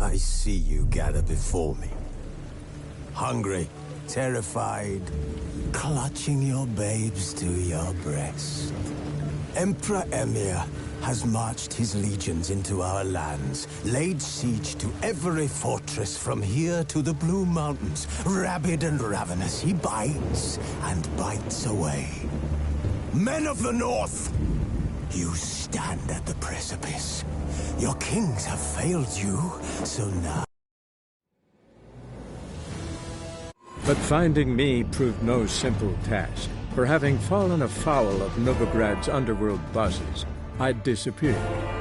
I see you gather before me. Hungry, terrified, clutching your babes to your breast. Emperor Emir has marched his legions into our lands, laid siege to every fortress from here to the Blue Mountains. Rabid and ravenous, he bites and bites away. Men of the North, you stand at the precipice. Your kings have failed you, so now... But finding me proved no simple task. For having fallen afoul of Novigrad's underworld bosses, I'd disappeared.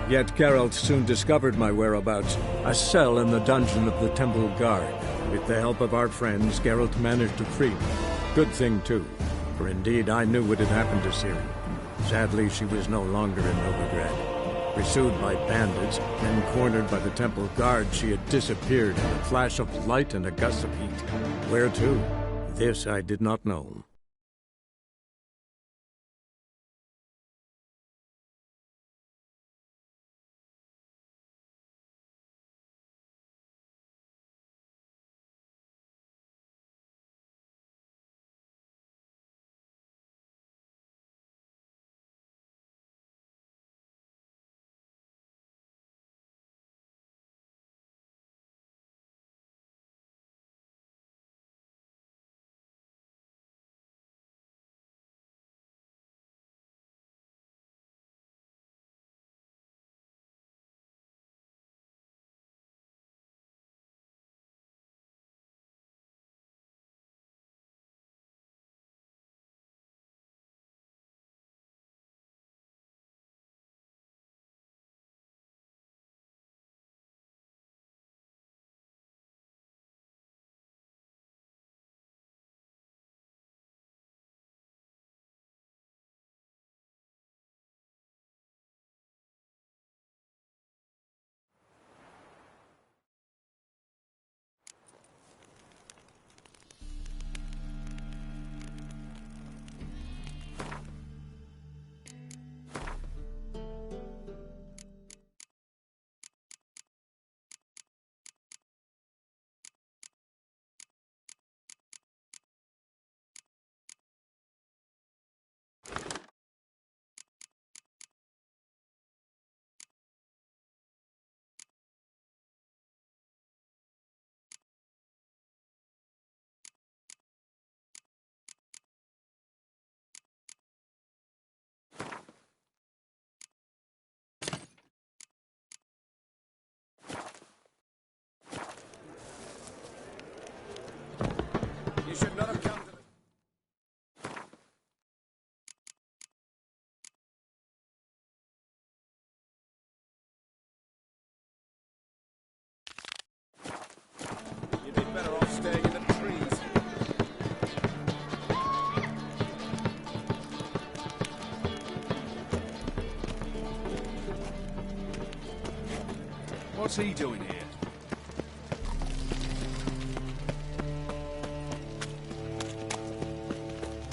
Yet Geralt soon discovered my whereabouts, a cell in the dungeon of the Temple Guard. With the help of our friends, Geralt managed to free me. Good thing, too, for indeed I knew what had happened to Ciri. Sadly, she was no longer in Novigrad. Pursued by bandits, then cornered by the Temple Guard, she had disappeared in a flash of light and a gust of heat. Where to? This I did not know. You should not have come to the... You'd be better off staying in the trees. What's he doing here?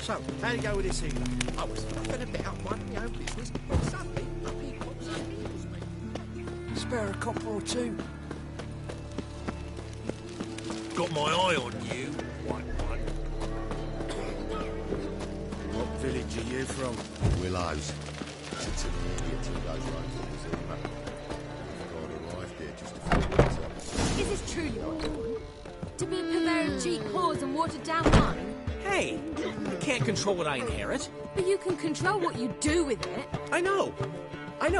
So, how'd you go with this healer? I was fluffing about minding my own business, but suddenly, up he pops and heals me. Spare a copper or two. Got my eye on you, white one. What village are you from? Willows. It's an idiot who goes round to the Zima. God arrived there just a few weeks ago. Is this truly what you want? To be a purveyor of cheap whores and watered down wine? Hey, I can't control what I inherit. But you can control what you do with it. I know,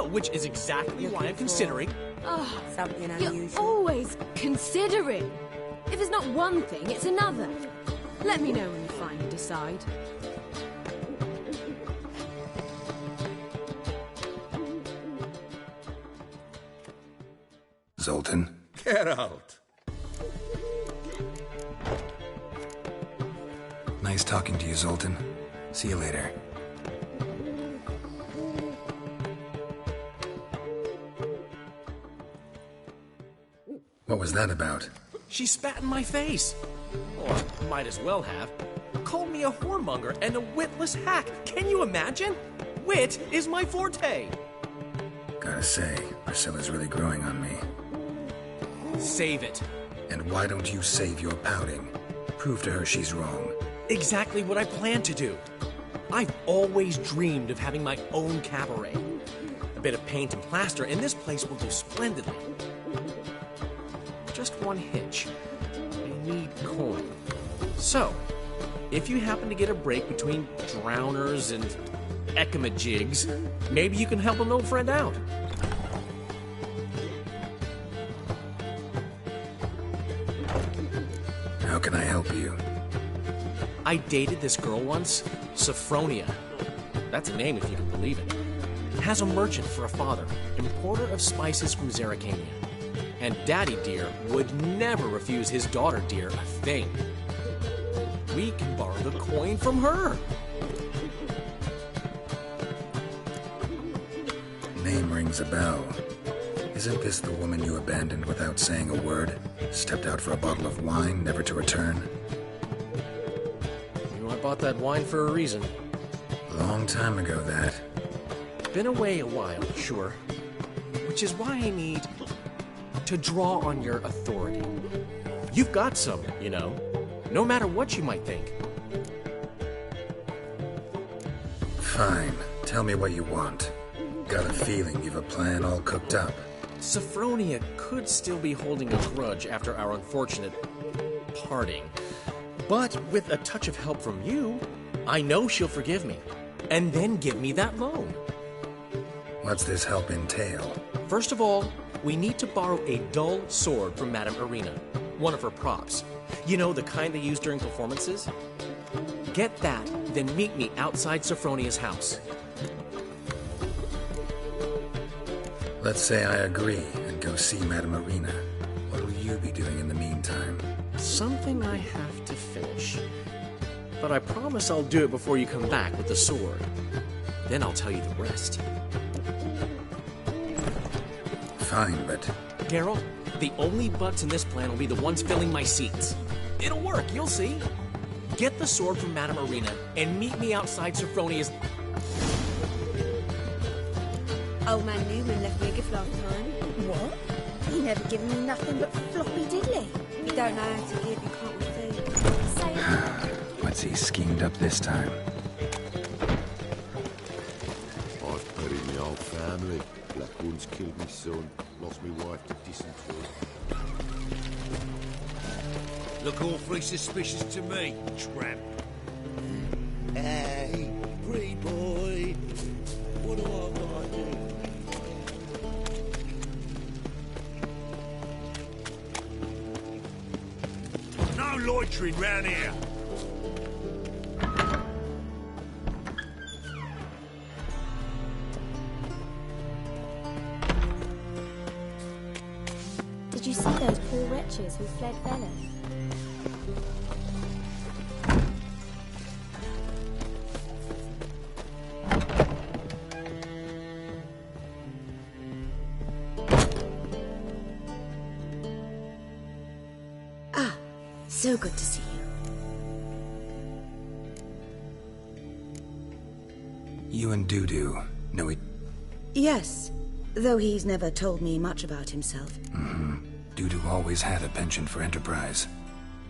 which is exactly why I'm considering... Oh, Something you're unusual. always considering. If it's not one thing, it's another. Let me know when you finally decide. Zoltan? Geralt. Nice talking to you, Zoltan. See you later. What was that about? She spat in my face. Or might as well have. Called me a whoremonger and a witless hack. Can you imagine? Wit is my forte. Gotta say, Priscilla's really growing on me. Save it. And why don't you save your pouting? Prove to her she's wrong. Exactly what I plan to do. I've always dreamed of having my own cabaret. A bit of paint and plaster, and this place will do splendidly. Just one hitch. I need coin. So, if you happen to get a break between drowners and ecamajigs, maybe you can help an old friend out. How can I help you? I dated this girl once, Sophronia. That's a name if you can believe it. Has a merchant for a father, importer of spices from Zerrikania. And Daddy Dear would never refuse his daughter Dear a thing. We can borrow the coin from her. Name rings a bell. Isn't this the woman you abandoned without saying a word? Stepped out for a bottle of wine, never to return? You know, I bought that wine for a reason. Long time ago, that. Been away a while, sure. Which is why I need to draw on your authority. You've got some, you know. No matter what you might think. Fine. Tell me what you want. Got a feeling you've a plan all cooked up. Sophronia could still be holding a grudge after our unfortunate parting. But with a touch of help from you, I know she'll forgive me. And then give me that loan. What's this help entail? First of all, we need to borrow a dull sword from Madame Irina. One of her props. You know, the kind they use during performances? Get that, then meet me outside Sophronia's house. Let's say I agree and go see Madame Irina. What will you be doing in the meantime? Something I have to finish. But I promise I'll do it before you come back with the sword. Then I'll tell you the rest. Fine, but... Geralt, the only butts in this plan will be the ones filling my seats. It'll work, you'll see. Get the sword from Madame Irina and meet me outside Sophronia's... Old man Newman left me a gift last time. What? He never given me nothing but floppy diddly. You don't know how to give, you can't refuse. Say it. What's he schemed up this time? I've buried my old family. Blackwood's killed me son, lost me wife to dysentery. Look awfully suspicious to me, tramp. Hey, pretty boy. What do I do? No loitering round here. Did you see those poor wretches who fled Velen? So good to see you. You and Dudu know it. Yes, though he's never told me much about himself. Dudu always had a penchant for enterprise.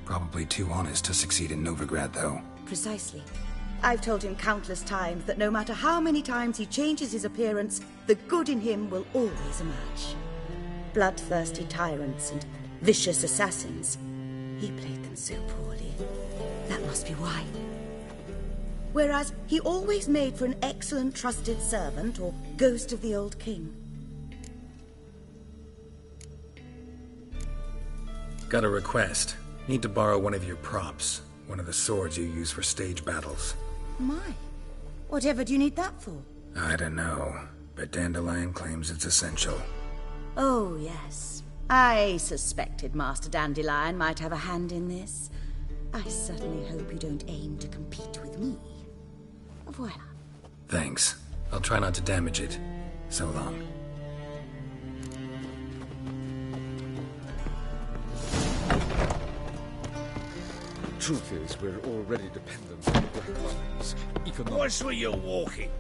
Probably too honest to succeed in Novigrad, though. Precisely. I've told him countless times that no matter how many times he changes his appearance, the good in him will always emerge. Bloodthirsty tyrants and vicious assassins. He played them so poorly. That must be why. Whereas he always made for an excellent trusted servant or ghost of the old king. Got a request. Need to borrow one of your props. One of the swords you use for stage battles. My, whatever do you need that for? I don't know, but Dandelion claims it's essential. Oh, yes. I suspected Master Dandelion might have a hand in this. I certainly hope you don't aim to compete with me. Voila. Thanks. I'll try not to damage it. So long. Truth is, we're already dependent on the Great Ones. Economic... Watch where you're walking.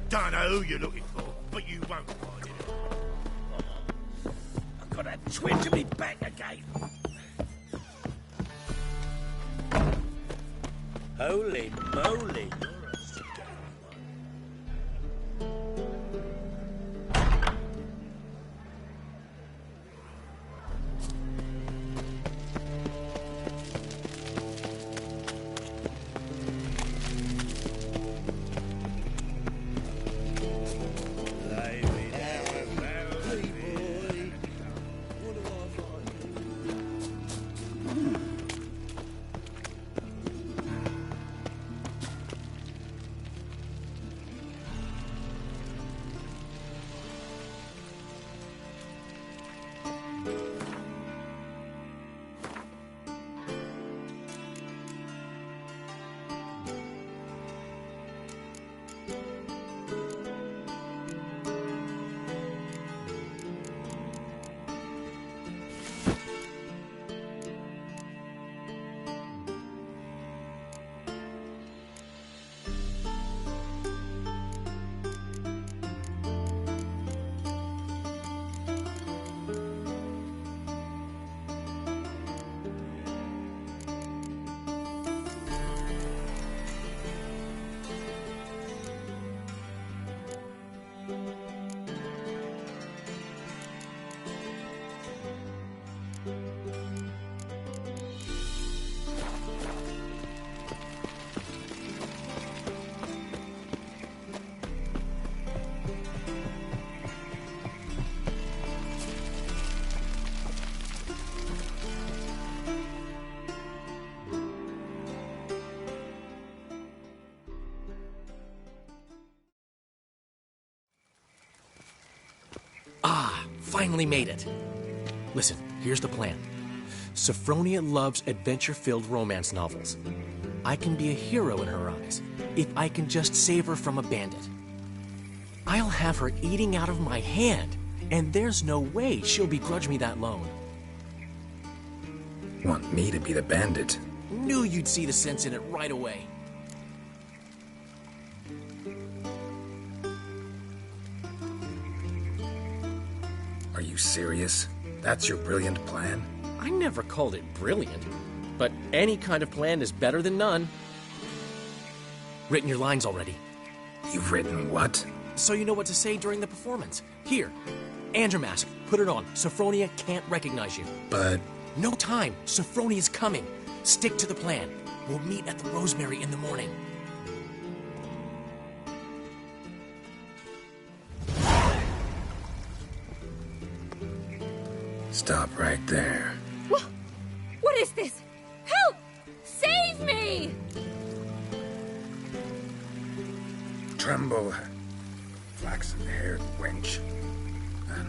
Don't know who you're looking for, but you won't find it. I've got that twinge me back again. Holy moly, you're a scary one. Lay me down, Mary boy. What do I find? Finally made it. Listen, here's the plan. Sophronia loves adventure-filled romance novels. I can be a hero in her eyes if I can just save her from a bandit. I'll have her eating out of my hand, and there's no way she'll begrudge me that loan. Want me to be the bandit? Knew you'd see the sense in it right away. Are you serious? That's your brilliant plan? I never called it brilliant, but any kind of plan is better than none. Written your lines already. You've written what? So you know what to say during the performance. Here, and your mask. Put it on. Sophronia can't recognize you. But... No time. Sophronia's coming. Stick to the plan. We'll meet at the Rosemary in the morning. Stop right there. What is this? Help! Save me! Tremble, flaxen-haired wench, and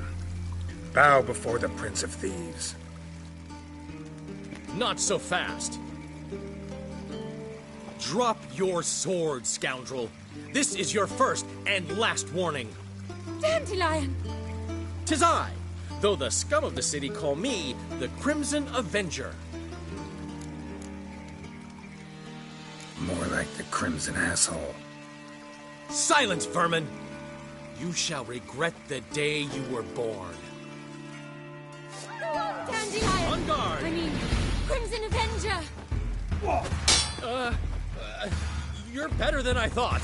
bow before the Prince of Thieves. Not so fast. Drop your sword, scoundrel. This is your first and last warning. Dandelion! 'Tis I, though the scum of the city call me the Crimson Avenger. More like the Crimson Asshole. Silence, vermin! You shall regret the day you were born. Dandelion! On guard! I mean, Crimson Avenger! You're better than I thought.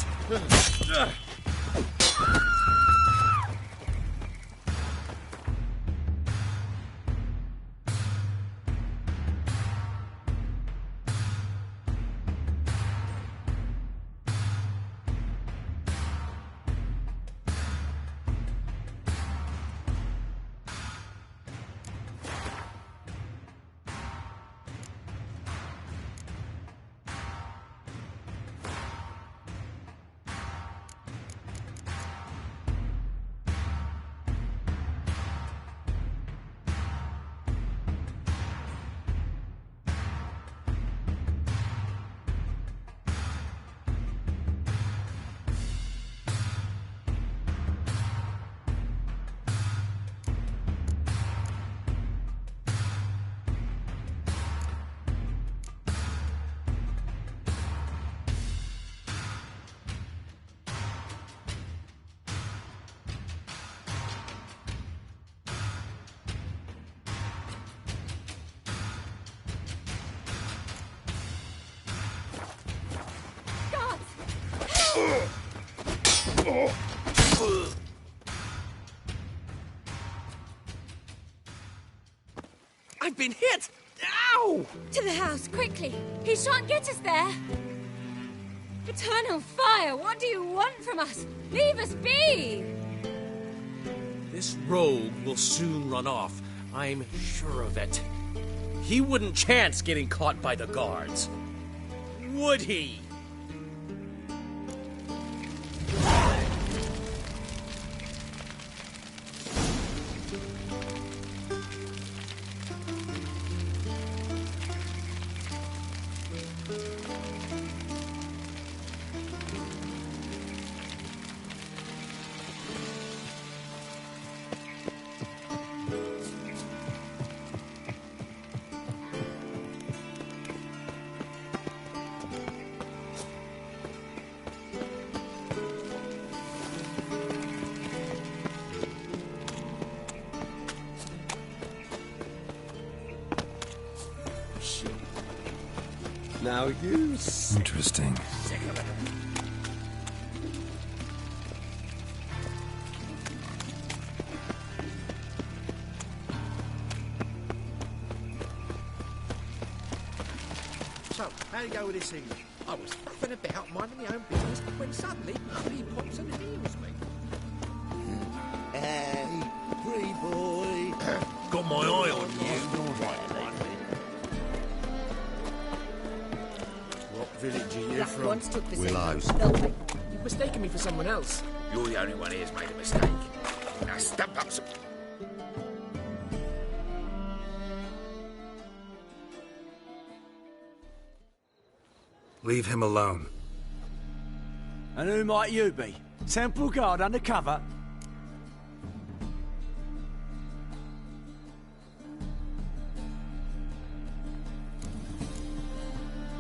I've been hit! Ow! To the house, quickly! He shan't get us there! Eternal fire, what do you want from us? Leave us be! This rogue will soon run off. I'm sure of it. He wouldn't chance getting caught by the guards. Would he? Now you... Interesting. So, how do you go with this English? I was fucking about, minding my own business, when suddenly he pops and heals me. Hey, free boy. Got my eye on you. What village are you That from? once took the Willows. They'll take You've mistaken me for someone else. You're the only one here's made a mistake. Now stump up some... Leave him alone. And who might you be? Temple Guard undercover?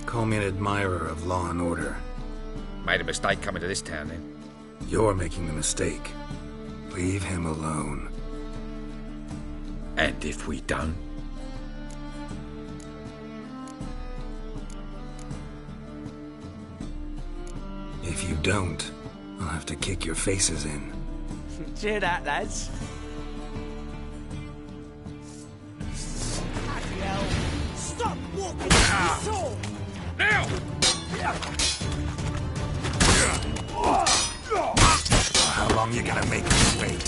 Call me an admirer of law and order. Made a mistake coming to this town, then. You're making the mistake. Leave him alone. And if we don't? If you don't, I'll have to kick your faces in. Cheer that, lads. Stop walking with your sword! Now! How long you gonna make me wait?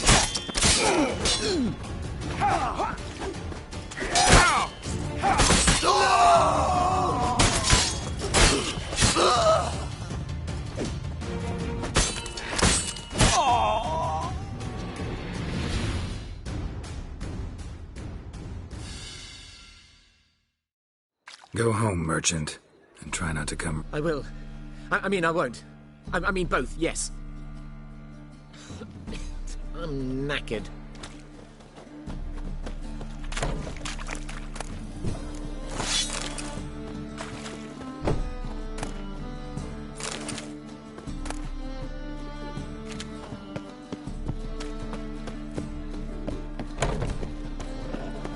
Go home, merchant, and try not to come. I will. I mean, I won't. I mean, both, yes. I'm knackered.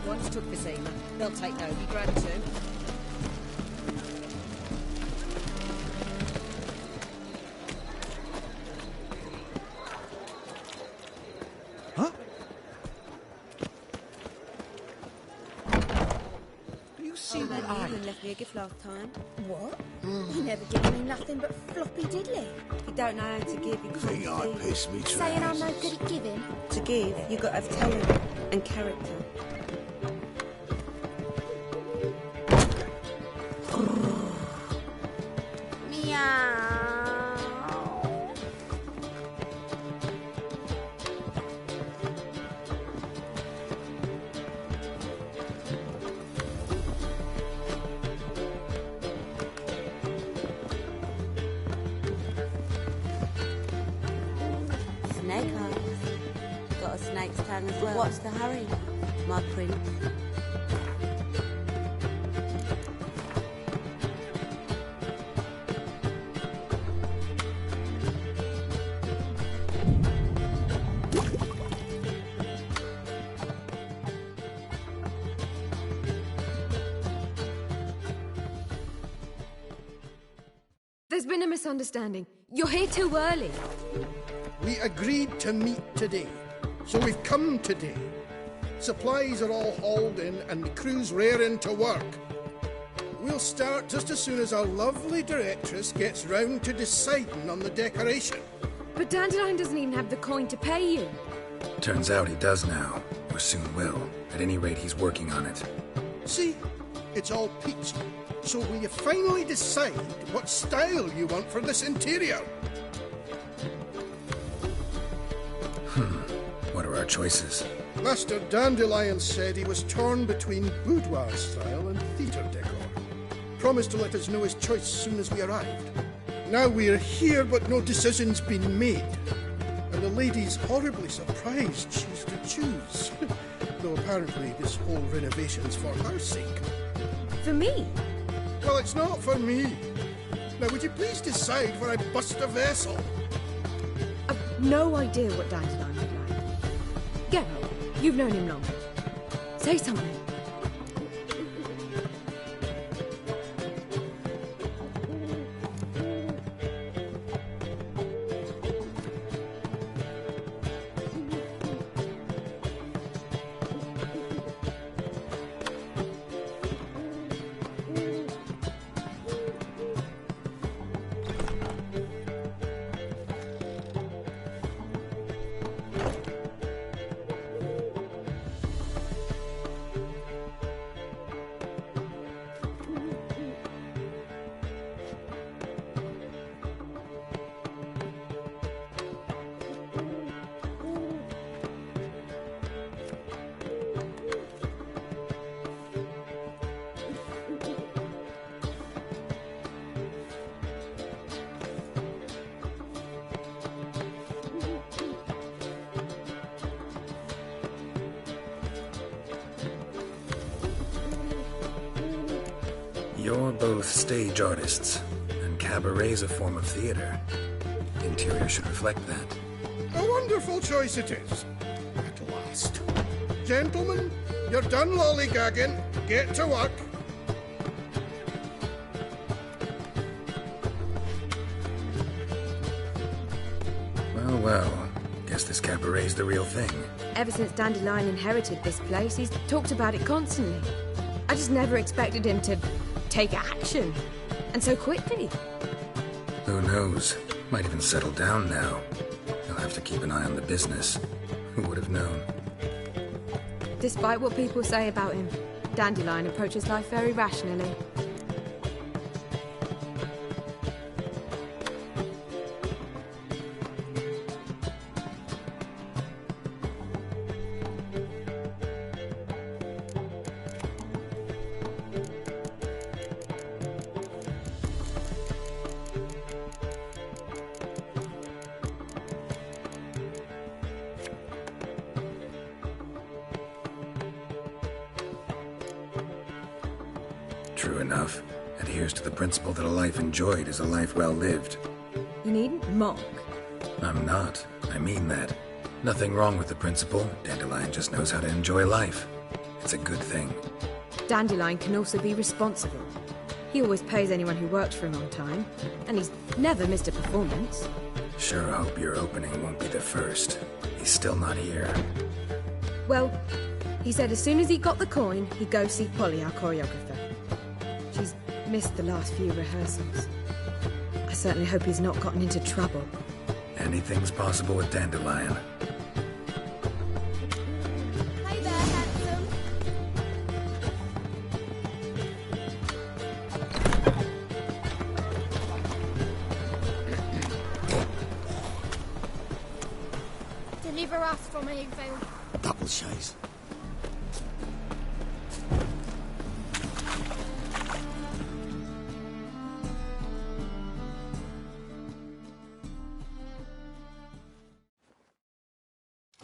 Once took Vizima. They'll take Novigrad too. Even left me a gift last time. What? He never gave me nothing but floppy diddly. You don't know how to give, you Think I can't piss me Saying I'm trousers. no good at giving. To give, you got to have talent and character. Meow. Snake eyes. Got a snake's tongue as well. What's the hurry, my prince? There's been a misunderstanding. You're here too early. We agreed to meet today, so we've come today. Supplies are all hauled in and the crew's raring to work. We'll start just as soon as our lovely directress gets round to deciding on the decoration. But Dandelion doesn't even have the coin to pay you. Turns out he does now, or soon will. At any rate, he's working on it. See? It's all peachy. So will you finally decide what style you want for this interior? What are our choices? Master Dandelion said he was torn between boudoir style and theatre decor. Promised to let us know his choice as soon as we arrived. Now we're here, but no decision's been made. And the lady's horribly surprised she's to choose. Though apparently this whole renovation's for her sake. For me? Well, it's not for me. Now, would you please decide where I bust a vessel? I've no idea what Dandelion would like. Geralt, you've known him long. Say something. You're both stage artists, and cabaret's a form of theater. Interior should reflect that. A wonderful choice it is. At last. Gentlemen, you're done lollygagging. Get to work. Well, guess this cabaret's the real thing. Ever since Dandelion inherited this place, he's talked about it constantly. I just never expected him to take action. And so quickly. Who knows? Might even settle down now. He'll have to keep an eye on the business. Who would have known? Despite what people say about him, Dandelion approaches life very rationally. True enough. Adheres to the principle that a life enjoyed is a life well lived. You needn't mock. I'm not. I mean that. Nothing wrong with the principle. Dandelion just knows how to enjoy life. It's a good thing. Dandelion can also be responsible. He always pays anyone who works for him on time, and he's never missed a performance. Sure hope your opening won't be the first. He's still not here. Well, he said as soon as he got the coin, he'd go see Polly, our choreographer. She's missed the last few rehearsals. I certainly hope he's not gotten into trouble. Anything's possible with Dandelion. Hi there, handsome. Deliver us from Evil. Double chase.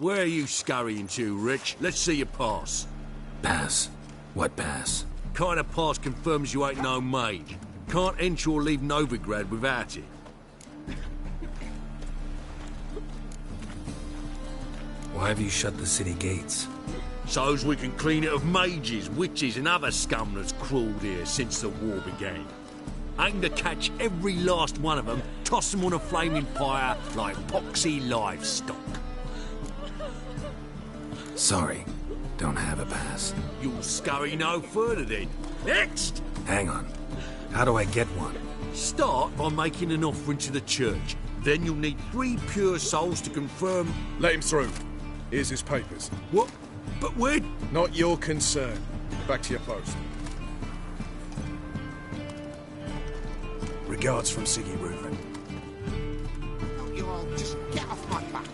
Where are you scurrying to, Rich? Let's see your pass. Pass? What pass? Kind of pass confirms you ain't no mage. Can't enter or leave Novigrad without it. Why have you shut the city gates? So's we can clean it of mages, witches and other scum that's crawled here since the war began. Aim to catch every last one of them toss them on a flaming pyre like poxy livestock. Sorry, don't have a pass. You'll scurry no further then. Next! Hang on. How do I get one? Start by making an offering to the church. Then you'll need 3 pure souls to confirm... Let him through. Here's his papers. What? But where... Not your concern. Back to your post. Regards from Siggy Reuven. You'll just get off my back.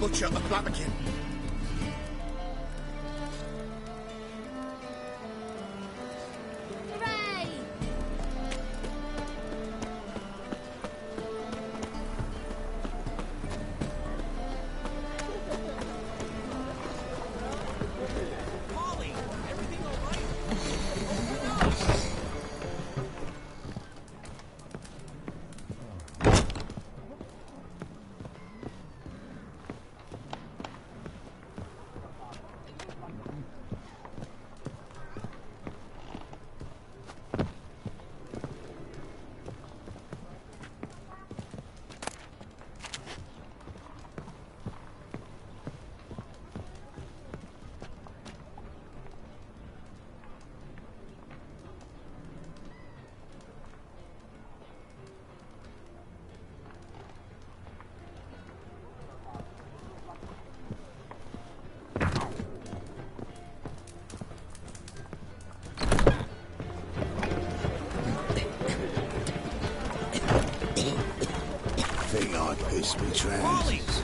Butcher of Blaviken. Hooray! Polly, everything all right? Think I'd piss me trousers.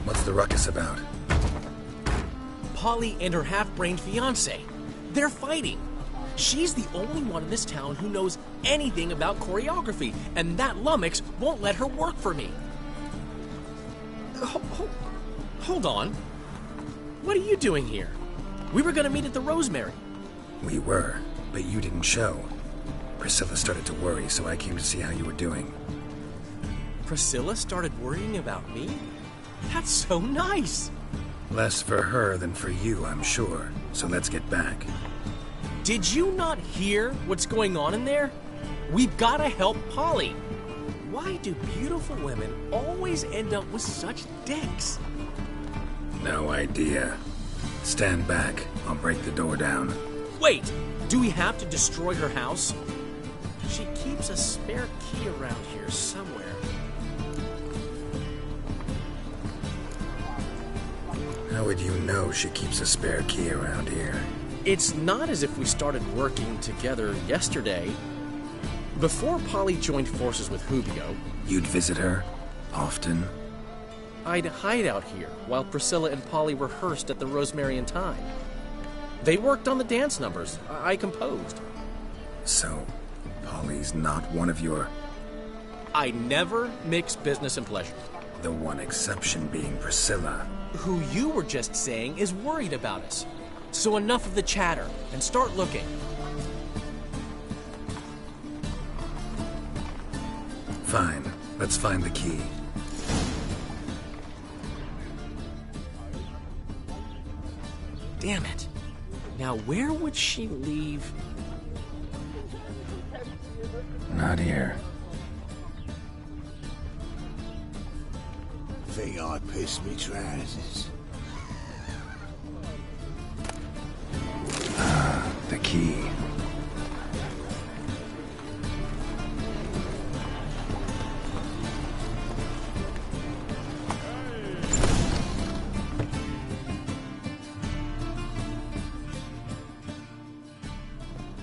What's the ruckus about? Polly and her half-brained fiancé. They're fighting. She's the only one in this town who knows anything about choreography, and that lummox won't let her work for me. Hold on. What are you doing here? We were gonna meet at the Rosemary. We were, but you didn't show. Priscilla started to worry, so I came to see how you were doing. Priscilla started worrying about me? That's so nice! Less for her than for you, I'm sure. So let's get back. Did you not hear what's going on in there? We've gotta help Polly. Why do beautiful women always end up with such dicks? No idea. Stand back. I'll break the door down. Wait! Do we have to destroy her house? She keeps a spare key around here somewhere. How would you know she keeps a spare key around here? It's not as if we started working together yesterday. Before Polly joined forces with Hubio... You'd visit her? Often? I'd hide out here while Priscilla and Polly rehearsed at the Rosemary and Thyme. They worked on the dance numbers I composed. So, Polly's not one of your... I never mix business and pleasure. The one exception being Priscilla. Who you were just saying is worried about us. So enough of the chatter, and start looking. Fine. Let's find the key. Damn it. Now where would she leave... Not here. Think I'd piss me trousers. The key.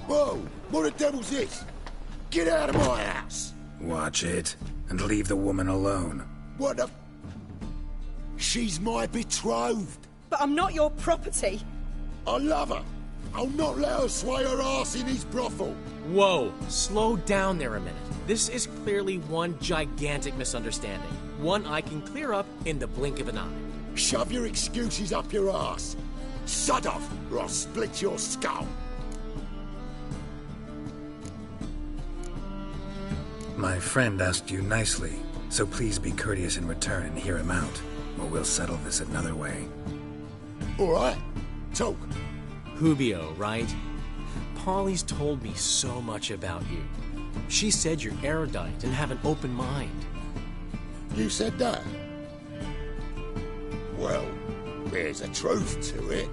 Whoa! What the devil's this? Get out of my house! Watch it, and leave the woman alone. What the... She's my betrothed. But I'm not your property. I love her. I'll not let her sway her ass in his brothel. Whoa, slow down there a minute. This is clearly one gigantic misunderstanding. One I can clear up in the blink of an eye. Shove your excuses up your ass. Shut off, or I'll split your skull. My friend asked you nicely, so please be courteous in return and hear him out, or we'll settle this another way. All right, talk. Hubio, right? Polly's told me so much about you. She said you're erudite and have an open mind. You said that? Well, there's a truth to it.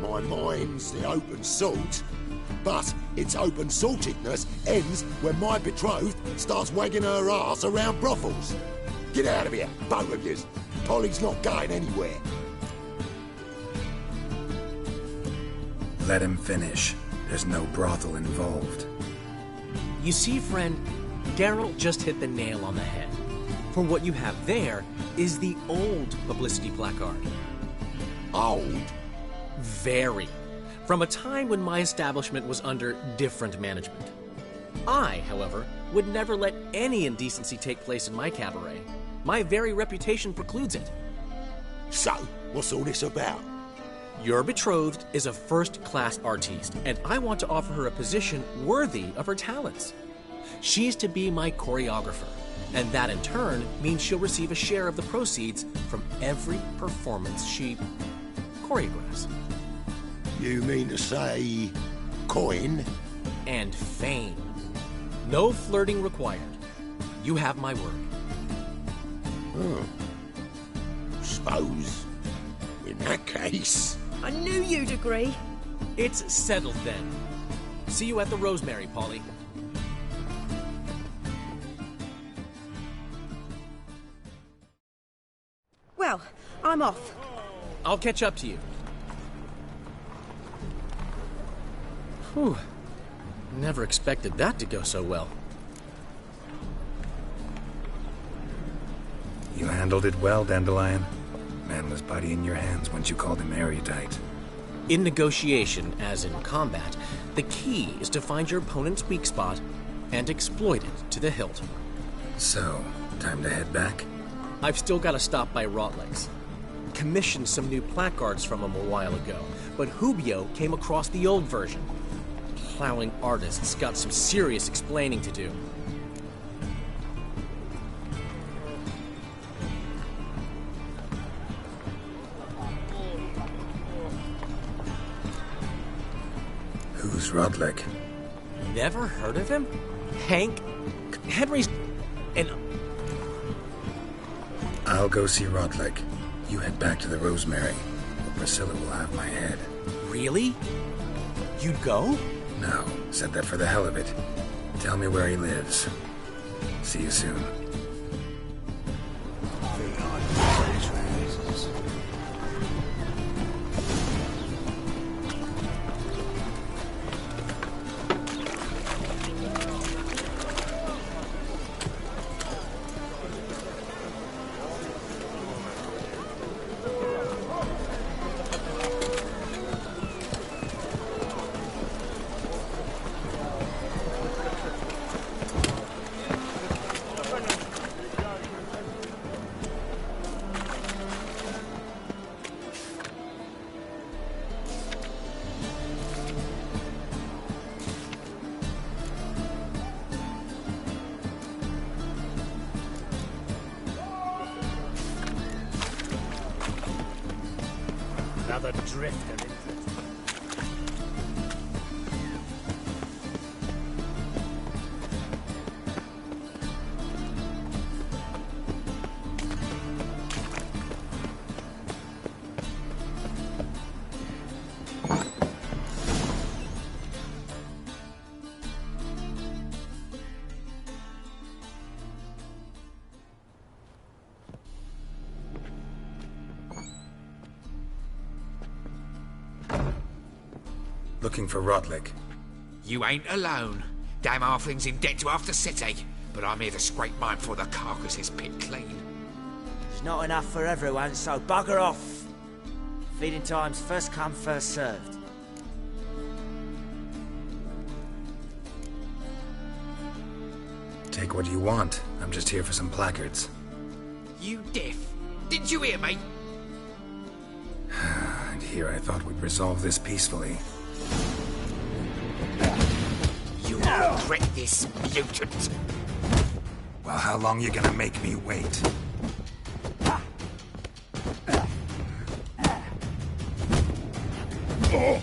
My mind's the open salt. But its open saltedness ends when my betrothed starts wagging her ass around brothels. Get out of here, both of yous. Polly's not going anywhere. Let him finish. There's no brothel involved. You see, friend, Geralt just hit the nail on the head. For what you have there is the old publicity placard. Old? Very. From a time when my establishment was under different management. I, however, would never let any indecency take place in my cabaret. My very reputation precludes it. So, what's all this about? Your betrothed is a first-class artiste, and I want to offer her a position worthy of her talents. She's to be my choreographer, and that in turn means she'll receive a share of the proceeds from every performance she choreographs. You mean to say coin? And fame. No flirting required. You have my word. Suppose, in that case... I knew you'd agree. It's settled then. See you at the Rosemary, Polly. Well, I'm off. I'll catch up to you. Whew. Never expected that to go so well. You handled it well, Dandelion. Man was body in your hands once you called him erudite. In negotiation, as in combat, the key is to find your opponent's weak spot and exploit it to the hilt. So, time to head back? I've still got to stop by Rotlegs. Commissioned some new placards from him a while ago, but Hubio came across the old version. Plowing artists got some serious explaining to do. Who's Rotleg? Never heard of him? Hank? Henry's... and... I'll go see Rotleg. You head back to the Rosemary, or Priscilla will have my head. Really? You'd go? No, said that for the hell of it. Tell me where he lives. See you soon. Another drifter interest. Looking for Rotleg. You ain't alone. Damn halfling's in debt to half the city, but I'm here to scrape mine before the carcass is picked clean. There's not enough for everyone, so bugger off. Feeding time's first come, first served. Take what you want. I'm just here for some placards. You deaf? Didn't you hear me? And here I thought we'd resolve this peacefully. You regret this, mutant. Well, how long you gonna make me wait? Oh.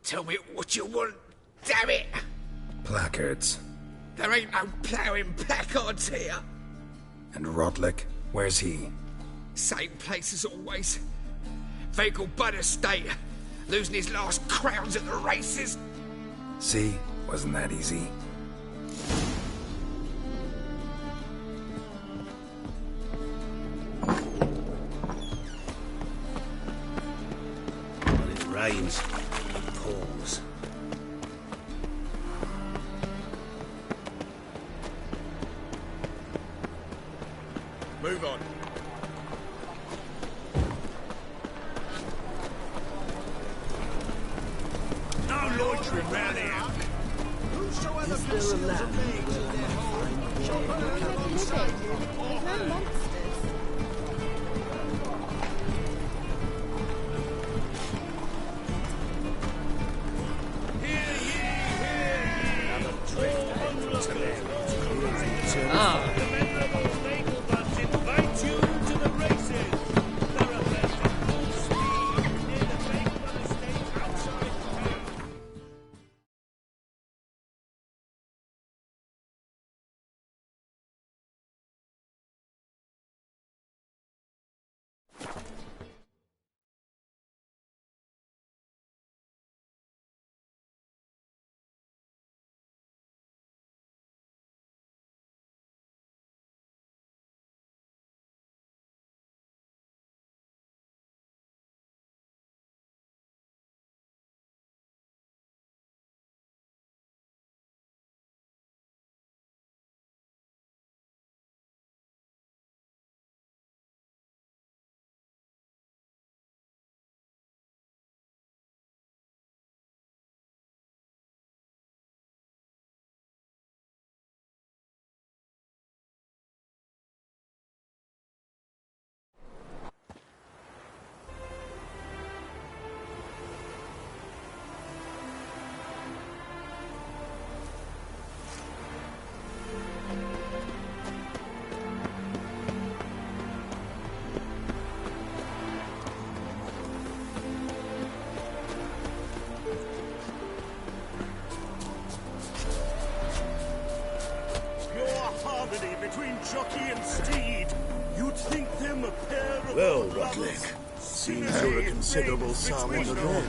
Tell me what you want, damn it! Placards. There ain't no ploughing placards here. And Rotlick? Where's he? Same place as always. Vehicle Bud Estate. Losing his last crowns at the races. See? Wasn't that easy? When it rains, it pours. Move on. No loitering round here. Whosoever conceals a maid in their home shall burn alongside him or her. Between jockey and steed, you'd think them a pair of... Well, Rotlick, seems you're a considerable sum on the road.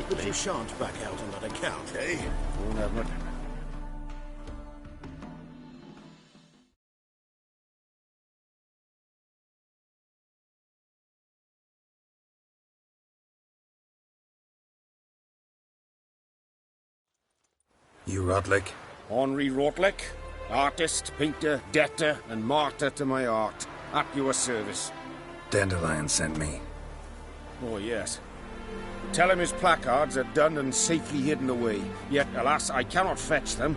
But you shan't back out on that account, eh? Won't have much. You Rotlick? Henri Rotlick, artist, painter, debtor, and martyr to my art. At your service. Dandelion sent me. Oh, yes. Tell him his placards are done and safely hidden away. Yet, alas, I cannot fetch them,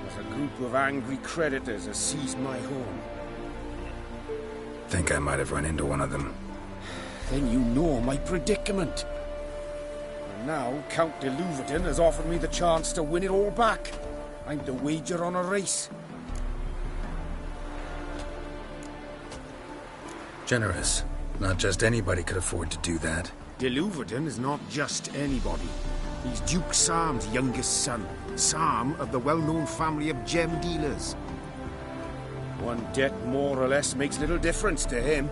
as a group of angry creditors has seized my home. Think I might have run into one of them. Then you know my predicament. And now, Count de Louverton has offered me the chance to win it all back. I'm to wager on a race. Generous. Not just anybody could afford to do that. De Louverton is not just anybody. He's Duke Sam's youngest son. Sam of the well-known family of gem dealers. One debt more or less makes little difference to him.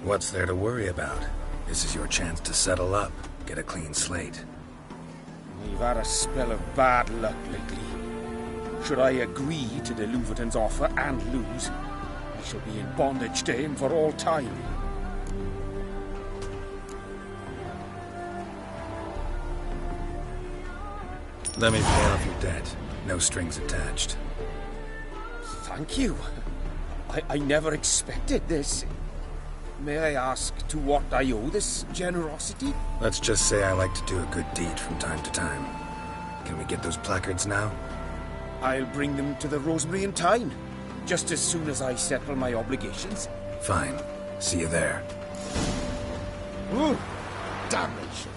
What's there to worry about? This is your chance to settle up, get a clean slate. We've had a spell of bad luck lately. Should I agree to de Louverton's offer and lose, I shall be in bondage to him for all time. Let me pay off your debt. No strings attached. Thank you. I never expected this. May I ask to what I owe this generosity? Let's just say I like to do a good deed from time to time. Can we get those placards now? I'll bring them to the Rosemary and Tyne, just as soon as I settle my obligations. Fine. See you there. Ooh, damnation.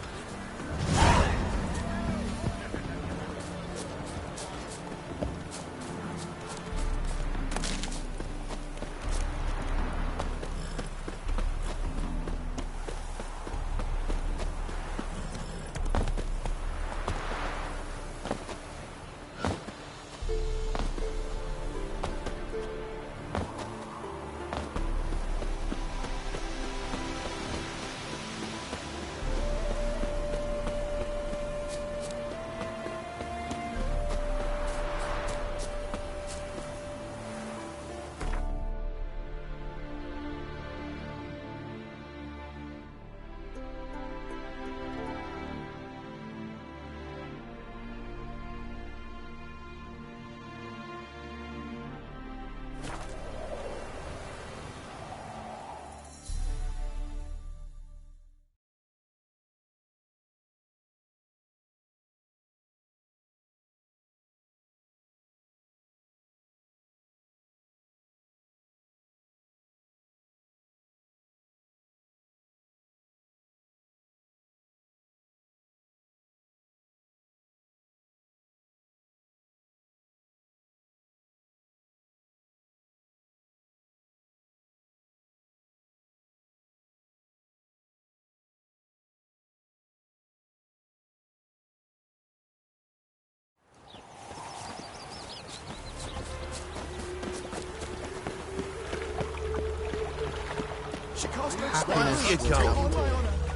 Happiness you go.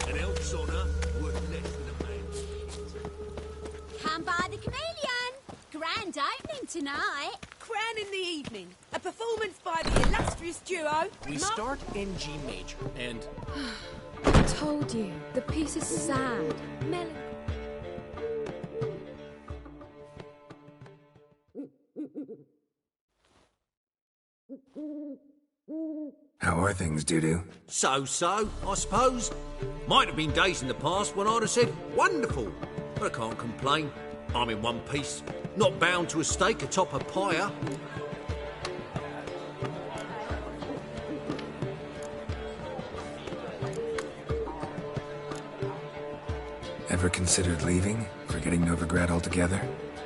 An elf's honour worth less than a man's. Come by the Chameleon. Grand opening tonight. Crown in the evening. A performance by the illustrious duo. We start in G major, and... I told you, the piece is sad. Melancholy. How are things, Dudu? So, I suppose. Might have been days in the past when I'd have said, wonderful. But I can't complain. I'm in one piece. Not bound to a stake atop a pyre. Ever considered leaving? Forgetting Novigrad altogether?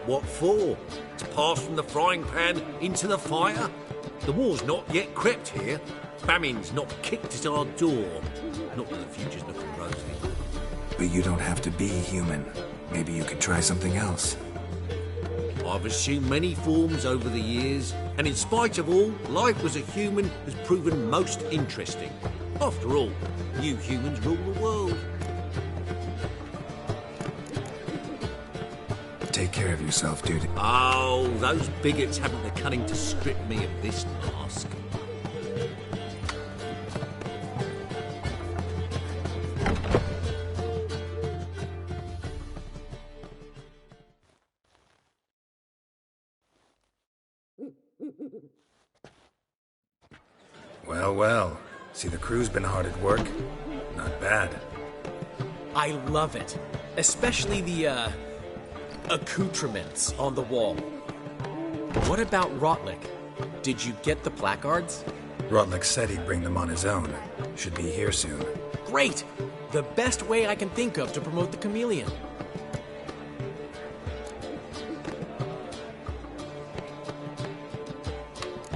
What for? To pass from the frying pan into the fire? The war's not yet crept here. Famine's not kicked at our door. Not that the future's looking rosy. But you don't have to be human. Maybe you could try something else. I've assumed many forms over the years, and in spite of all, life as a human has proven most interesting. After all, you humans rule the world. Take care of yourself, dude. Oh, those bigots haven't the cunning to strip me of this mask. Well. See, the crew's been hard at work. Not bad. I love it. Especially the, accoutrements on the wall. What about Rotlick? Did you get the placards? Rotlick said he'd bring them on his own. Should be here soon. Great! The best way I can think of to promote the Chameleon.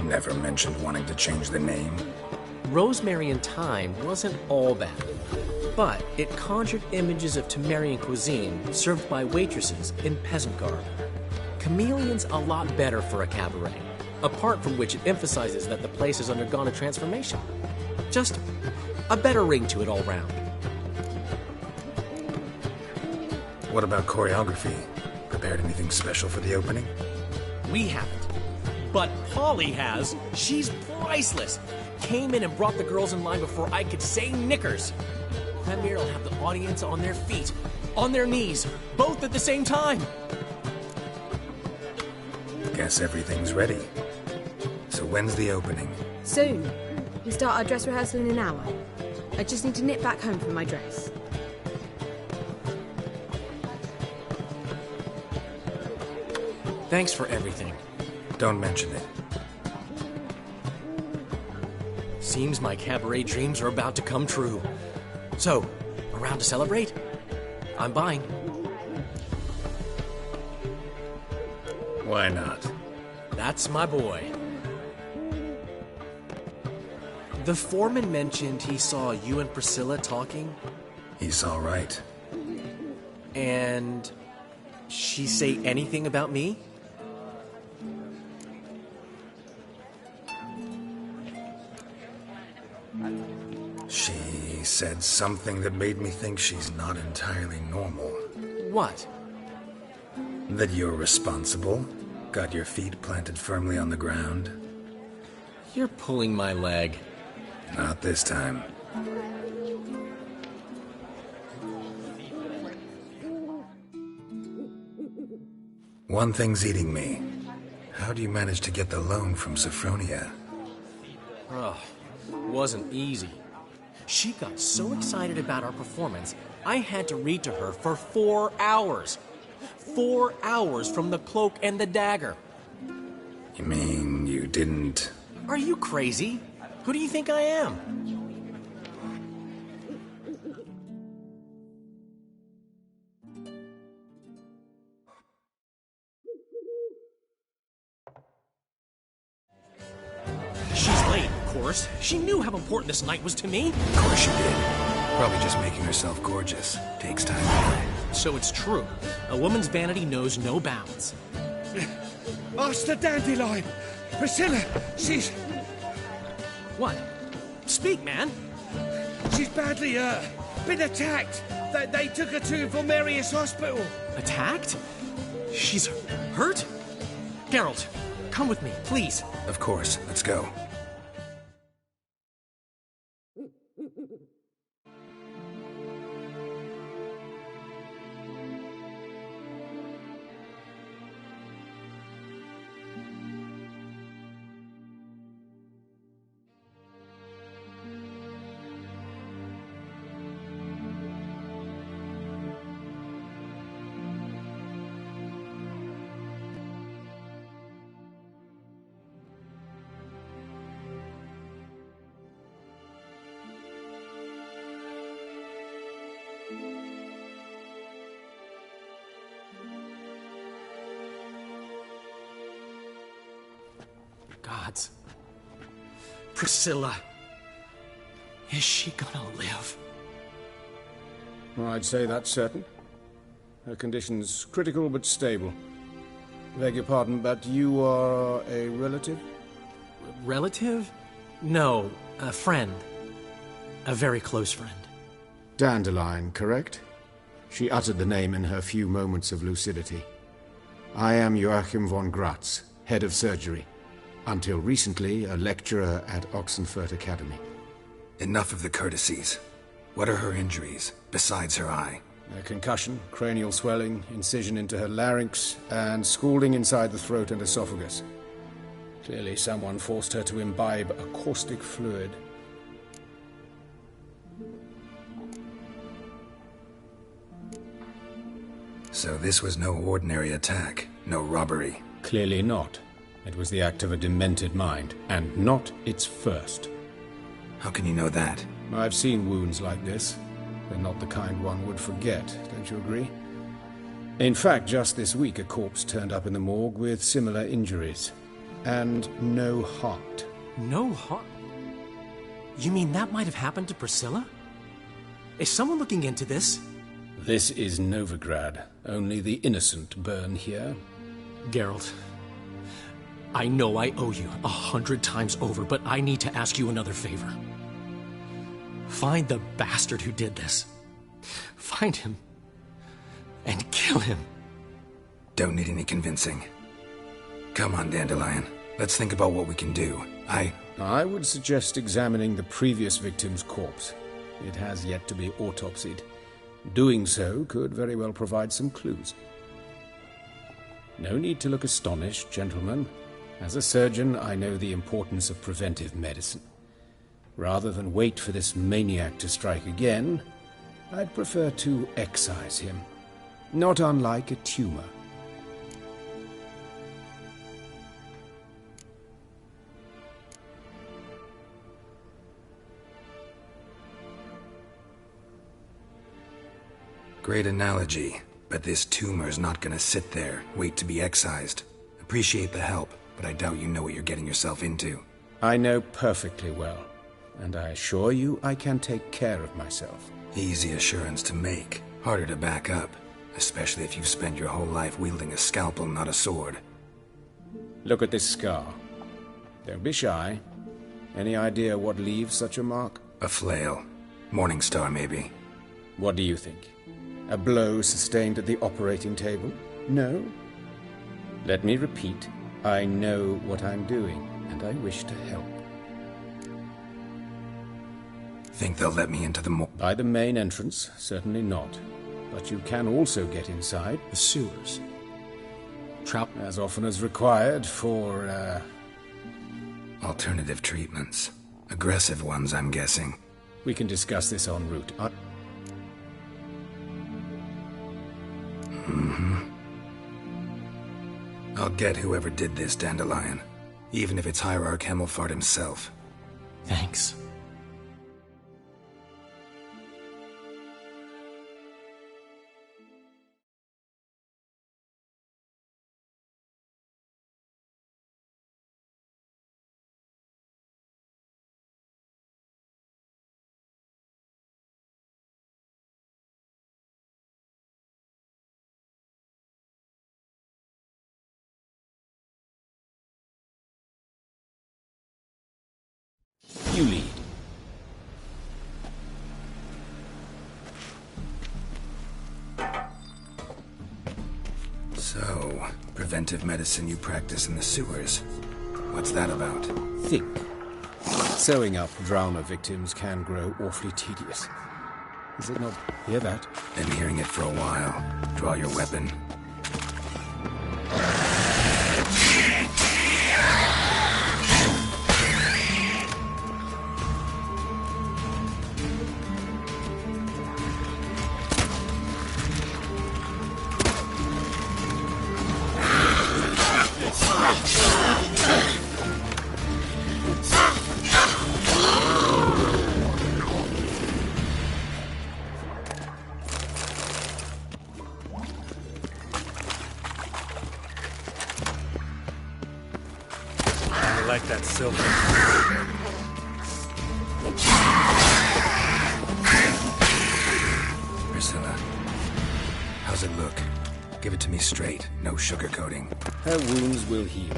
Never mentioned wanting to change the name. Rosemary and Thyme wasn't all bad, but it conjured images of Temerian cuisine served by waitresses in peasant garb. Chameleon's a lot better for a cabaret, apart from which it emphasizes that the place has undergone a transformation. Just a better ring to it all round. What about choreography? Prepared anything special for the opening? We haven't. But Polly has. She's priceless. Came in and brought the girls in line before I could say knickers. Premier will have the audience on their feet, on their knees, both at the same time. Guess everything's ready. So when's the opening? Soon. We start our dress rehearsal in an hour. I just need to nip back home for my dress. Thanks for everything. Don't mention it. Seems my cabaret dreams are about to come true. So, around to celebrate? I'm buying. Why not? That's my boy. The foreman mentioned he saw you and Priscilla talking. He's all right. And she say anything about me? She said something that made me think she's not entirely normal. What? That you're responsible, got your feet planted firmly on the ground. You're pulling my leg. Not this time. One thing's eating me. How do you manage to get the loan from Sophronia? Oh, wasn't easy. She got so excited about our performance, I had to read to her for 4 hours. 4 hours from The Cloak and the Dagger. You mean you didn't... Are you crazy? Who do you think I am? She's late, of course. She knew how important this night was to me. Of course she did. Probably just making herself gorgeous. Takes time. So it's true. A woman's vanity knows no bounds. Master Dandelion! Priscilla, she's... What? Speak, man. She's badly hurt. Been attacked. They took her to Vulmerius Hospital. Attacked? She's hurt? Geralt, come with me, please. Of course. Let's go. Gods. Priscilla. Is she gonna live? I'd say that's certain. Her condition's critical but stable. Beg your pardon, but you are a relative? Relative? No, a friend. A very close friend. Dandelion, correct? She uttered the name in her few moments of lucidity. I am Joachim von Gratz, head of surgery. Until recently, a lecturer at Oxenfurt Academy. Enough of the courtesies. What are her injuries, besides her eye? A concussion, cranial swelling, incision into her larynx, and scalding inside the throat and esophagus. Clearly someone forced her to imbibe a caustic fluid. So this was no ordinary attack, no robbery. Clearly not. It was the act of a demented mind, and not its first. How can you know that? I've seen wounds like this. They're not the kind one would forget, don't you agree? In fact, just this week a corpse turned up in the morgue with similar injuries. And no heart. No heart? You mean that might have happened to Priscilla? Is someone looking into this? This is Novigrad. Only the innocent burn here. Geralt, I know I owe you 100 times over, but I need to ask you another favor. Find the bastard who did this. Find him. And kill him. Don't need any convincing. Come on, Dandelion. Let's think about what we can do. I would suggest examining the previous victim's corpse. It has yet to be autopsied. Doing so could very well provide some clues. No need to look astonished, gentlemen. As a surgeon, I know the importance of preventive medicine. Rather than wait for this maniac to strike again, I'd prefer to excise him. Not unlike a tumor. Great analogy, but this tumor's not gonna sit there, wait to be excised. Appreciate the help, but I doubt you know what you're getting yourself into. I know perfectly well, and I assure you I can take care of myself. Easy assurance to make, harder to back up, especially if you've spent your whole life wielding a scalpel, not a sword. Look at this scar. Don't be shy. Any idea what leaves such a mark? A flail. Morningstar, maybe. What do you think? A blow sustained at the operating table? No? Let me repeat. I know what I'm doing, and I wish to help. Think they'll let me into the By the main entrance, certainly not. But you can also get inside the sewers. As often as required for, alternative treatments. Aggressive ones, I'm guessing. We can discuss this en route. I'll get whoever did this, Dandelion. Even if it's Hierarch Hemmelfart himself. Thanks. You lead. So, preventive medicine you practice in the sewers. What's that about? Think. Sewing up drowner victims can grow awfully tedious. Is it not? Hear that? Been hearing it for a while. Draw your weapon. Like that silver. Priscilla, how's it look? Give it to me straight, no sugarcoating. Her wounds will heal,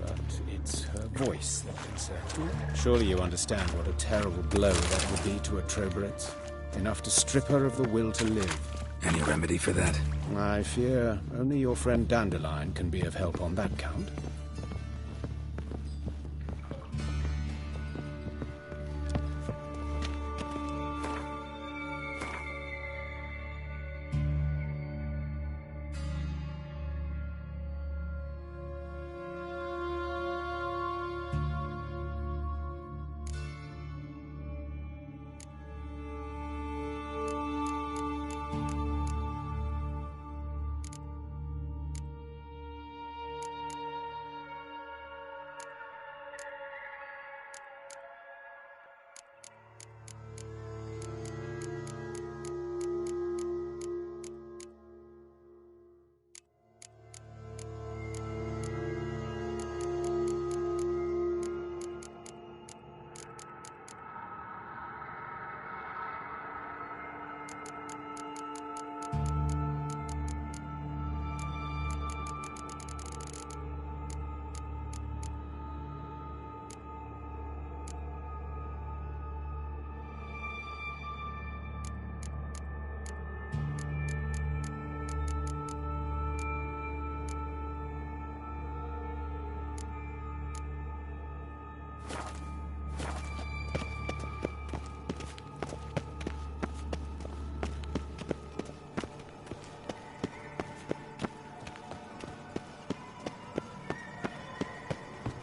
but it's her voice that concerns me. Surely you understand what a terrible blow that would be to a Troberet. Enough to strip her of the will to live. Any remedy for that? I fear only your friend Dandelion can be of help on that count.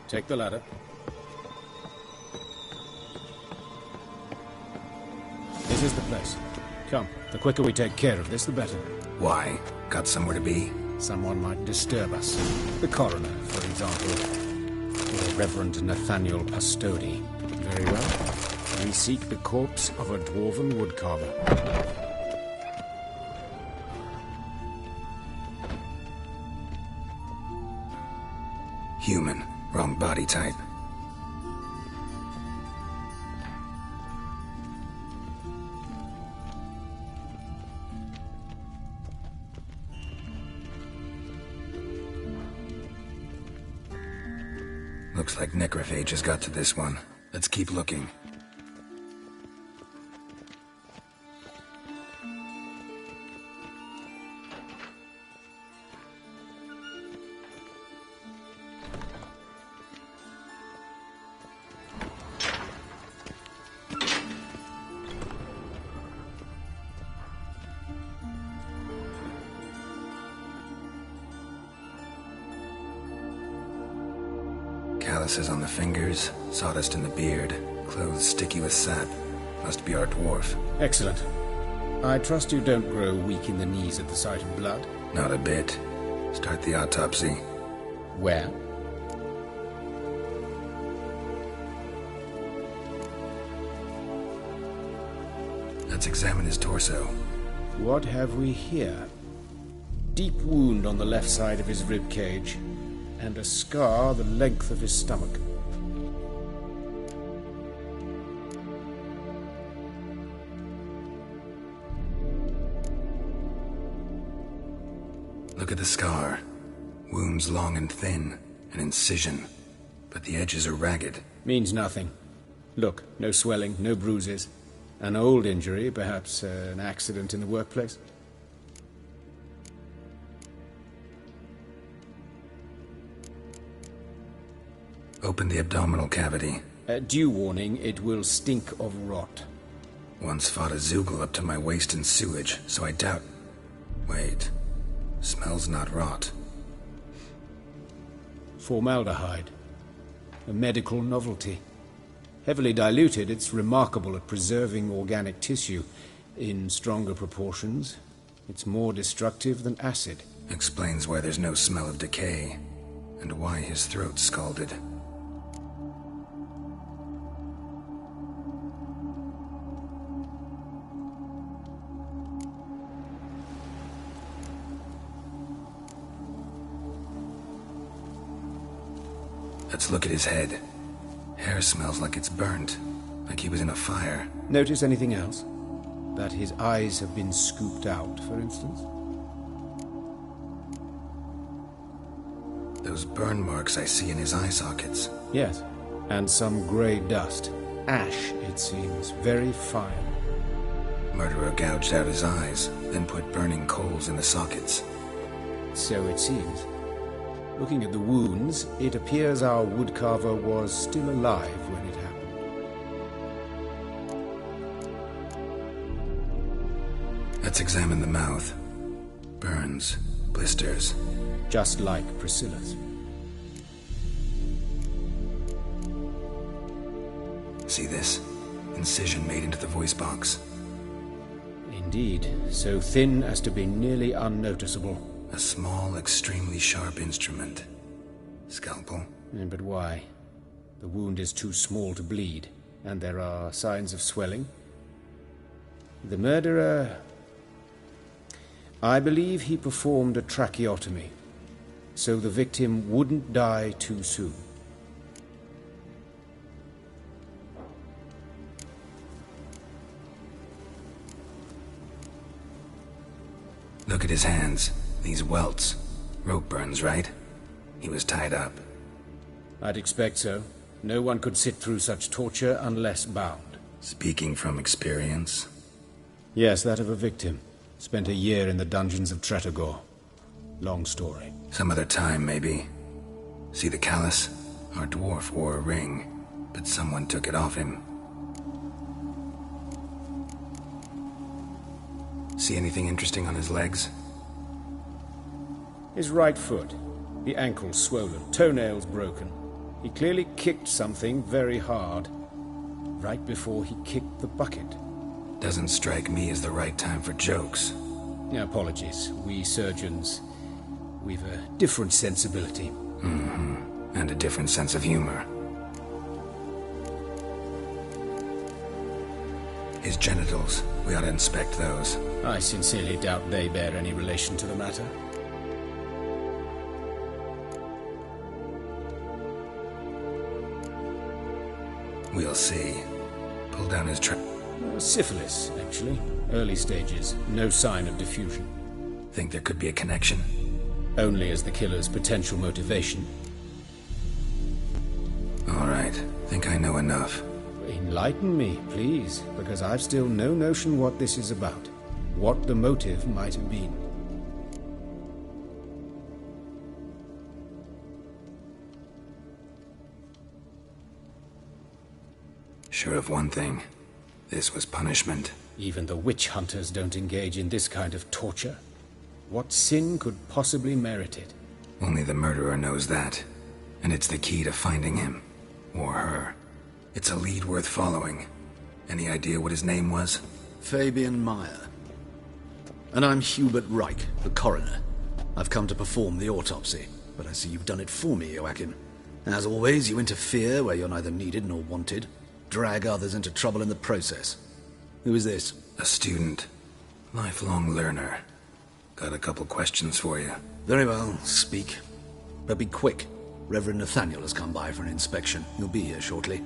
Take the ladder. This is the place. Come, the quicker we take care of this, the better. Why? Got somewhere to be? Someone might disturb us. The coroner, for example. Or Reverend Nathaniel Pastodi. Very well. We seek the corpse of a dwarven woodcarver. Human. Wrong body type. Looks like necrophages got to this one. Let's keep looking. Calluses on the fingers, sawdust in the beard, clothes sticky with sap. Must be our dwarf. Excellent. I trust you don't grow weak in the knees at the sight of blood? Not a bit. Start the autopsy. Where? Let's examine his torso. What have we here? Deep wound on the left side of his rib cage, and a scar the length of his stomach. Look at the scar. Wounds long and thin, an incision. But the edges are ragged. Means nothing. Look, no swelling, no bruises. An old injury, perhaps an accident in the workplace. Open the abdominal cavity. Due warning, it will stink of rot. Once fought a Zoogle up to my waist in sewage, so I doubt... Wait. Smells not rot. Formaldehyde. A medical novelty. Heavily diluted, it's remarkable at preserving organic tissue. In stronger proportions, it's more destructive than acid. Explains why there's no smell of decay, and why his throat's scalded. Let's look at his head. Hair smells like it's burnt, like he was in a fire. Notice anything else? That his eyes have been scooped out, for instance? Those burn marks I see in his eye sockets. Yes, and some grey dust. Ash, it seems, very fine. Murderer gouged out his eyes, then put burning coals in the sockets. So it seems. Looking at the wounds, it appears our woodcarver was still alive when it happened. Let's examine the mouth. Burns, blisters. Just like Priscilla's. See this? Incision made into the voice box. Indeed, so thin as to be nearly unnoticeable. A small, extremely sharp instrument. Scalpel? But why? The wound is too small to bleed, and there are signs of swelling. The murderer... I believe he performed a tracheotomy, so the victim wouldn't die too soon. Look at his hands. These welts. Rope burns, right? He was tied up. I'd expect so. No one could sit through such torture unless bound. Speaking from experience? Yes, that of a victim. Spent a year in the dungeons of Tretogor. Long story. Some other time, maybe. See the callus? Our dwarf wore a ring, but someone took it off him. See anything interesting on his legs? His right foot. The ankle swollen, toenails broken. He clearly kicked something very hard, right before he kicked the bucket. Doesn't strike me as the right time for jokes. Apologies. We surgeons, we've a different sensibility. And a different sense of humor. His genitals, we ought to inspect those. I sincerely doubt they bear any relation to the matter. We'll see. Pull down his Syphilis, actually. Early stages. No sign of diffusion. Think there could be a connection? Only as the killer's potential motivation. All right. Think I know enough. Enlighten me, please, because I've still no notion what this is about. What the motive might have been. Sure of one thing. This was punishment. Even the witch hunters don't engage in this kind of torture. What sin could possibly merit it? Only the murderer knows that. And it's the key to finding him. Or her. It's a lead worth following. Any idea what his name was? Fabian Meyer. And I'm Hubert Reich, the coroner. I've come to perform the autopsy, but I see you've done it for me, Joachim. As always, you interfere where you're neither needed nor wanted. Drag others into trouble in the process. Who is this? A student. Lifelong learner. Got a couple questions for you. Very well, speak. But be quick. Reverend Nathaniel has come by for an inspection. He'll be here shortly.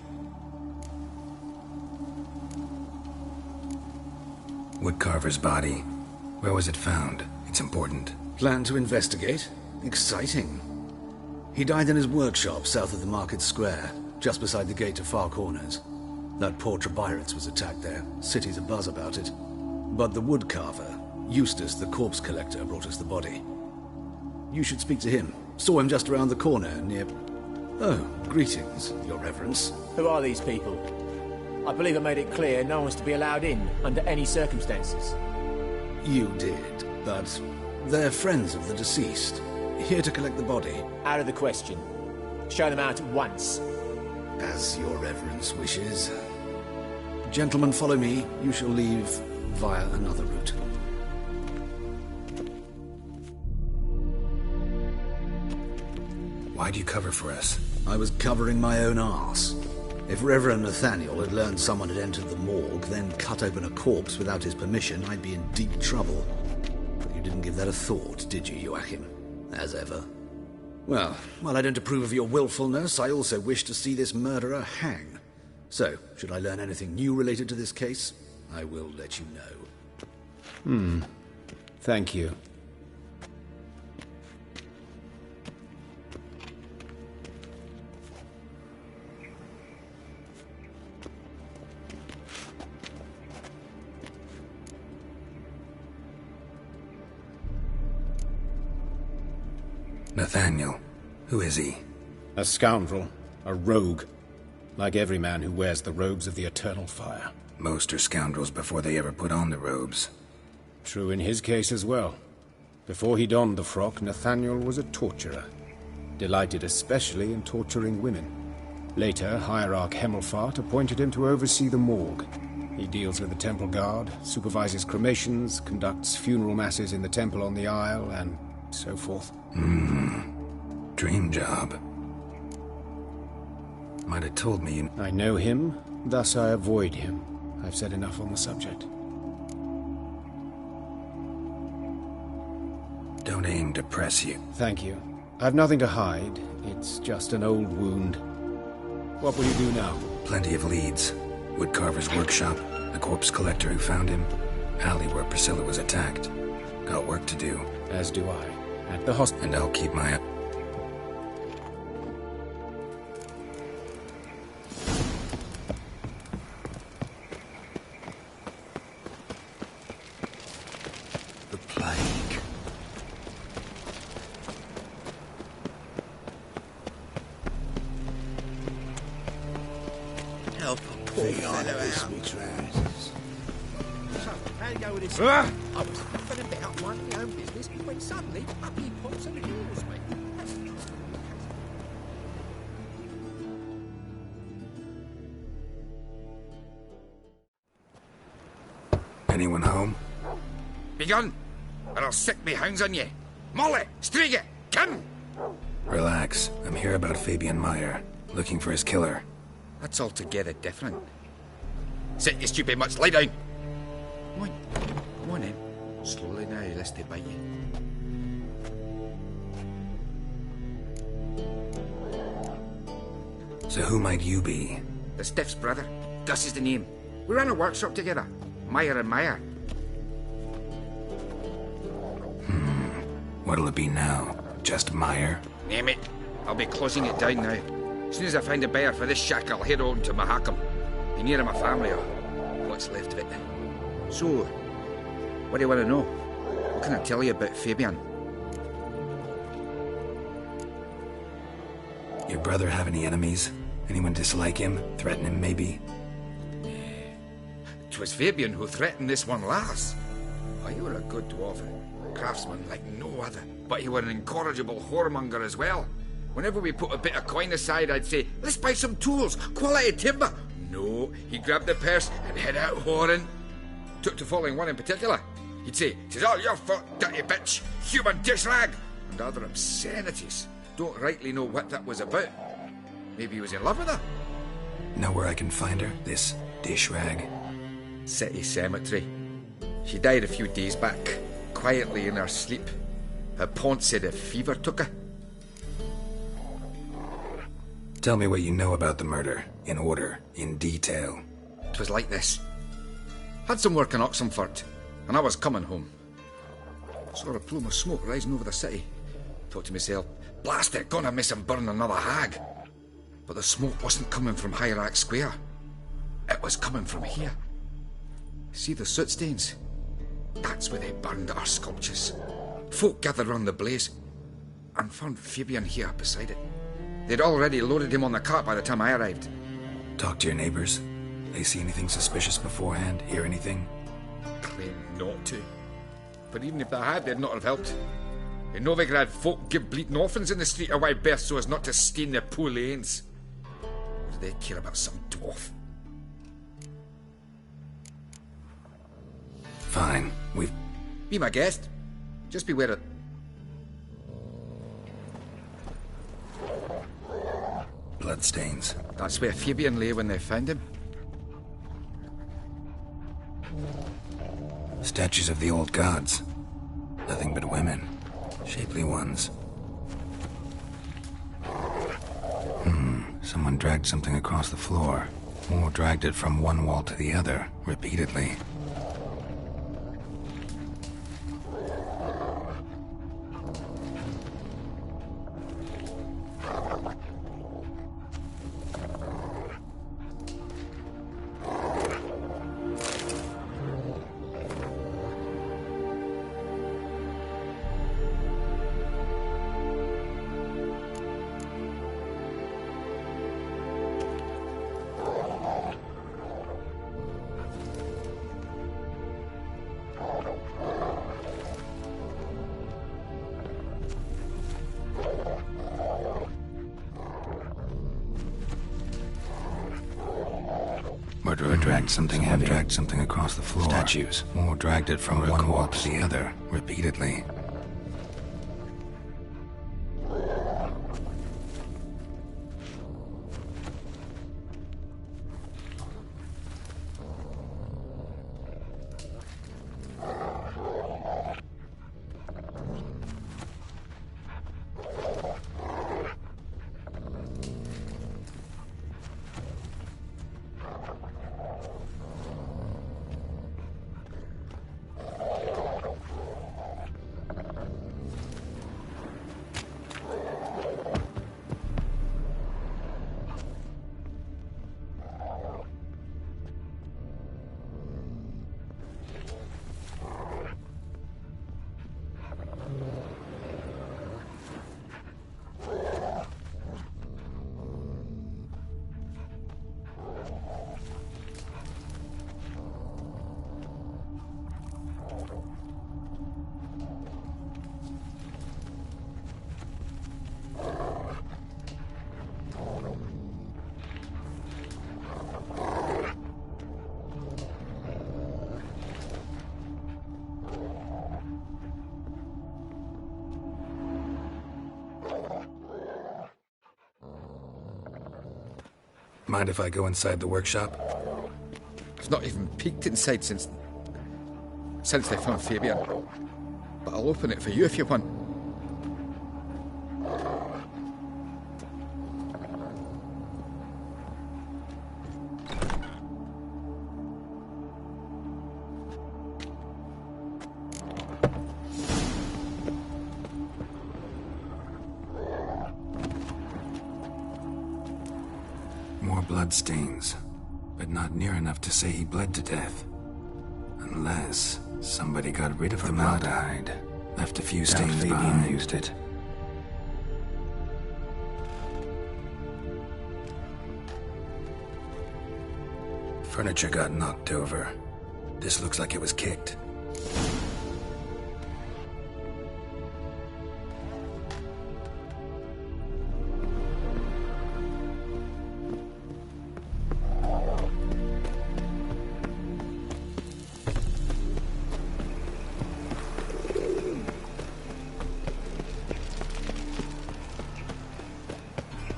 Woodcarver's body. Where was it found? It's important. Plan to investigate? Exciting. He died in his workshop south of the market square, just beside the gate to Far Corners. That poor Trebyritz was attacked there. City's abuzz about it. But the woodcarver, Eustace the corpse collector, brought us the body. You should speak to him. Saw him just around the corner near... Oh, greetings, Your Reverence. Who are these people? I believe I made it clear no one's to be allowed in under any circumstances. You did, but they're friends of the deceased. Here to collect the body. Out of the question. Show them out at once. As Your Reverence wishes. Gentlemen, follow me. You shall leave via another route. Why'd you cover for us? I was covering my own arse. If Reverend Nathaniel had learned someone had entered the morgue, then cut open a corpse without his permission, I'd be in deep trouble. But you didn't give that a thought, did you, Joachim? As ever. Well, while I don't approve of your willfulness, I also wish to see this murderer hang. So, should I learn anything new related to this case, I will let you know. Thank you. Nathaniel. Who is he? A scoundrel. A rogue. Like every man who wears the robes of the Eternal Fire. Most are scoundrels before they ever put on the robes. True in his case as well. Before he donned the frock, Nathaniel was a torturer. Delighted especially in torturing women. Later, Hierarch Hemmelfart appointed him to oversee the morgue. He deals with the temple guard, supervises cremations, conducts funeral masses in the temple on the Isle, and so forth. Dream job. Might have told me you... I know him, thus I avoid him. I've said enough on the subject. Don't aim to press you. Thank you. I've nothing to hide. It's just an old wound. What will you do now? Plenty of leads. Woodcarver's workshop, the corpse collector who found him, alley where Priscilla was attacked. Got work to do. As do I. At the hospital. And I'll keep my... The plague. Help a poor fellow out. So, how you go with this? I was nothing about minding my own business when suddenly up he pops and heals me. Anyone home? Begone, or I'll sick me hounds on ye. Molly, Striga, come! Relax. I'm here about Fabian Meyer, looking for his killer. That's altogether different. Sit, you stupid much. Lie down. Come on. Come on, then. Slowly now, lest they bite you. So who might you be? The Stiff's brother. Gus is the name. We ran a workshop together. Meyer and Meyer. What'll it be now? Just Meyer? Name it. I'll be closing it down now. As soon as I find a buyer for this shack, I'll head on to Mahakam. Be near my family, or what's left of it. So, what do you want to know? What can I tell you about Fabian? Your brother have any enemies? Anyone dislike him? Threaten him, maybe? 'Twas Fabian who threatened this one last. Oh, you were a good dwarf. Craftsman like no other. But you were an incorrigible whoremonger as well. Whenever we put a bit of coin aside, I'd say, let's buy some tools, quality timber. No, he grabbed the purse and head out whoring. Took to following one in particular. He'd say, "'Tis all your fault, dirty bitch, human dish rag," and other obscenities. Don't rightly know what that was about. Maybe he was in love with her? Know where I can find her? This dish rag? City cemetery. She died a few days back, quietly in her sleep. Her pont said a fever took her. Tell me what you know about the murder, in order, in detail. 'Twas like this. Had some work in Oxenford, and I was coming home. Saw a plume of smoke rising over the city. Thought to myself, blast it, gonna miss him burn another hag. But the smoke wasn't coming from Hierarch Square. It was coming from here. See the soot stains? That's where they burned our sculptures. Folk gathered round the blaze, and found Fabian here beside it. They'd already loaded him on the cart by the time I arrived. Talk to your neighbors. They see anything suspicious beforehand? Hear anything? Claimed not to. But even if they had, they'd not have helped. In Novigrad, folk give bleating orphans in the street a wide berth so as not to stain their poor lanes. What do they care about some dwarf? Fine, we've... Be my guest. Just beware of... bloodstains. That's where Fabian lay when they found him. Statues of the old gods. Nothing but women. Shapely ones. Someone dragged something across the floor. Or dragged it from one wall to the other, repeatedly. Murderer dragged something heavy. Dragged something across the floor. Statues. Or dragged it from one wall to the other, repeatedly. Mind if I go inside the workshop? I've not even peeked inside since they found Fabian. But I'll open it for you if you want. More bloodstains, but not near enough to say he bled to death. Unless somebody got rid of formaldehyde, left a few stains behind. Used it. Furniture got knocked over. This looks like it was kicked.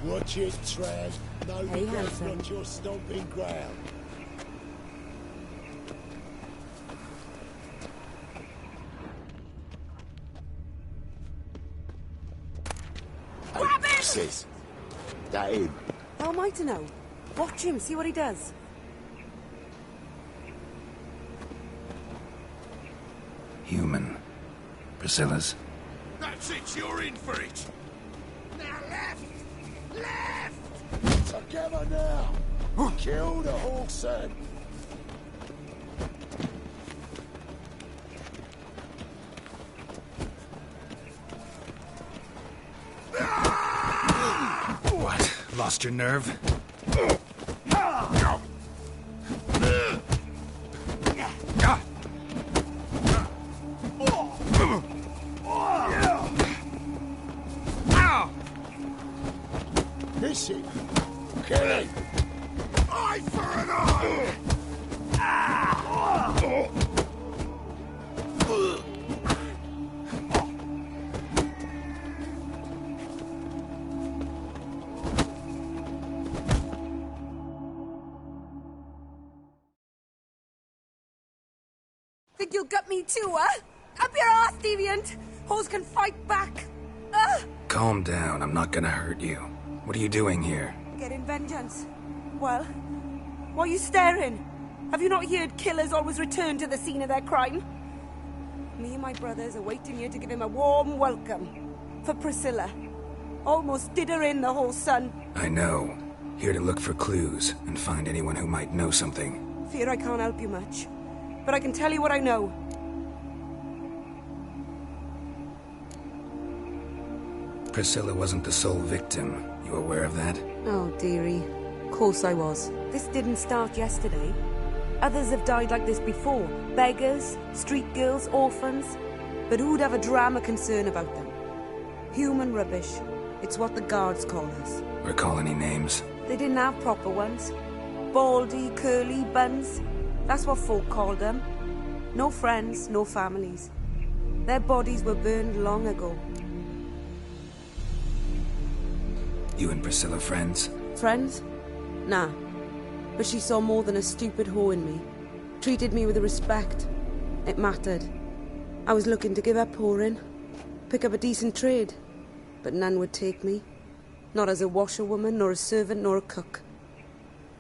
Watch it, Trev. No regrets on your stomping ground. Grab him! Sis, that him? How am I to know? Watch him, see what he does. Human. Priscilla's. That's it, you're in for it. Now left! Left! Together now! Kill the Hawkson! What? Lost your nerve? This it! Kill him! Eye for an eye! Think you'll gut me too, huh? Up your ass, deviant! Hoes can fight back! Calm down, I'm not gonna hurt you. What are you doing here? Getting vengeance. Well, why are you staring? Have you not heard killers always return to the scene of their crime? Me and my brothers are waiting here to give him a warm welcome. For Priscilla. Almost did her in, the whole son. I know. Here to look for clues and find anyone who might know something. Fear I can't help you much. But I can tell you what I know. Priscilla wasn't the sole victim. You aware of that? Oh, dearie. Of course I was. This didn't start yesterday. Others have died like this before. Beggars, street girls, orphans. But who'd have a drama concern about them? Human rubbish. It's what the guards call us. Recall any names? They didn't have proper ones. Baldy, curly, buns. That's what folk called them. No friends, no families. Their bodies were burned long ago. You and Priscilla friends? Friends? Nah. But she saw more than a stupid whore in me. Treated me with respect. It mattered. I was looking to give up whoring. Pick up a decent trade. But none would take me. Not as a washerwoman, nor a servant, nor a cook.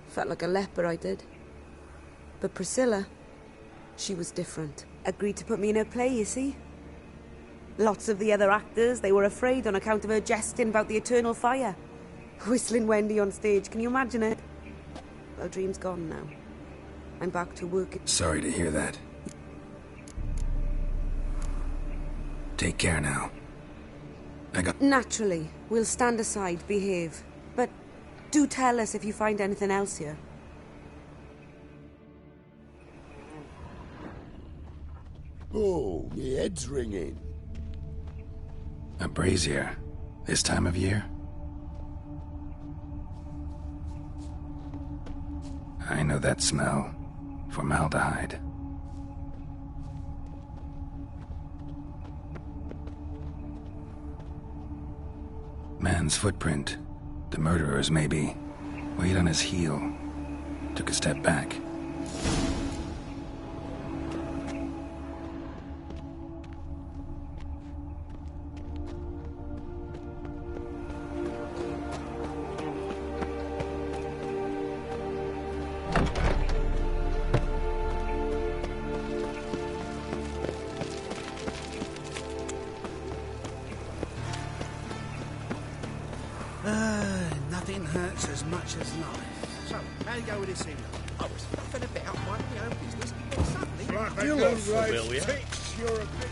Felt like a leper, I did. But Priscilla, she was different. Agreed to put me in her play, you see? Lots of the other actors, they were afraid on account of her jesting about the eternal fire. Whistling Wendy on stage, can you imagine it? Well, dream's gone now. I'm back to work. Sorry to hear that. Take care now. Naturally, we'll stand aside, behave. But do tell us if you find anything else here. Oh, my head's ringing. A brazier. This time of year? I know that smell. Formaldehyde. Man's footprint. The murderer's, maybe. Weight on his heel. Took a step back. Nothing hurts as much as life. So, how you go with this evening? I was fucking about minding my own business, and suddenly... Right, you're right, off, right. Fix your opinion.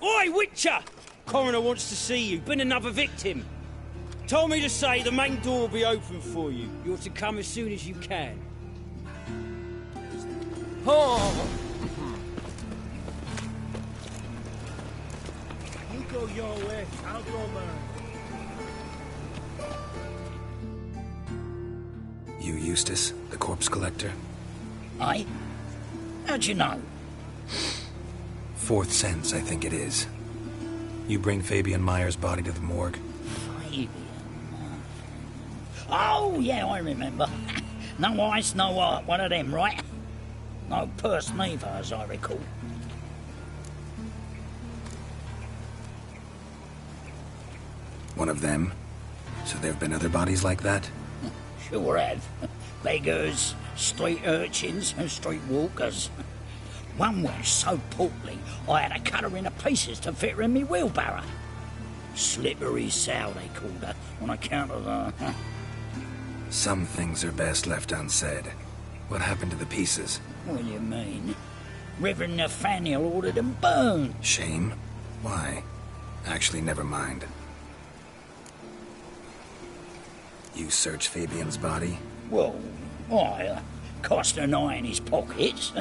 Oi, Witcher! Coroner wants to see you. Been another victim. Told me to say the main door will be open for you. You're to come as soon as you can. Oh! You go your way, I'll go mine. You Eustace, the corpse collector? Aye? How'd you know? Fourth sense, I think it is. You bring Fabian Meyer's body to the morgue? Fabian? Oh, yeah, I remember. No eyes, no heart, one of them, right? No purse neither, as I recall. One of them? So there have been other bodies like that? Sure have. Beggars, street urchins, and street walkers. One was so portly, I had to cut her into pieces to fit her in me wheelbarrow. Slippery sow, they called her, on account of her. Some things are best left unsaid. What happened to the pieces? What do you mean? Reverend Nathaniel ordered them burned. Shame? Why? Actually, never mind. You searched Fabian's body? Well, I cast an eye in his pockets.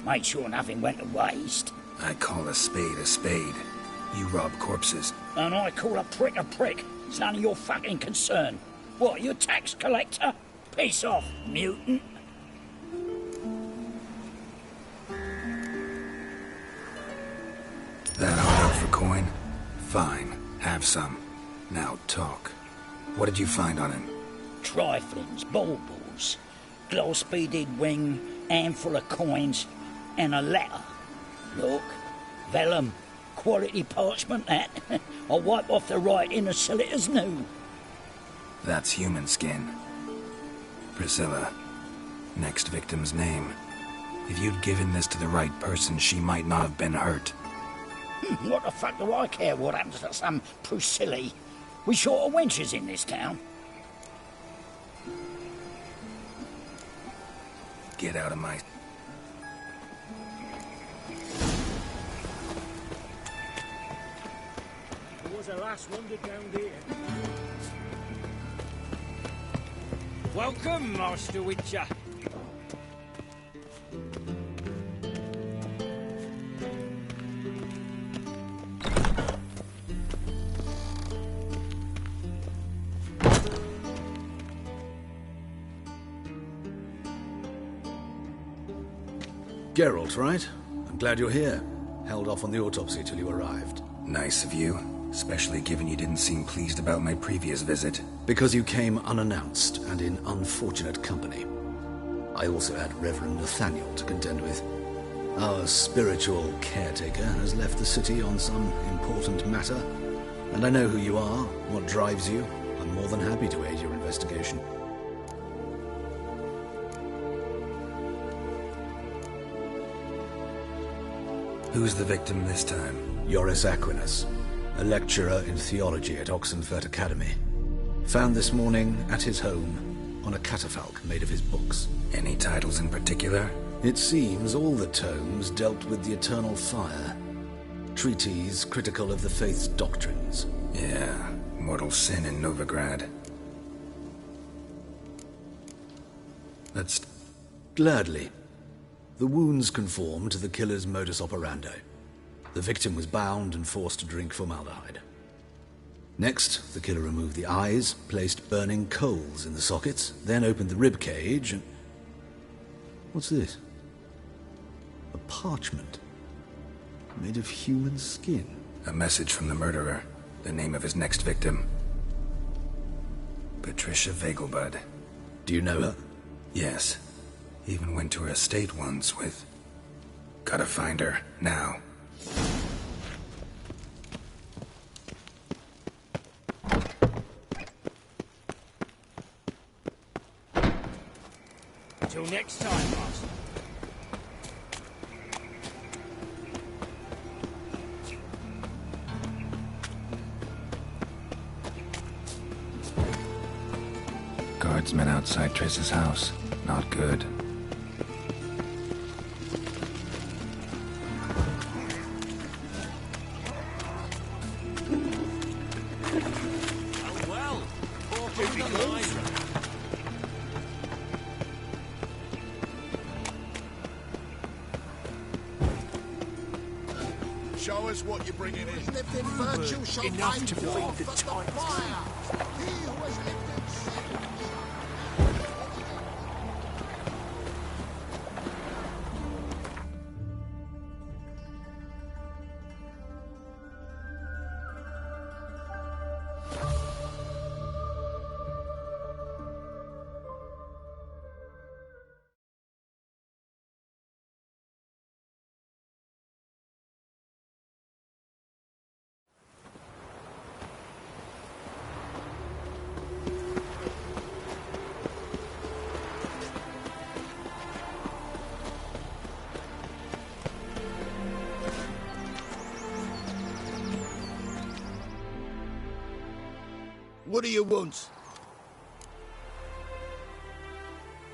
Made sure nothing went to waste. I call a spade a spade. You rob corpses. And I call a prick a prick. It's none of your fucking concern. What, you tax collector? Piss off, mutant. That hard for coin? Fine, have some. Now talk. What did you find on him? Triflings, baubles, gloss-beaded wing, handful of coins, and a letter. Look, vellum, quality parchment, that. I'll wipe off the writing and sell it as new. That's human skin. Priscilla. Next victim's name. If you'd given this to the right person, she might not have been hurt. What the fuck do I care what happens to some Priscilla? We short of wenches in this town. Get out of my... There was a last wonder down here. Welcome, Master Witcher. Geralt, right? I'm glad you're here. Held off on the autopsy till you arrived. Nice of you, especially given you didn't seem pleased about my previous visit. Because you came unannounced and in unfortunate company. I also had Reverend Nathaniel to contend with. Our spiritual caretaker has left the city on some important matter, and I know who you are, what drives you. I'm more than happy to aid your investigation. Who's the victim this time? Joris Aquinas, a lecturer in theology at Oxenfurt Academy. Found this morning at his home on a catafalque made of his books. Any titles in particular? It seems all the tomes dealt with the eternal fire. Treatises critical of the faith's doctrines. Yeah, mortal sin in Novigrad. Let's... Gladly. The wounds conform to the killer's modus operandi. The victim was bound and forced to drink formaldehyde. Next, the killer removed the eyes, placed burning coals in the sockets, then opened the rib cage and... What's this? A parchment. Made of human skin. A message from the murderer. The name of his next victim. Patricia Vegelbud. Do you know her? Yes. Even went to her estate once with... Gotta find her, now. Till next time, Master. Guardsmen outside Triss's house. Not good. Show us what you're bringing in. He lived in virtue shall Enough find to war, feed the but times. fire. He who has lived in sin. What do you want?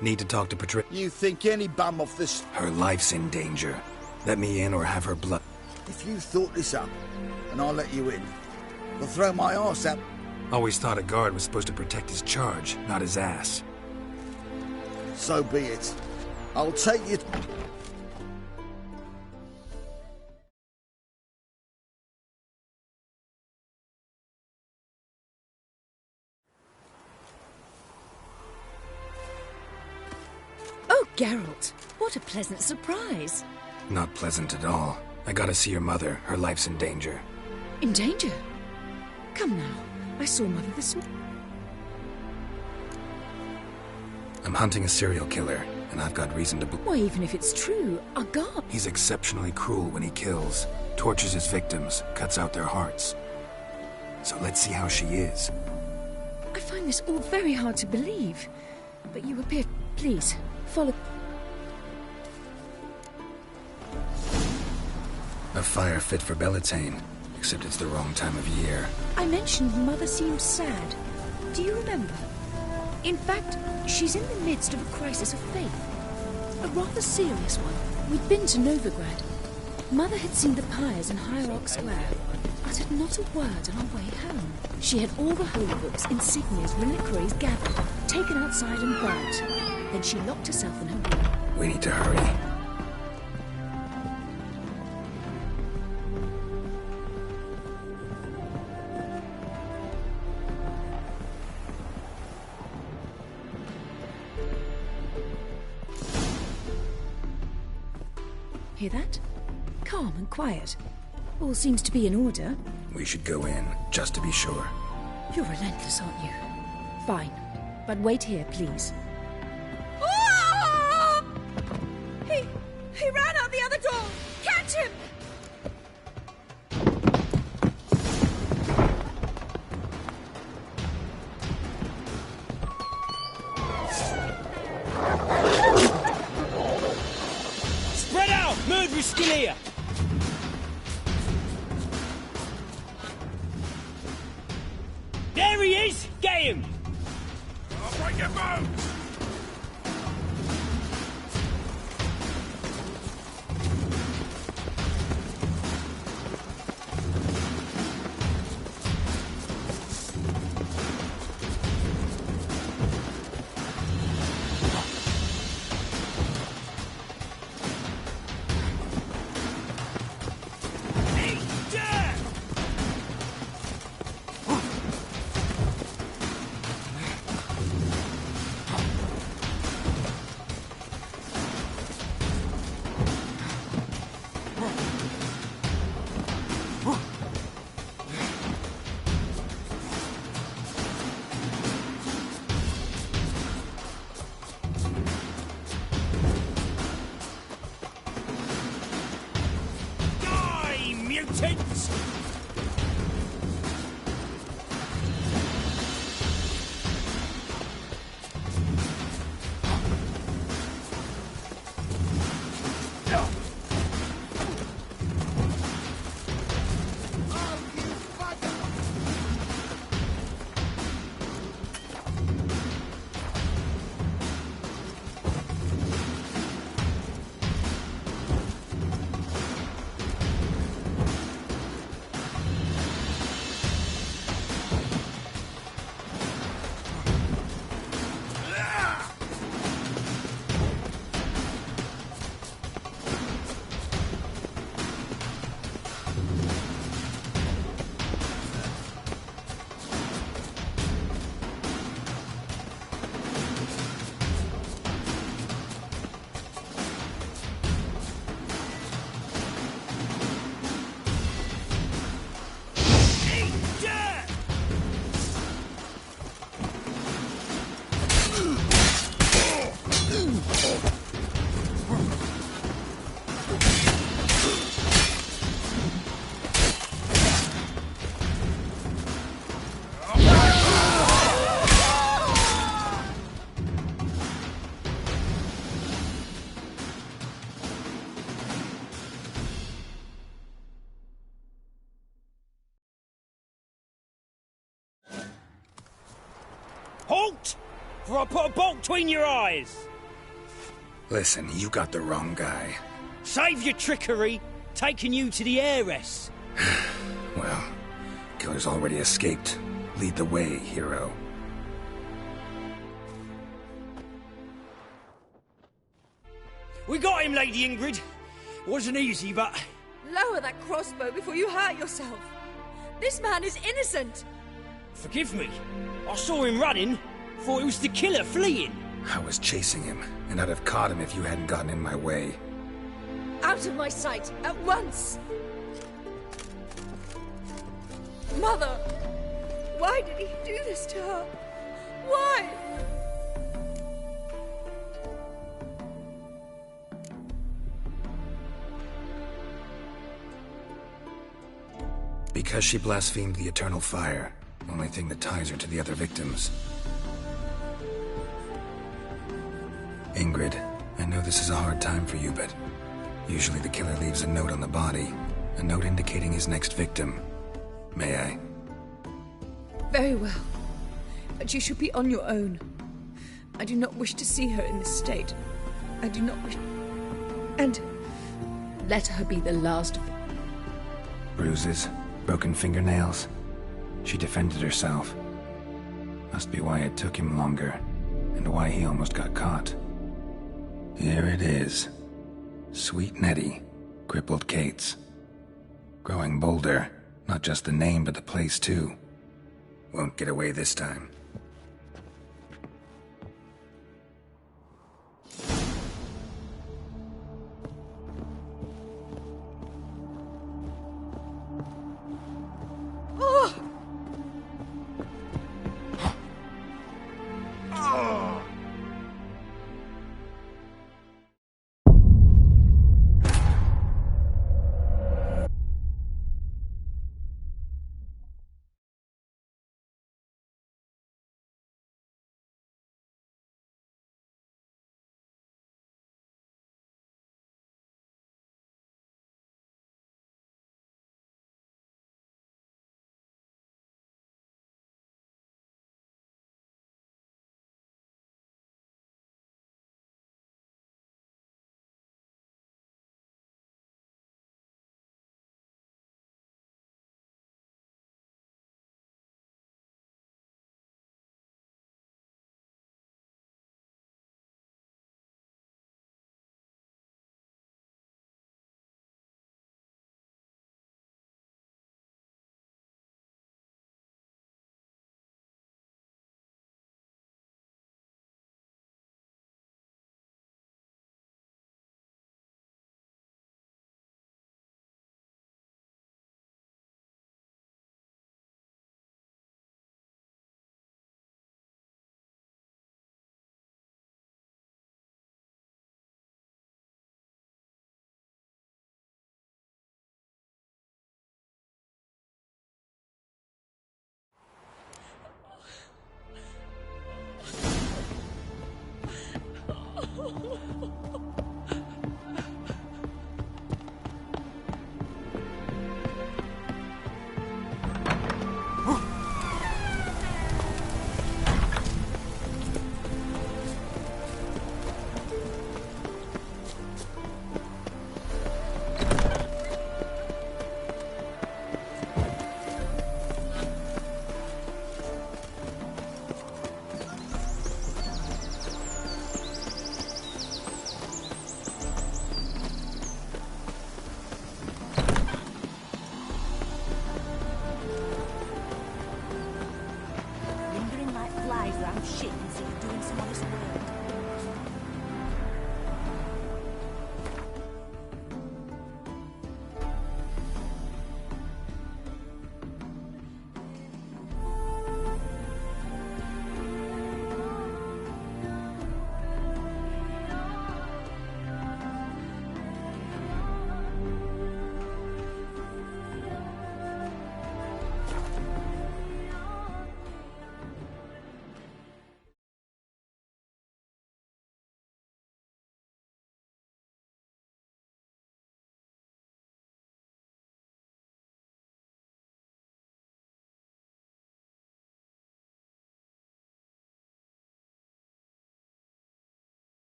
Need to talk to Patricia. You think any bum off this... Her life's in danger. Let me in or have her blood. If you thought this up, and I'll let you in, I'll throw my arse out. Always thought a guard was supposed to protect his charge, not his ass. So be it. I'll take you... Oh, Geralt, what a pleasant surprise. Not pleasant at all. I gotta see your mother. Her life's in danger. In danger? Come now, I saw Mother this morning. I'm hunting a serial killer, and I've got reason to believe. Why, even if it's true, our guard... He's exceptionally cruel when he kills, tortures his victims, cuts out their hearts. So let's see how she is. I find this all very hard to believe. But you appear... Please, follow... A fire fit for Bellatane, except it's the wrong time of year. I mentioned Mother seemed sad. Do you remember? In fact, she's in the midst of a crisis of faith. A rather serious one. We'd been to Novigrad. Mother had seen the pyres in Hierarch Square, uttered not a word on our way home. She had all the holy books, insignias, reliquaries gathered, taken outside and burnt. Then she locked herself in her room. We need to hurry. Hear that? Calm and quiet. All seems to be in order. We should go in, just to be sure. You're relentless, aren't you? Fine. But wait here, please. He ran out the other door! Catch him! Spread out! Murderer's still here! There he is! Get him! I'll break your bones! Halt! For I put a bolt between your eyes! Listen, you got the wrong guy. Save your trickery, taking you to the heiress. Well, killer's already escaped. Lead the way, hero. We got him, Lady Ingrid. Wasn't easy, but... Lower that crossbow before you hurt yourself. This man is innocent. Forgive me. I saw him running. Thought it was the killer fleeing. I was chasing him, and I'd have caught him if you hadn't gotten in my way. Out of my sight, at once! Mother! Why did he do this to her? Why? Because she blasphemed the eternal fire. Only thing that ties her to the other victims. Ingrid, I know this is a hard time for you, but usually the killer leaves a note on the body. A note indicating his next victim. May I? Very well. But you should be on your own. I do not wish to see her in this state. I do not wish... And let her be the last of... Bruises, broken fingernails. She defended herself. Must be why it took him longer, and why he almost got caught. Here it is. Sweet Nettie, crippled Kate's. Growing bolder, not just the name but the place too. Won't get away this time.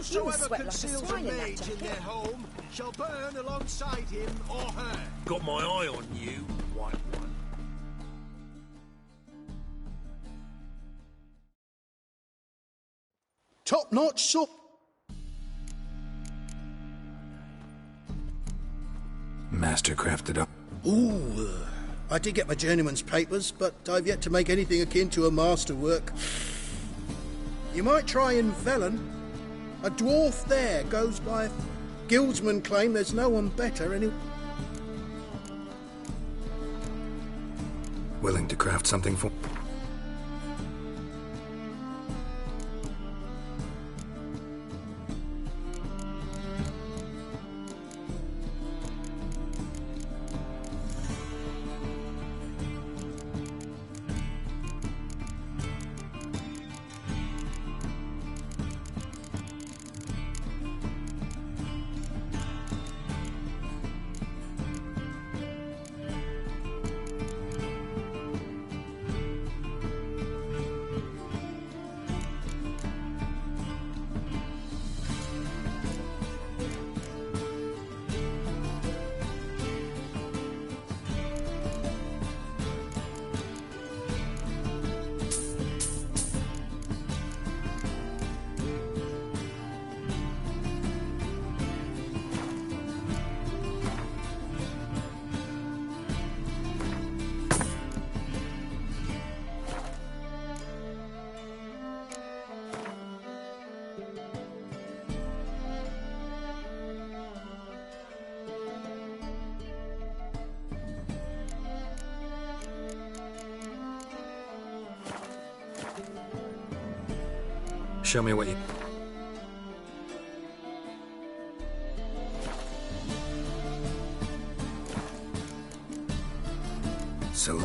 Whosoever sweat like a conceals a swine in that mage in jacket. their home shall burn alongside him or her. Got my eye on you, white one. Top-notch sup. Master crafted up. Ooh, I did get my journeyman's papers, but I've yet to make anything akin to a masterwork. You might try in Velen. A dwarf there goes by... Guildsmen claim there's no one better, and Willing to craft something for... Show me what you... So...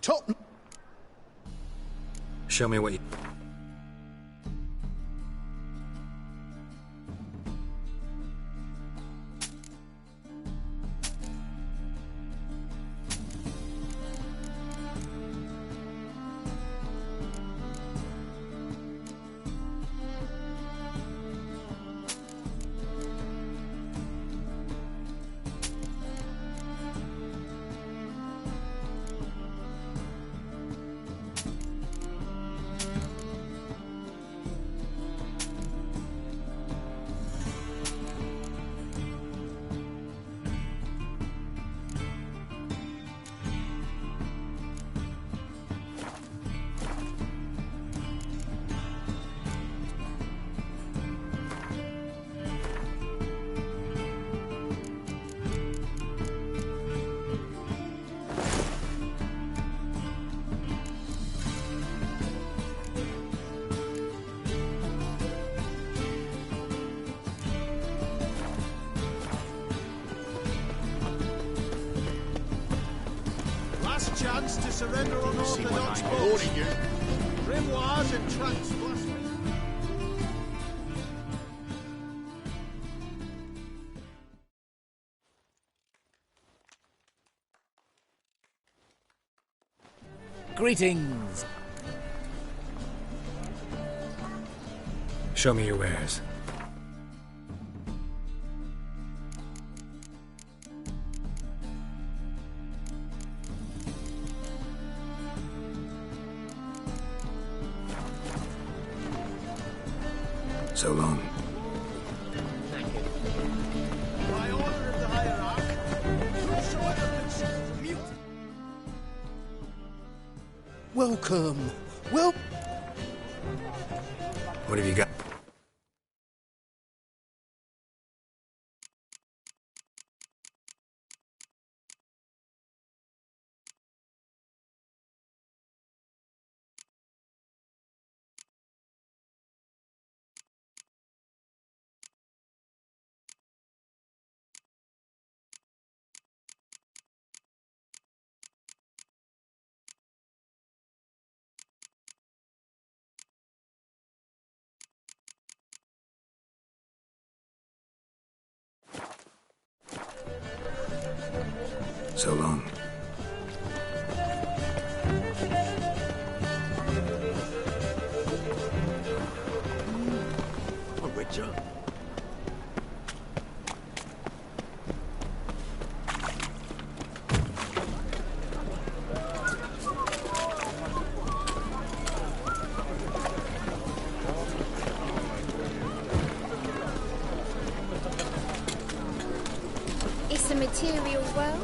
top... Show me what you... Last chance to surrender unorthodox boats. Grimoires and tracts blasphemy. Greetings. Show me your wares. So long. By order of the hierarch, whosoever conceals a mute. Welcome. Well... What have you got? So long. Oh, Witcher. It's a material world.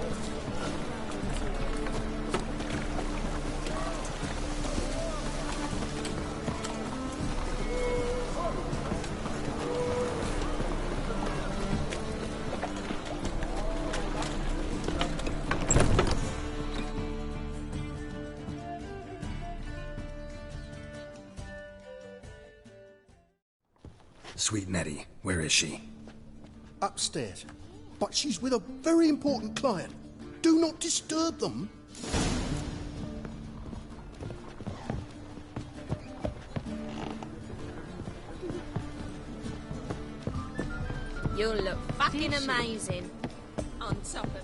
Sweet Nettie, where is she? Upstairs. But she's with a very important client. Do not disturb them. You'll look fucking amazing on top of it.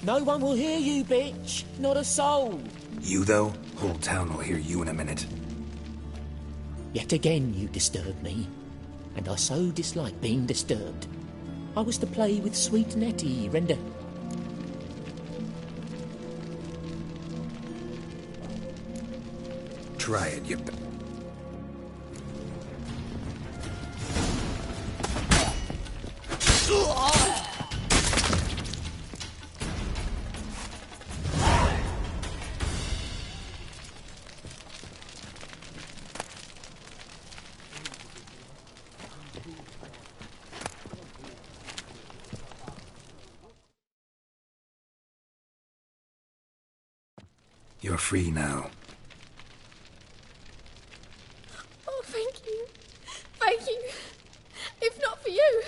No one will hear you, bitch. Not a soul. You, though? Whole town will hear you in a minute. Yet again you disturb me, and I so dislike being disturbed. I was to play with sweet Nettie, Render. Try it, you... You're free now. Oh, thank you. Thank you. If not for you.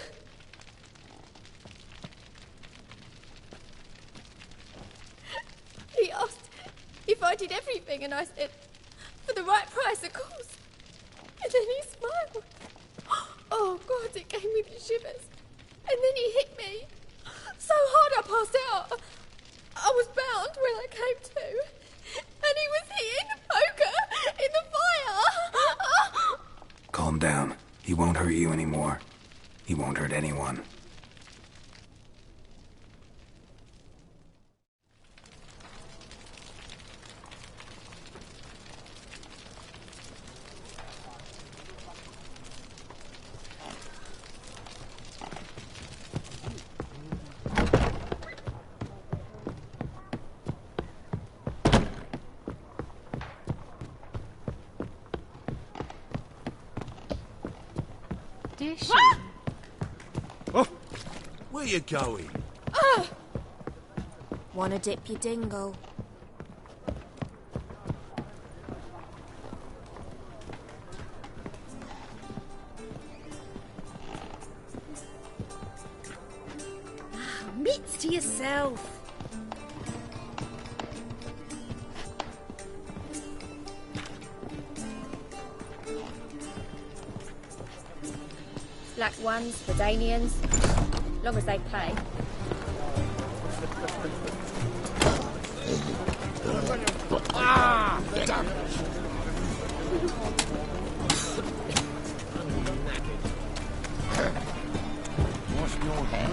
He asked if I did everything, and I said, for the right price, of course. And then he smiled. Oh, God, it gave me the shivers. And then he hit me so hard I passed out. I was bound when I came to. And he was hitting the poker in the fire. Calm down. He won't hurt you anymore. He won't hurt anyone. Where you going? Wanna dip your dingle? Mitts to yourself. Black ones, Verdanians, long as they pay. Ah! Damn it! What's your head?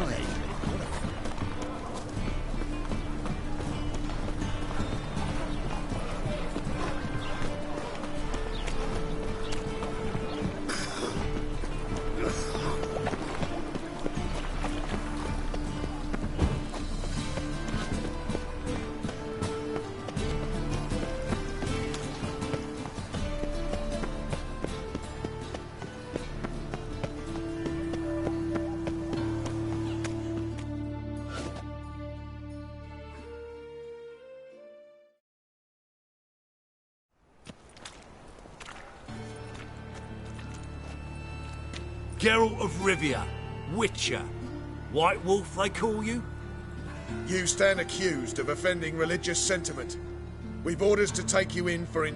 Geralt of Rivia, Witcher. White Wolf, they call you? You stand accused of offending religious sentiment. We've orders to take you in for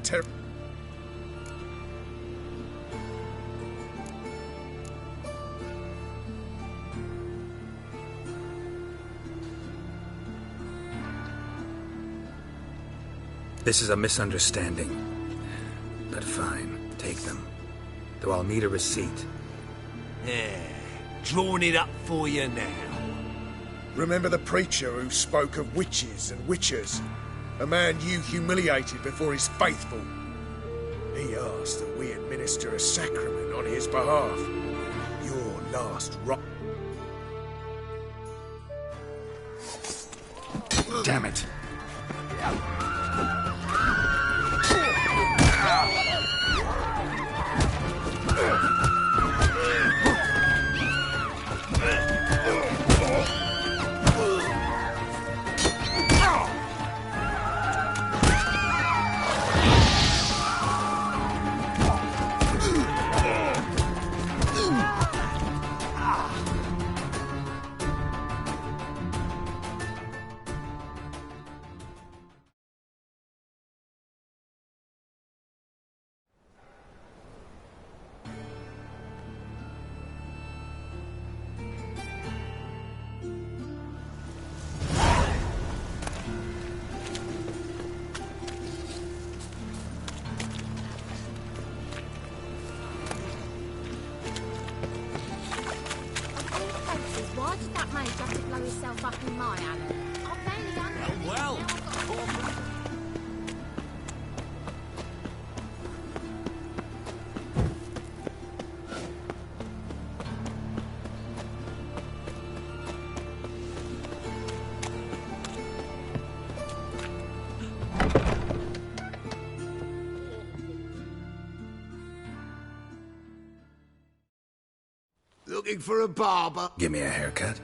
This is a misunderstanding. But fine, take them. Though I'll need a receipt. Drawing it up for you now. Remember the preacher who spoke of witches and witchers? A man you humiliated before his faithful. He asked that we administer a sacrament on his behalf. Your last Damn it. Why did that mate have to blow himself up in my alley? I've barely done anything. Well, Now I've got to- Looking for a barber? Give me a haircut.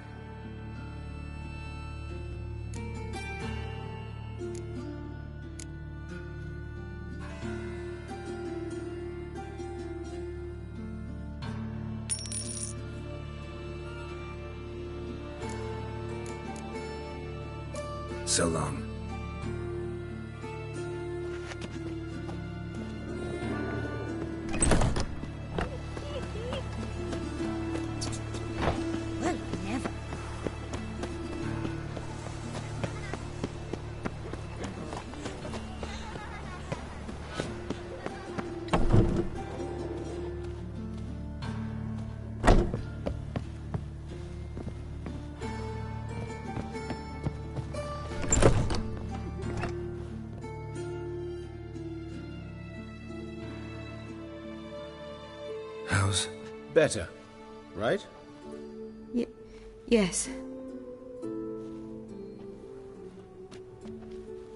So long. Well, never. How's... Better, right? Yes.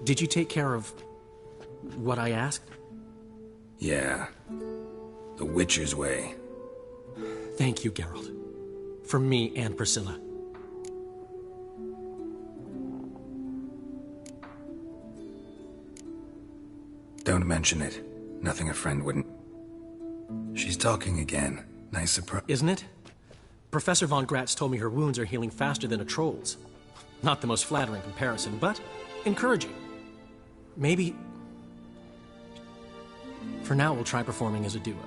Did you take care of what I asked? Yeah. The Witcher's way. Thank you, Geralt. For me and Priscilla. Don't mention it. Nothing a friend wouldn't... She's talking again. Nice surprise. Isn't it? Professor von Gratz told me her wounds are healing faster than a troll's. Not the most flattering comparison, but encouraging. Maybe... For now, we'll try performing as a duo.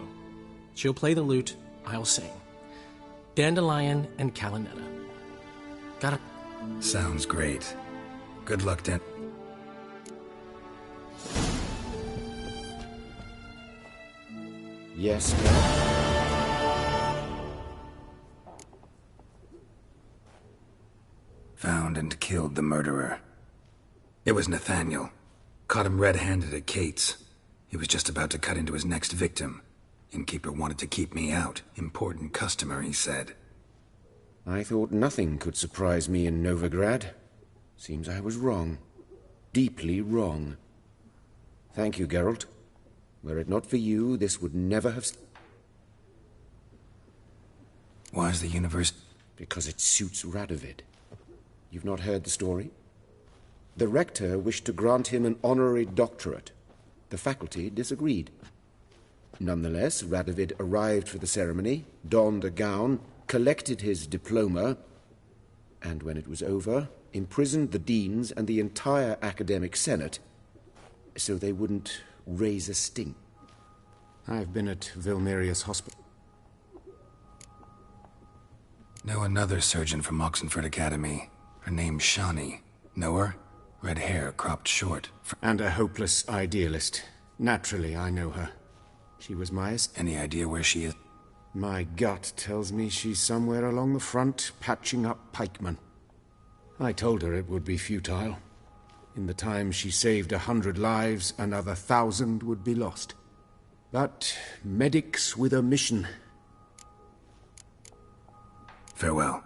She'll play the lute, I'll sing. Dandelion and Calinetta. Gotta... Sounds great. Good luck, Dan. Yes, Geralt? Found and killed the murderer. It was Nathaniel. Caught him red-handed at Kate's. He was just about to cut into his next victim. Innkeeper wanted to keep me out. Important customer, he said. I thought nothing could surprise me in Novigrad. Seems I was wrong. Deeply wrong. Thank you, Geralt. Were it not for you, this would never have... Why is the universe... Because it suits Radovid. You've not heard the story? The rector wished to grant him an honorary doctorate. The faculty disagreed. Nonetheless, Radovid arrived for the ceremony, donned a gown, collected his diploma, and when it was over, imprisoned the deans and the entire academic senate so they wouldn't raise a stink. I've been at Vilmerius Hospital. Know another surgeon from Oxenford Academy. Her name's Shani. Know her? Red hair, cropped short. And a hopeless idealist. Naturally, I know her. She was my... Any idea where she is? My gut tells me she's somewhere along the front, patching up pikemen. I told her it would be futile. In the time she saved 100 lives, another 1,000 would be lost. But medics with a mission. Farewell.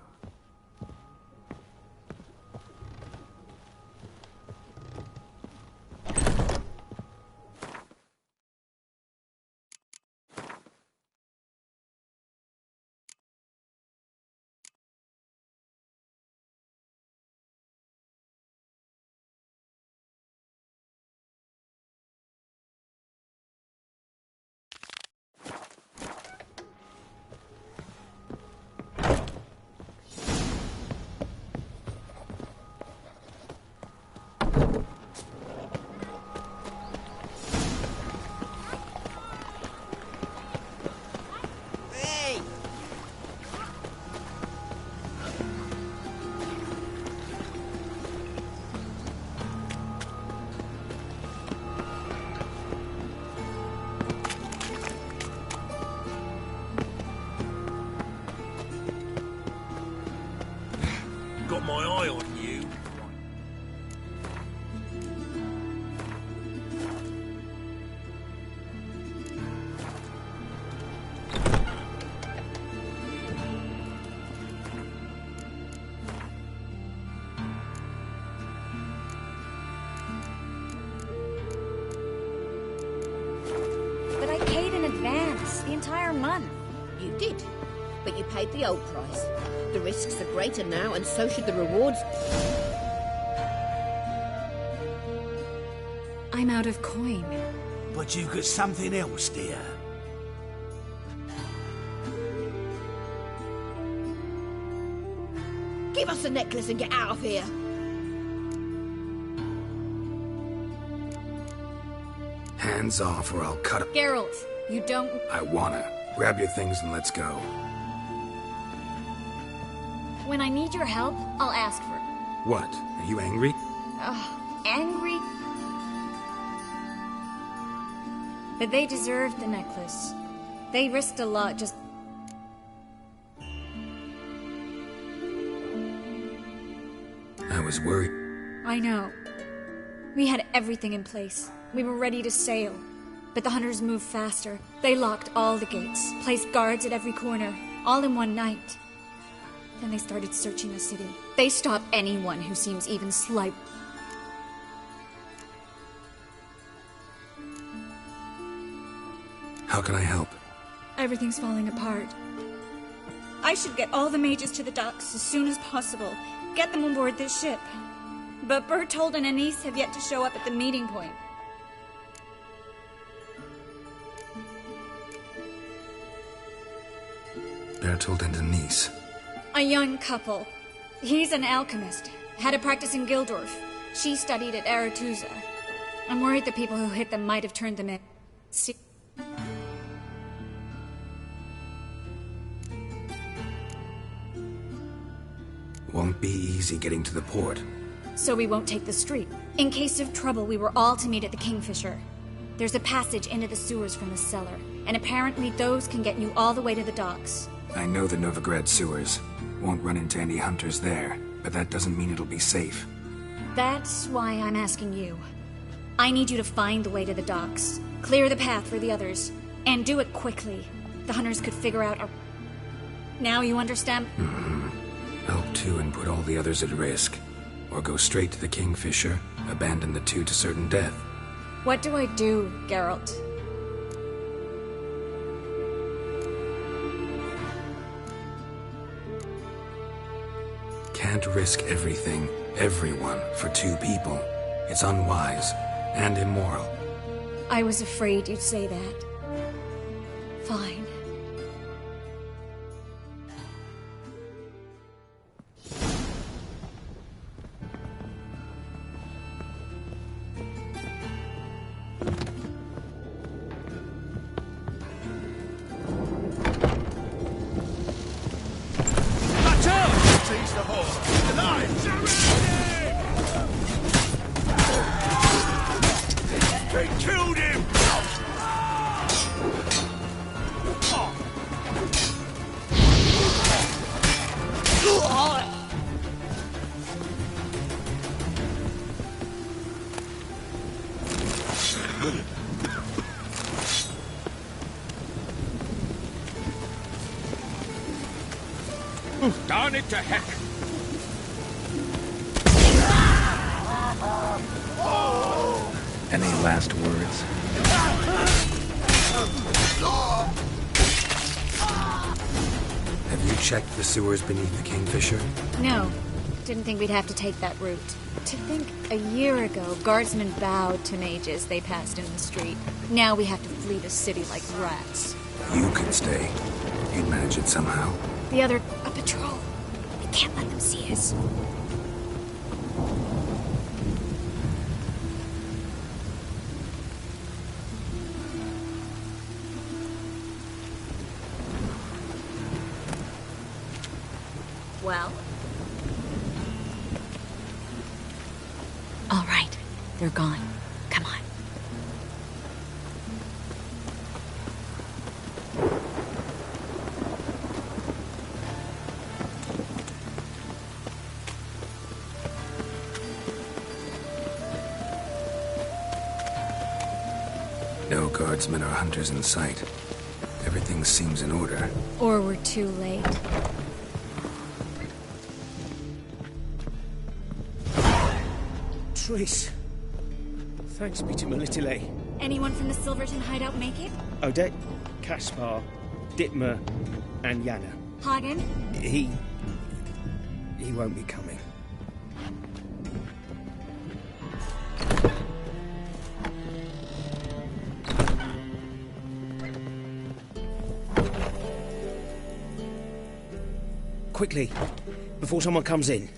Got my eye on you. But I paid in advance, the entire month. You did, but you paid the old price. The risks are greater now, and so should the rewards. I'm out of coin. But you've got something else, dear. Give us the necklace and get out of here. Hands off or I'll cut it. Geralt, you don't... I wanna. Grab your things and let's go. When I need your help, I'll ask for it. What? Are you angry? Angry? But they deserved the necklace. They risked a lot just... I was worried. I know. We had everything in place. We were ready to sail. But the hunters moved faster. They locked all the gates, placed guards at every corner, all in one night. Then they started searching the city. They stop anyone who seems even slight. How can I help? Everything's falling apart. I should get all the mages to the docks as soon as possible. Get them on board this ship. But Bertold and Anise have yet to show up at the meeting point. Bertold and Anise. A young couple. He's an alchemist. Had a practice in Gildorf. She studied at Aretusa. I'm worried the people who hit them might have turned them in. See? Won't be easy getting to the port. So we won't take the street. In case of trouble, we were all to meet at the Kingfisher. There's a passage into the sewers from the cellar, and apparently those can get you all the way to the docks. I know the Novigrad sewers. Won't run into any hunters there, but that doesn't mean it'll be safe. That's why I'm asking you. I need you to find the way to the docks, clear the path for the others, and do it quickly. The hunters could figure out our... Now you understand? Help too and put all the others at risk. Or go straight to the Kingfisher, abandon the two to certain death. What do I do, Geralt? Can't risk everything, everyone, for two people. It's unwise and immoral. I was afraid you'd say that. Fine. They killed him! Darn it to heck! Any last words? Have you checked the sewers beneath the Kingfisher? No. Didn't think we'd have to take that route. To think a year ago, guardsmen bowed to mages they passed in the street. Now we have to flee the city like rats. You could stay. You'd manage it somehow. The other, a patrol. We can't let them see us. Well? All right. They're gone. Come on. No guardsmen or hunters in sight. Everything seems in order. Or we're too late. Triss. Thanks be to Melitele. Anyone from the Silverton hideout make it? Odette, Caspar, Dittmer, and Yana. Hagen? He won't be coming. Quickly, before someone comes in.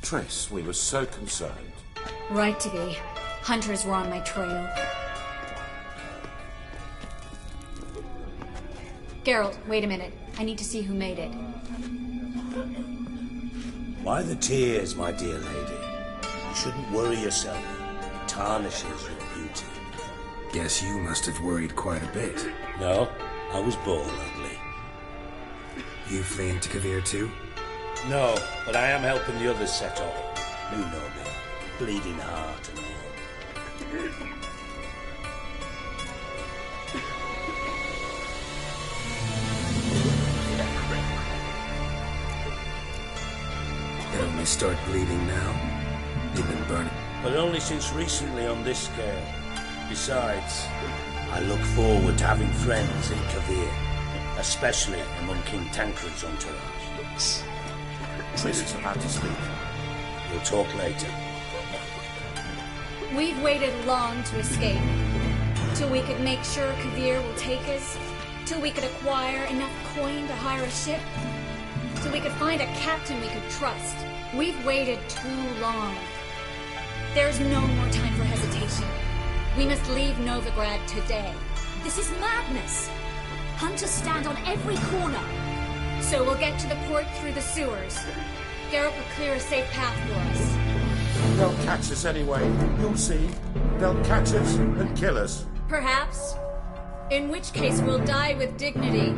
Triss, we were so concerned. Right to be. Hunters were on my trail. Geralt, wait a minute. I need to see who made it. Why the tears, my dear lady? You shouldn't worry yourself. It tarnishes your beauty. Guess you must have worried quite a bit. No, I was born ugly. You fleeing to Kavir too? No, but I am helping the others set off. You know me. Bleeding heart and all. It only start bleeding now? You've been burning. But only since recently on this scale. Besides, I look forward to having friends in Kavir, especially among King Tancred's entourage. Triss is about to speak. We'll talk later. We've waited long to escape. Till we could make sure Kavir will take us. Till we could acquire enough coin to hire a ship. Till we could find a captain we could trust. We've waited too long. There's no more time for hesitation. We must leave Novigrad today. This is madness. Hunters stand on every corner. So we'll get to the port through the sewers. Geralt will clear a safe path for us. They'll catch us anyway. You'll see. They'll catch us and kill us. Perhaps. In which case we'll die with dignity.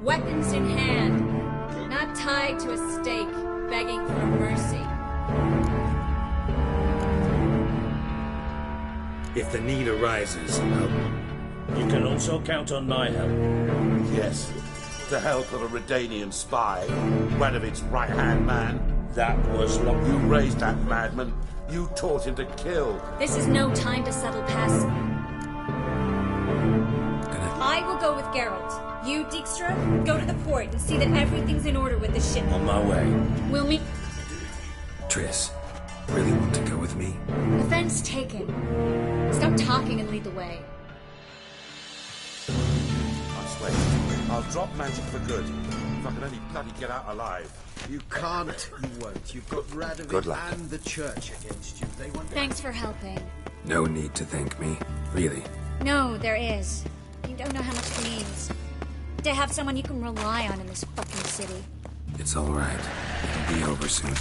Weapons in hand. Not tied to a stake, begging for mercy. If the need arises, You can also count on my help. Yes. The help of a Redanian spy. Radovid's right-hand man. That was long. You raised that madman. You taught him to kill. This is no time to settle pass. I will go with Geralt. You, Dijkstra, go to the port and see that everything's in order with the ship. On my way. We'll meet... Triss, really want to go with me? Offense taken. Stop talking and lead the way. I swear, I'll drop magic for good. If I could only bloody get out alive. You can't, you won't. You've got Radovid Good luck. and the church against you. They want... Thanks for helping. No need to thank me. Really. No, there is. You don't know how much it means. To have someone you can rely on in this fucking city. It's all right. It'll be over soon.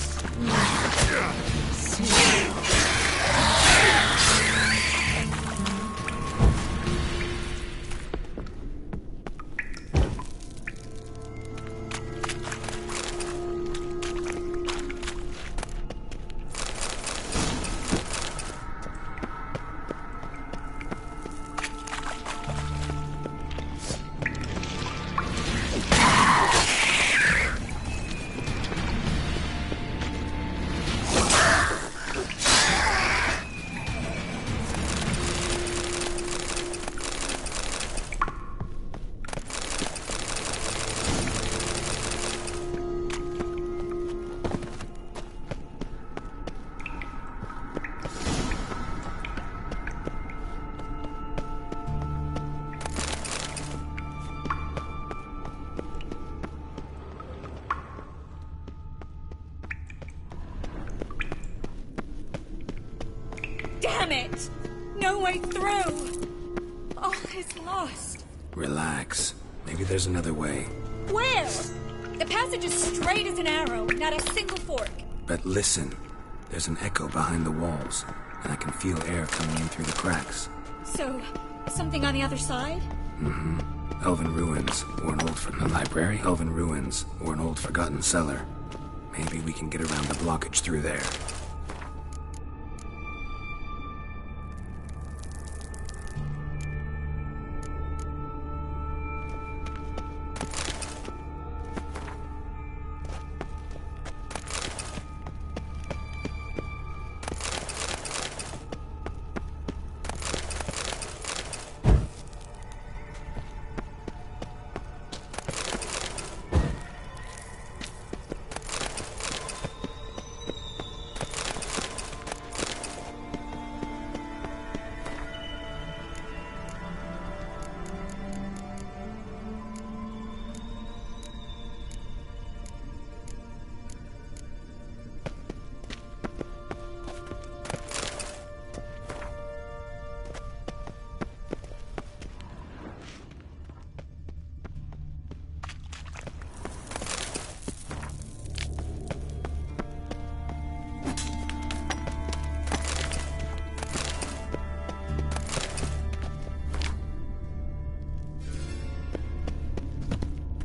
Damn it! No way through! All is lost. Relax. Maybe there's another way. Where? The passage is straight as an arrow, not a single fork. But listen. There's an echo behind the walls, and I can feel air coming in through the cracks. So, something on the other side? Mm-hmm. Elven ruins, or an old... The library? Elven ruins, or an old forgotten cellar. Maybe we can get around the blockage through there.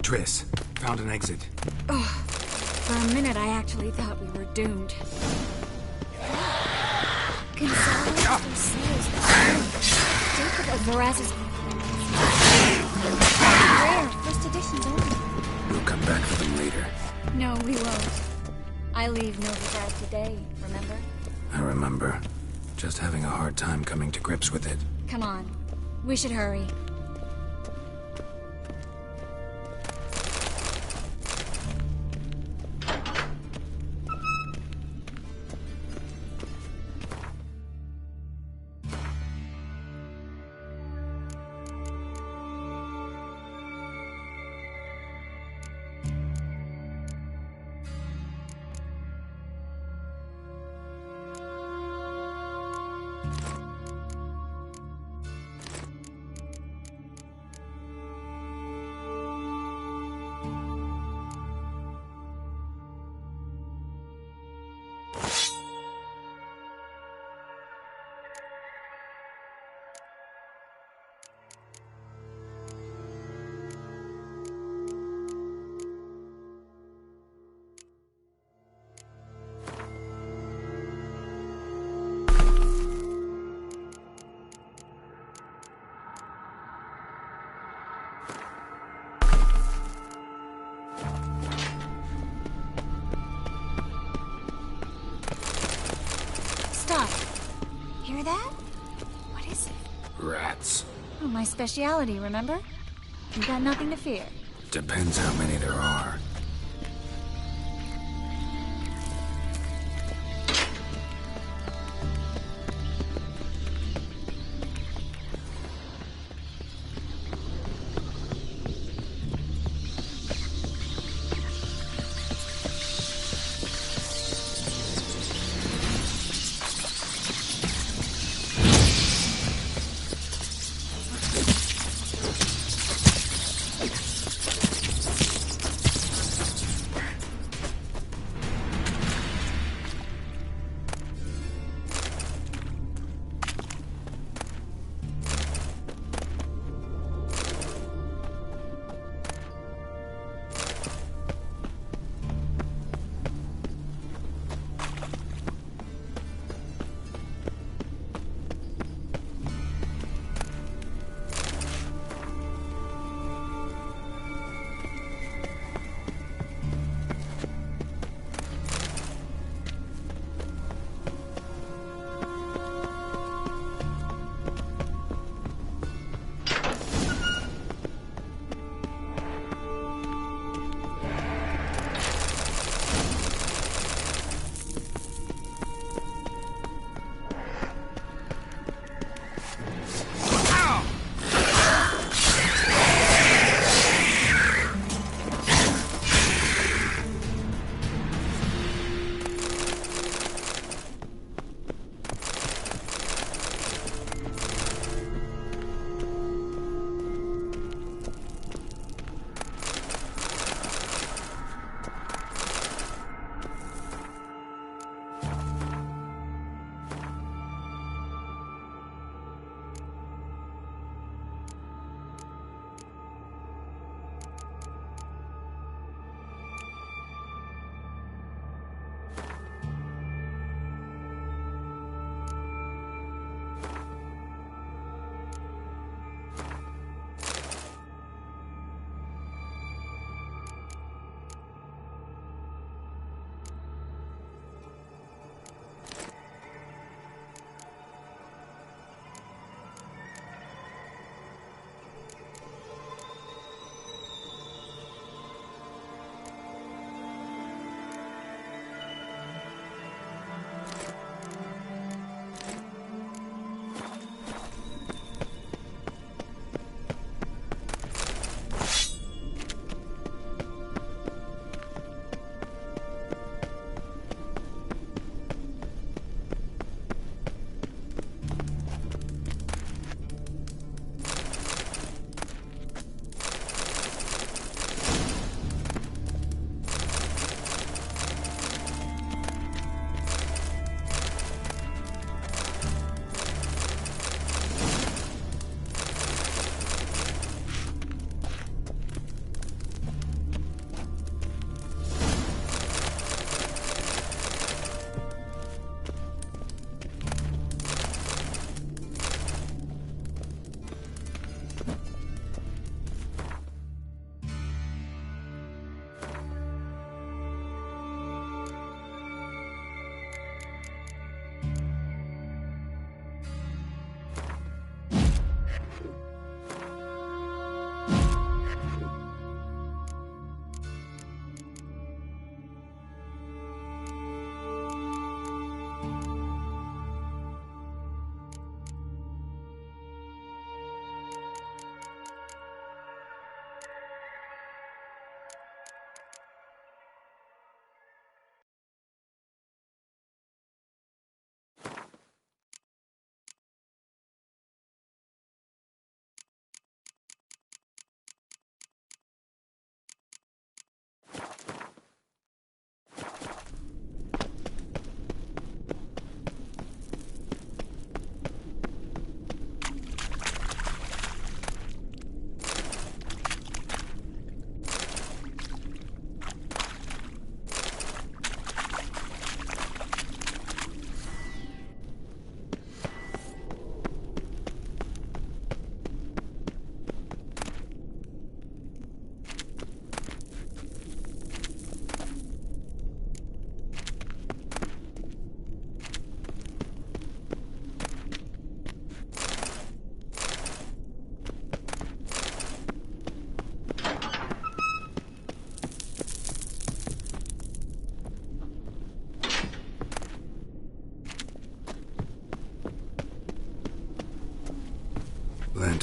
Triss, found an exit. Oh, for a minute I actually thought we were doomed. Gonzalez Jacob of Veraz's rare, first editions only. We'll come back for them later. No, we won't. I leave Novigrad today, remember? I remember. Just having a hard time coming to grips with it. Come on. We should hurry. Hear that? What is it? Rats. Oh, my speciality, remember? You got nothing to fear. Depends how many there are.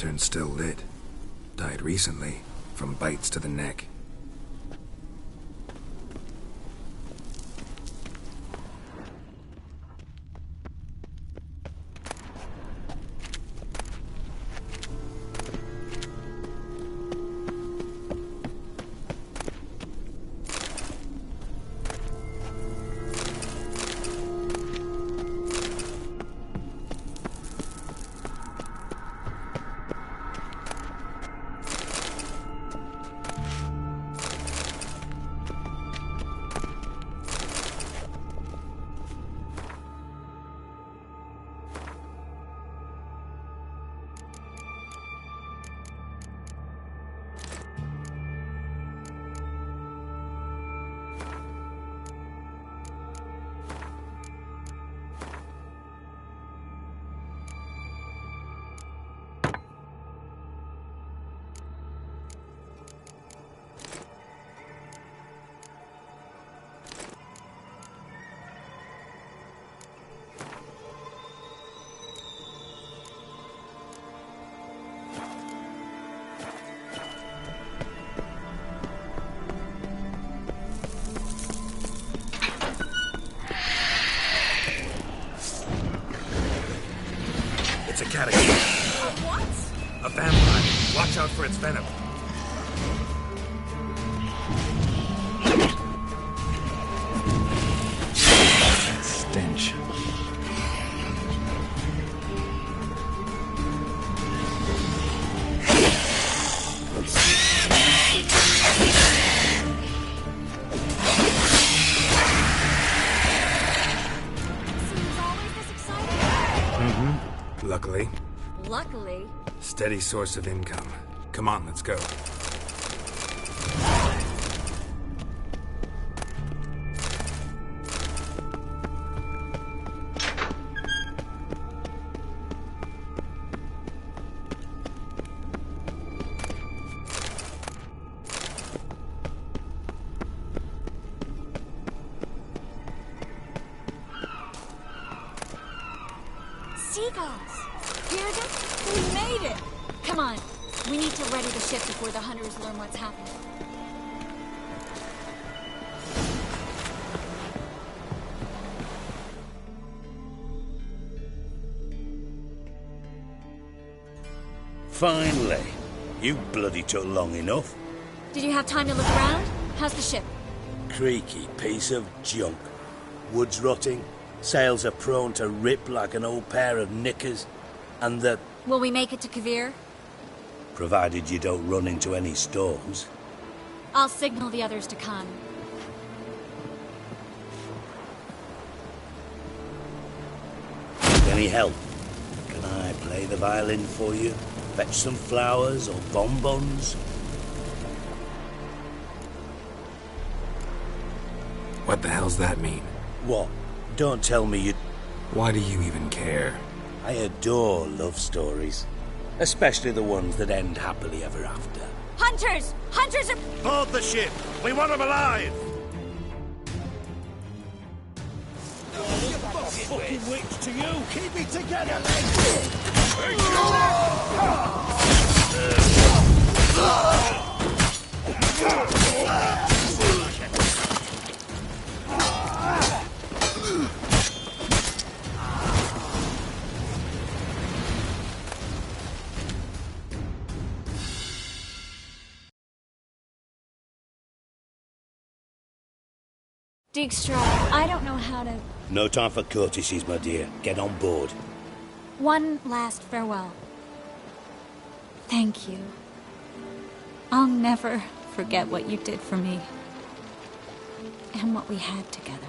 lantern's still lit. Died recently, from bites to the neck. It's a catacomb. What? A vampire. Watch out for its venom. That stench. Luckily. Luckily. Steady source of income. Come on, let's go. Seagulls! Hear them? We made it! Come on. We need to ready the ship before the hunters learn what's happening. Finally. You bloody took long enough. Did you have time to look around? How's the ship? Creaky piece of junk. Wood's rotting. Sails are prone to rip like an old pair of knickers. And the... Will we make it to Kavir? Provided you don't run into any storms. I'll signal the others to come. Any help? Can I play the violin for you? Fetch some flowers or bonbons? What the hell's that mean? What? Don't tell me you... Why do you even care? I adore love stories. Especially the ones that end happily ever after. Hunters! Hunters are... Board the ship! We want them alive! Fucking witch to you! Keep it together, Dijkstra, I don't know how to... No time for courtesies, my dear. Get on board. One last farewell. Thank you. I'll never forget what you did for me. And what we had together.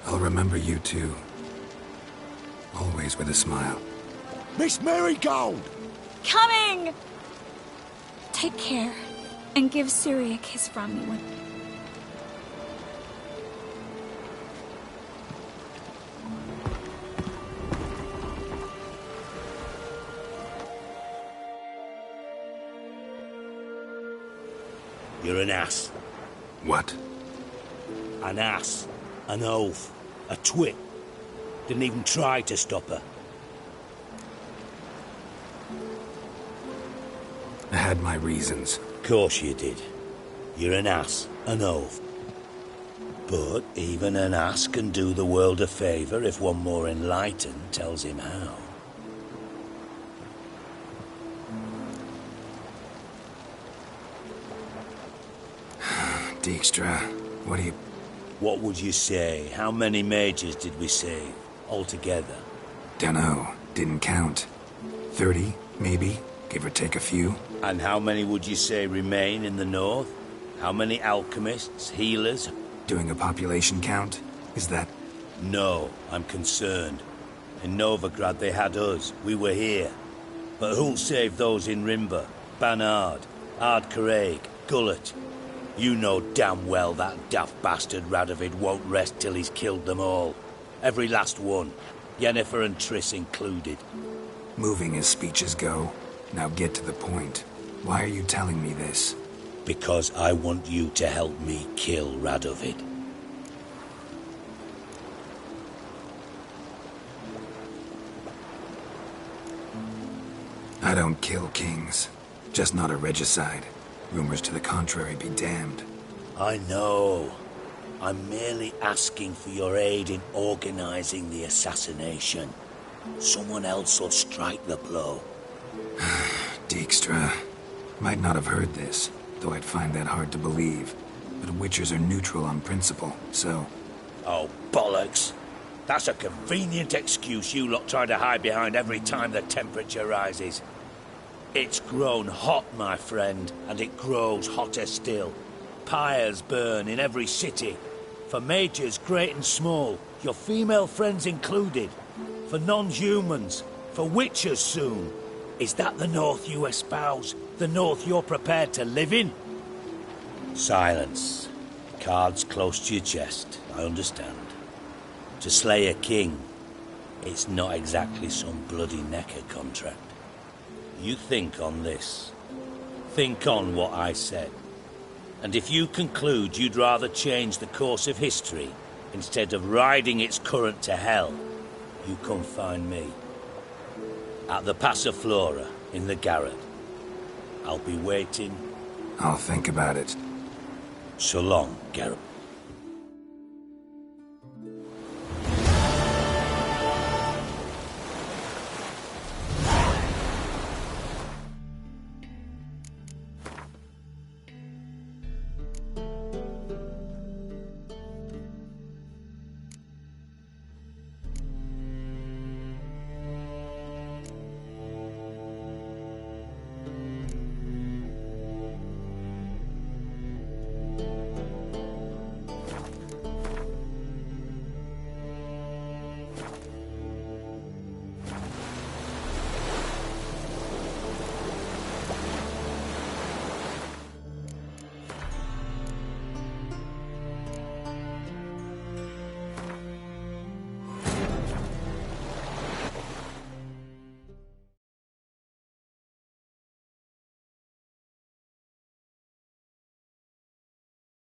I'll remember you too. Always with a smile. Miss Marigold! Coming! Take care, and give Siri a kiss from me when... You're an ass. What? An ass. An oaf. A twit. Didn't even try to stop her. I had my reasons. Course you did. You're an ass. An oaf. But even an ass can do the world a favour if one more enlightened tells him how. Dijkstra, what do you... What would you say? How many mages did we save, altogether? Dunno. Didn't count. 30, maybe, give or take a few. And how many would you say remain in the north? How many alchemists, healers? Doing a population count? Is that... No, I'm concerned. In Novigrad they had us. We were here. But who'll save those in Rimba? Banard, Ardcaraig, Gullet? You know damn well that daft bastard Radovid won't rest till he's killed them all. Every last one. Yennefer and Triss included. Moving as speeches go. Now get to the point. Why are you telling me this? Because I want you to help me kill Radovid. I don't kill kings. Just not a regicide. Rumors to the contrary be damned. I know. I'm merely asking for your aid in organizing the assassination. Someone else will strike the blow. Dijkstra. Might not have heard this, though I'd find that hard to believe. But Witchers are neutral on principle, so... Oh, bollocks. That's a convenient excuse you lot try to hide behind every time the temperature rises. It's grown hot, my friend, and it grows hotter still. Pyres burn in every city. For mages great and small, your female friends included. For non-humans, for witchers soon. Is that the North you espouse? The North you're prepared to live in? Silence. Cards close to your chest, I understand. To slay a king, it's not exactly some bloody necker contract. You think on this. Think on what I said. And if you conclude you'd rather change the course of history instead of riding its current to hell, you come find me. At the Passiflora, in the garret. I'll be waiting. I'll think about it. So long, Geralt.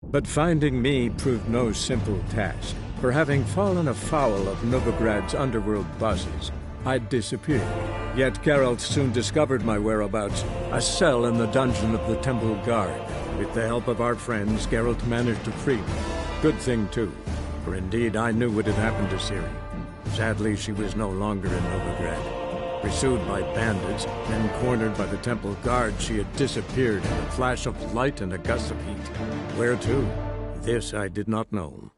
But finding me proved no simple task, for having fallen afoul of Novigrad's underworld bosses, I'd disappeared. Yet Geralt soon discovered my whereabouts, a cell in the dungeon of the Temple Guard. With the help of our friends, Geralt managed to free me. Good thing, too, for indeed I knew what had happened to Ciri. Sadly, she was no longer in Novigrad. Pursued by bandits, then cornered by the Temple Guard, she had disappeared in a flash of light and a gust of heat. Where to? This I did not know.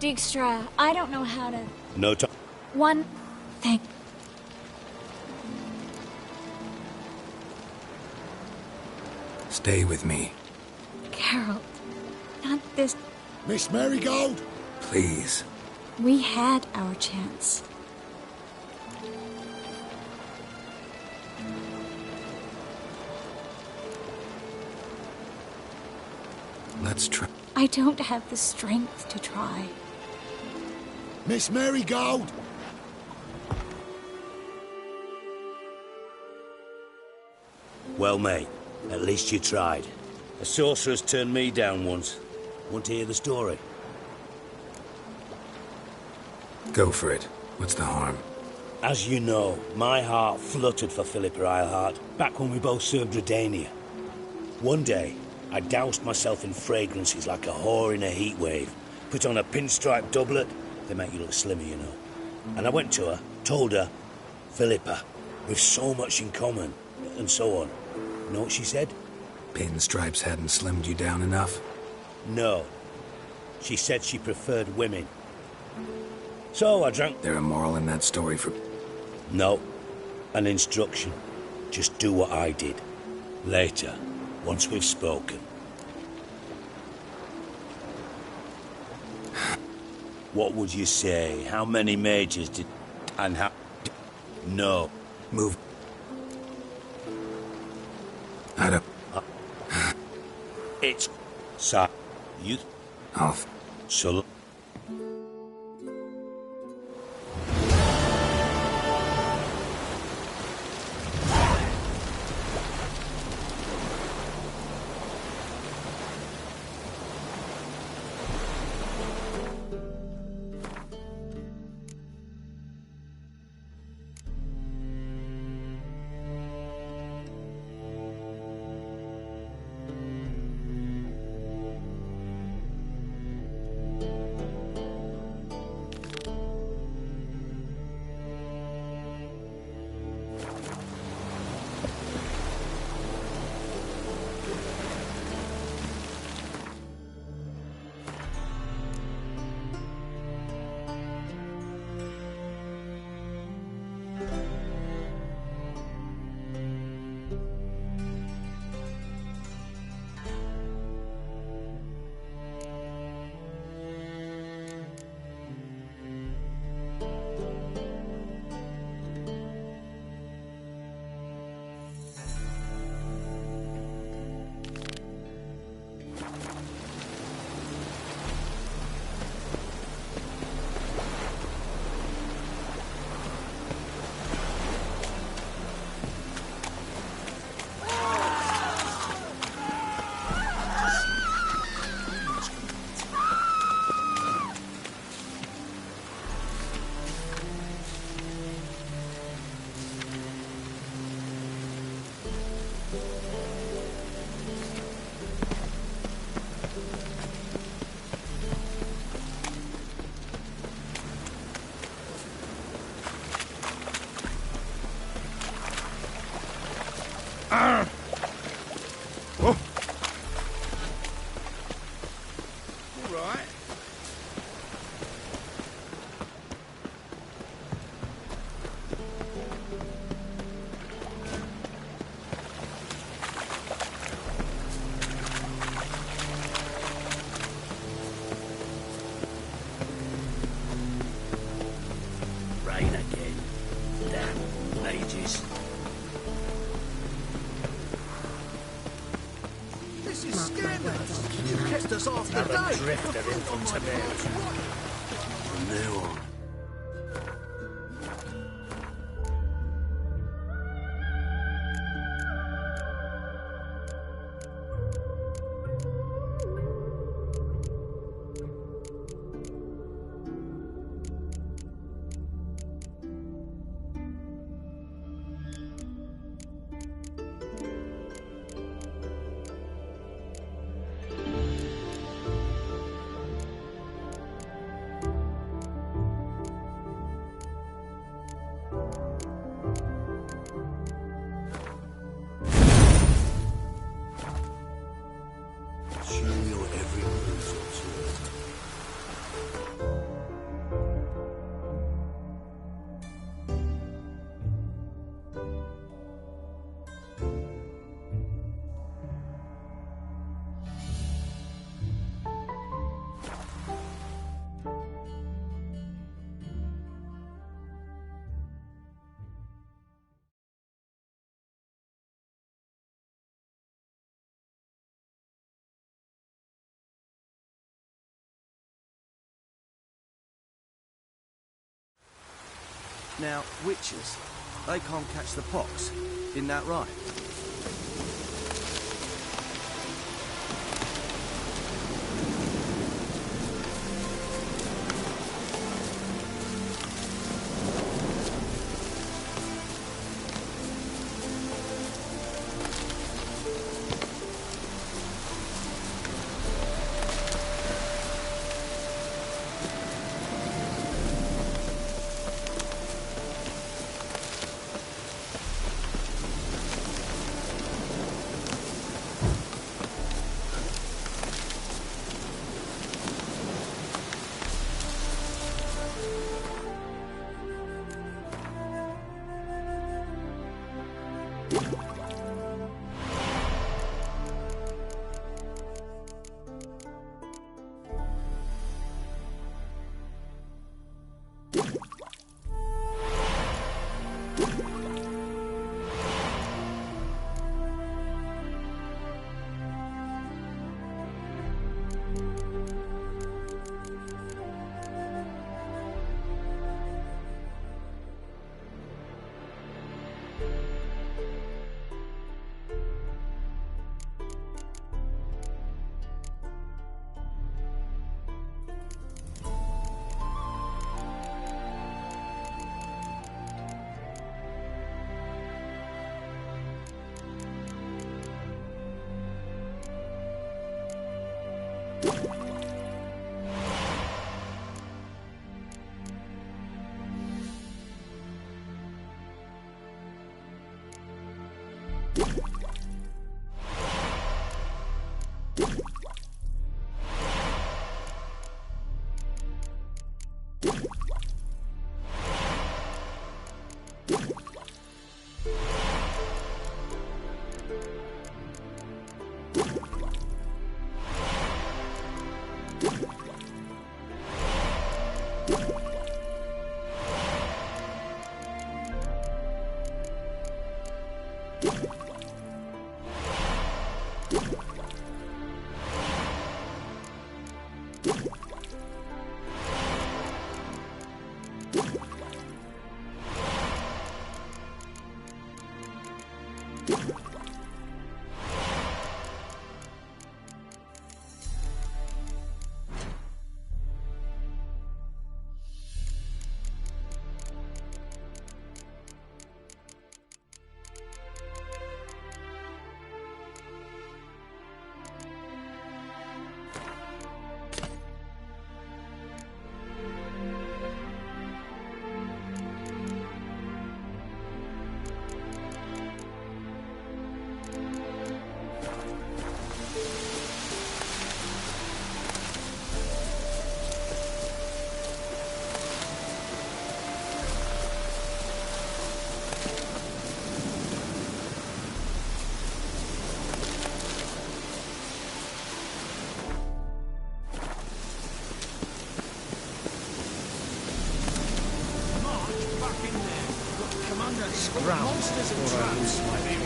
Dijkstra, I don't know how to... No time. One thing. Stay with me, Geralt, not this... Miss Marigold? please. We had our chance. Let's try. I don't have the strength to try. Miss Marigold? Well, mate, at least you tried. A sorceress turned me down once. Want to hear the story? Go for it. What's the harm? As you know, my heart fluttered for Philippa Eilhart back when we both served Redania. One day, I doused myself in fragrances like a whore in a heat wave, put on a pinstripe doublet. They make you look slimmer, you know. And I went to her, told her, Philippa, we've so much in common, and so on. You know what she said? Pinstripes hadn't slimmed you down enough? No. She said she preferred women. So I drank... There a moral in that story for... No. An instruction. Just do what I did. Later, once we've spoken. What would you say? How many mages did... And how... No. Move. Out of... It's... Sa... You... Off. So... From now on. Now, witches, they can't catch the pox. Isn't that right? Monsters and traps.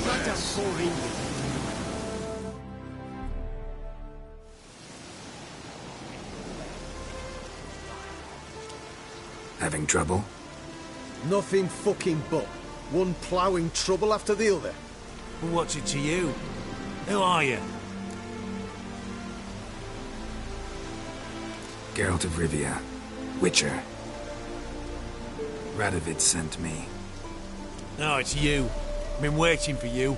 Right up for England. Having trouble? Nothing fucking but. One ploughing trouble after the other. Well, what's it to you? Who are you? Geralt of Rivia. Witcher. Radovid sent me. No, it's you. Been waiting for you.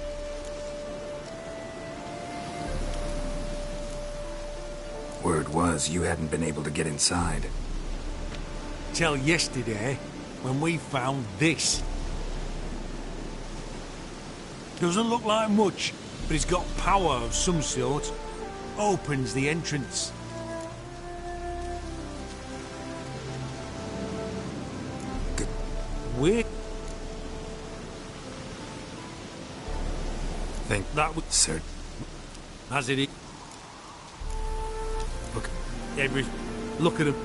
Word was you hadn't been able to get inside. Till yesterday, when we found this. Doesn't look like much, but it's got power of some sort. Opens the entrance. Weird. Think that would... Sir. As it is. Look at him.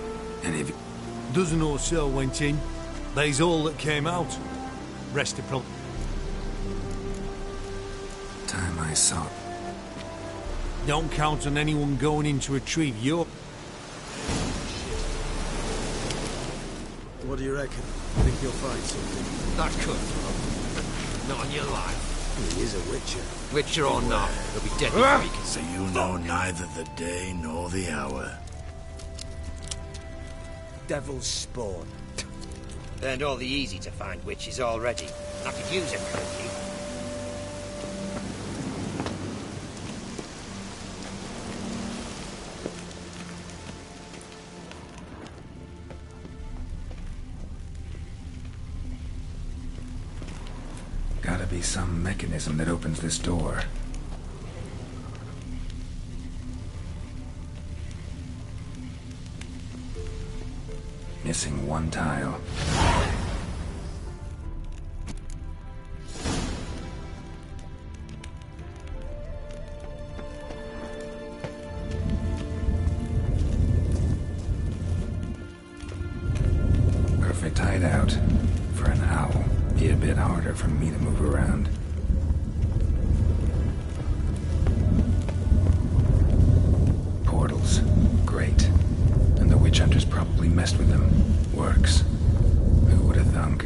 Any of you? Dozen or so went in. They's all that came out. Rest of probably... Time I saw. Don't count on anyone going in to retrieve your... What do you reckon? Think you'll find something? That could, not on your life. He is a witcher. Witcher or not, he'll be dead before you can So you know neither the day nor the hour. Devil's spawn. Learned all the easy to find witches already. I could use a cookie. Gotta be some mechanism that opens this door. Missing one tile. Perfect hideout for an owl. Be a bit harder for me to move around. Portals. Great. And the witch hunters probably messed with them. Works. Who would have thunk?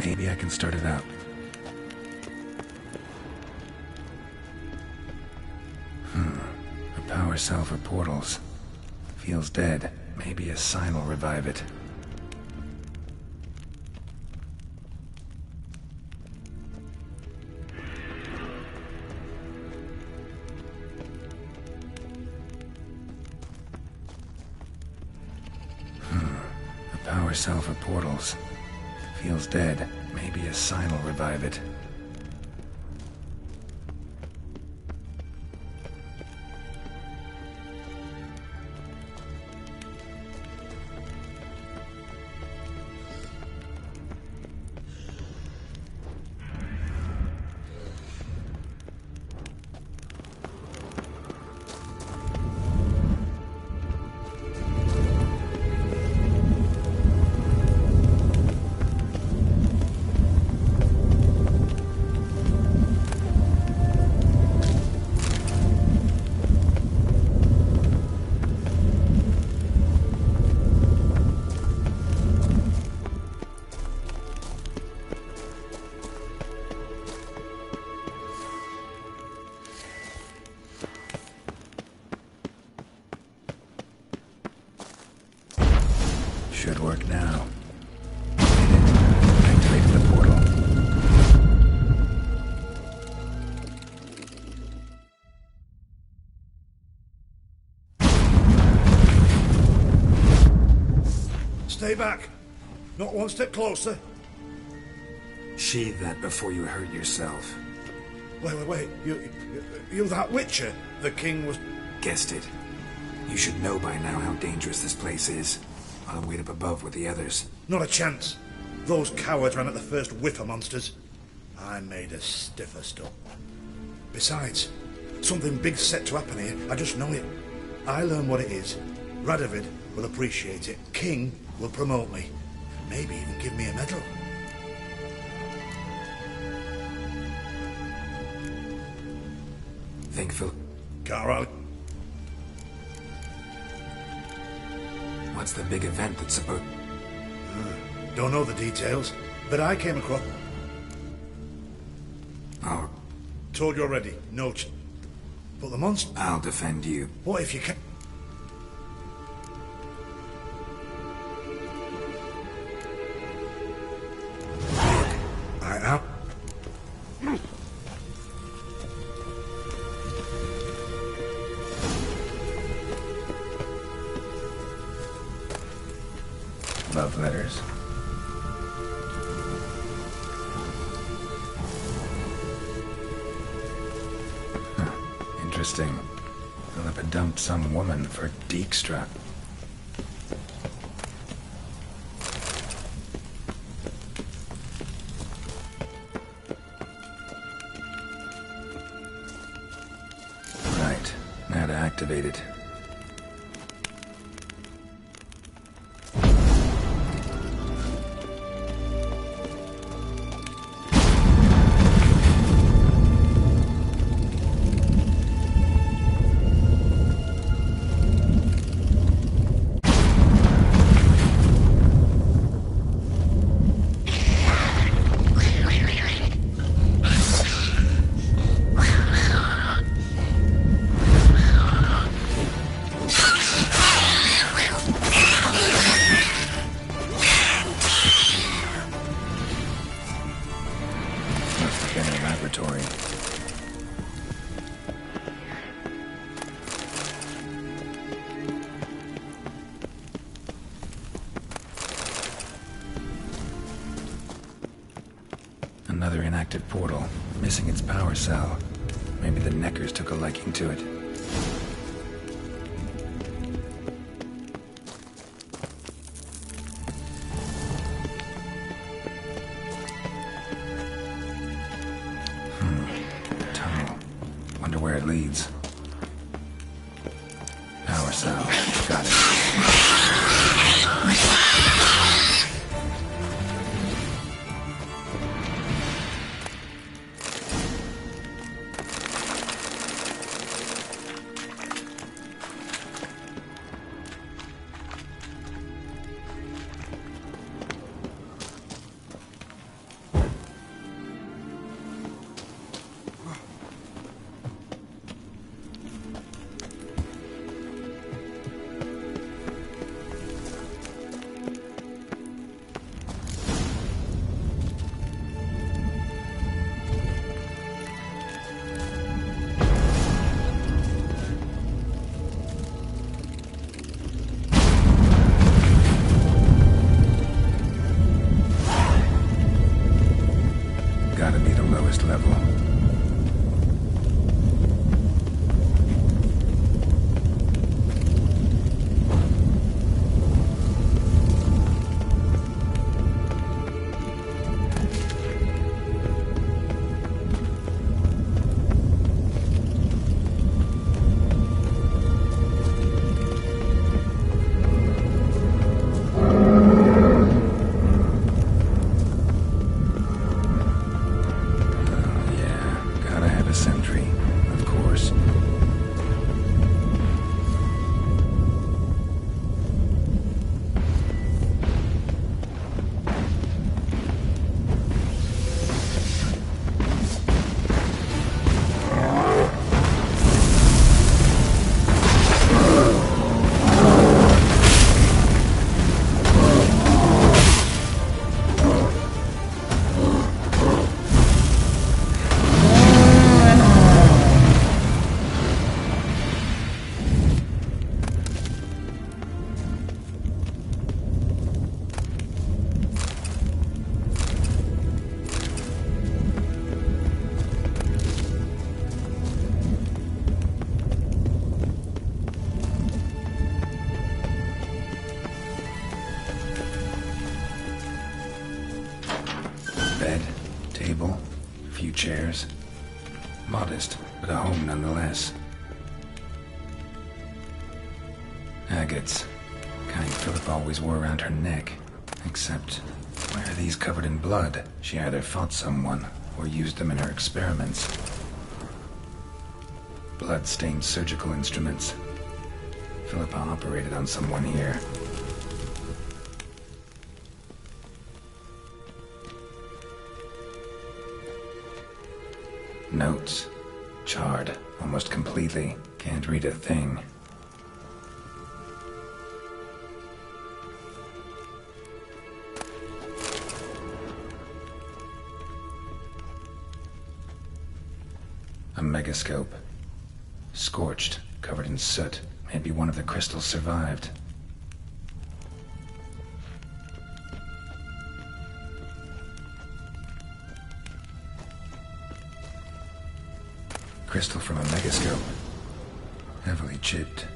Maybe I can start it up. A power cell for portals. Feels dead. Maybe a sign will revive it. A power cell for portals. Feels dead. Maybe a sign will revive it. Should work now. Activated the portal. Stay back. Not one step closer. Sheathe that before you hurt yourself. Wait. You that Witcher? The king was... Guessed it. You should know by now how dangerous this place is. I'll wait up above with the others. Not a chance. Those cowards ran at the first whiff of monsters. I made a stiffer stuff. Besides, something big's set to happen here. I just know it. I learn what it is. Radovid will appreciate it. King will promote me. Maybe even give me a medal. Think, Phil. Carl. What's the big event that's supposed... Don't know the details, but I came across... Oh. Told you already, no But the monster... I'll defend you. What if you can... letters. Interesting. Philippa dumped some woman for Dijkstra. Right. Now to activate it. Another inactive portal, missing its power cell. Maybe the Neckers took a liking to it. Tunnel. Wonder where it leads. Power cell. Got it. Gotta be the lowest level. Bed, table, a few chairs. Modest, but a home nonetheless. Agates. Kind Philippa always wore around her neck. Except, why are these covered in blood? She either fought someone, or used them in her experiments. Blood-stained surgical instruments. Philippa operated on someone here. Notes. Charred, almost completely. Can't read a thing. A megascope. Scorched, covered in soot. Maybe one of the crystals survived. Crystal from a megascope. Heavily chipped.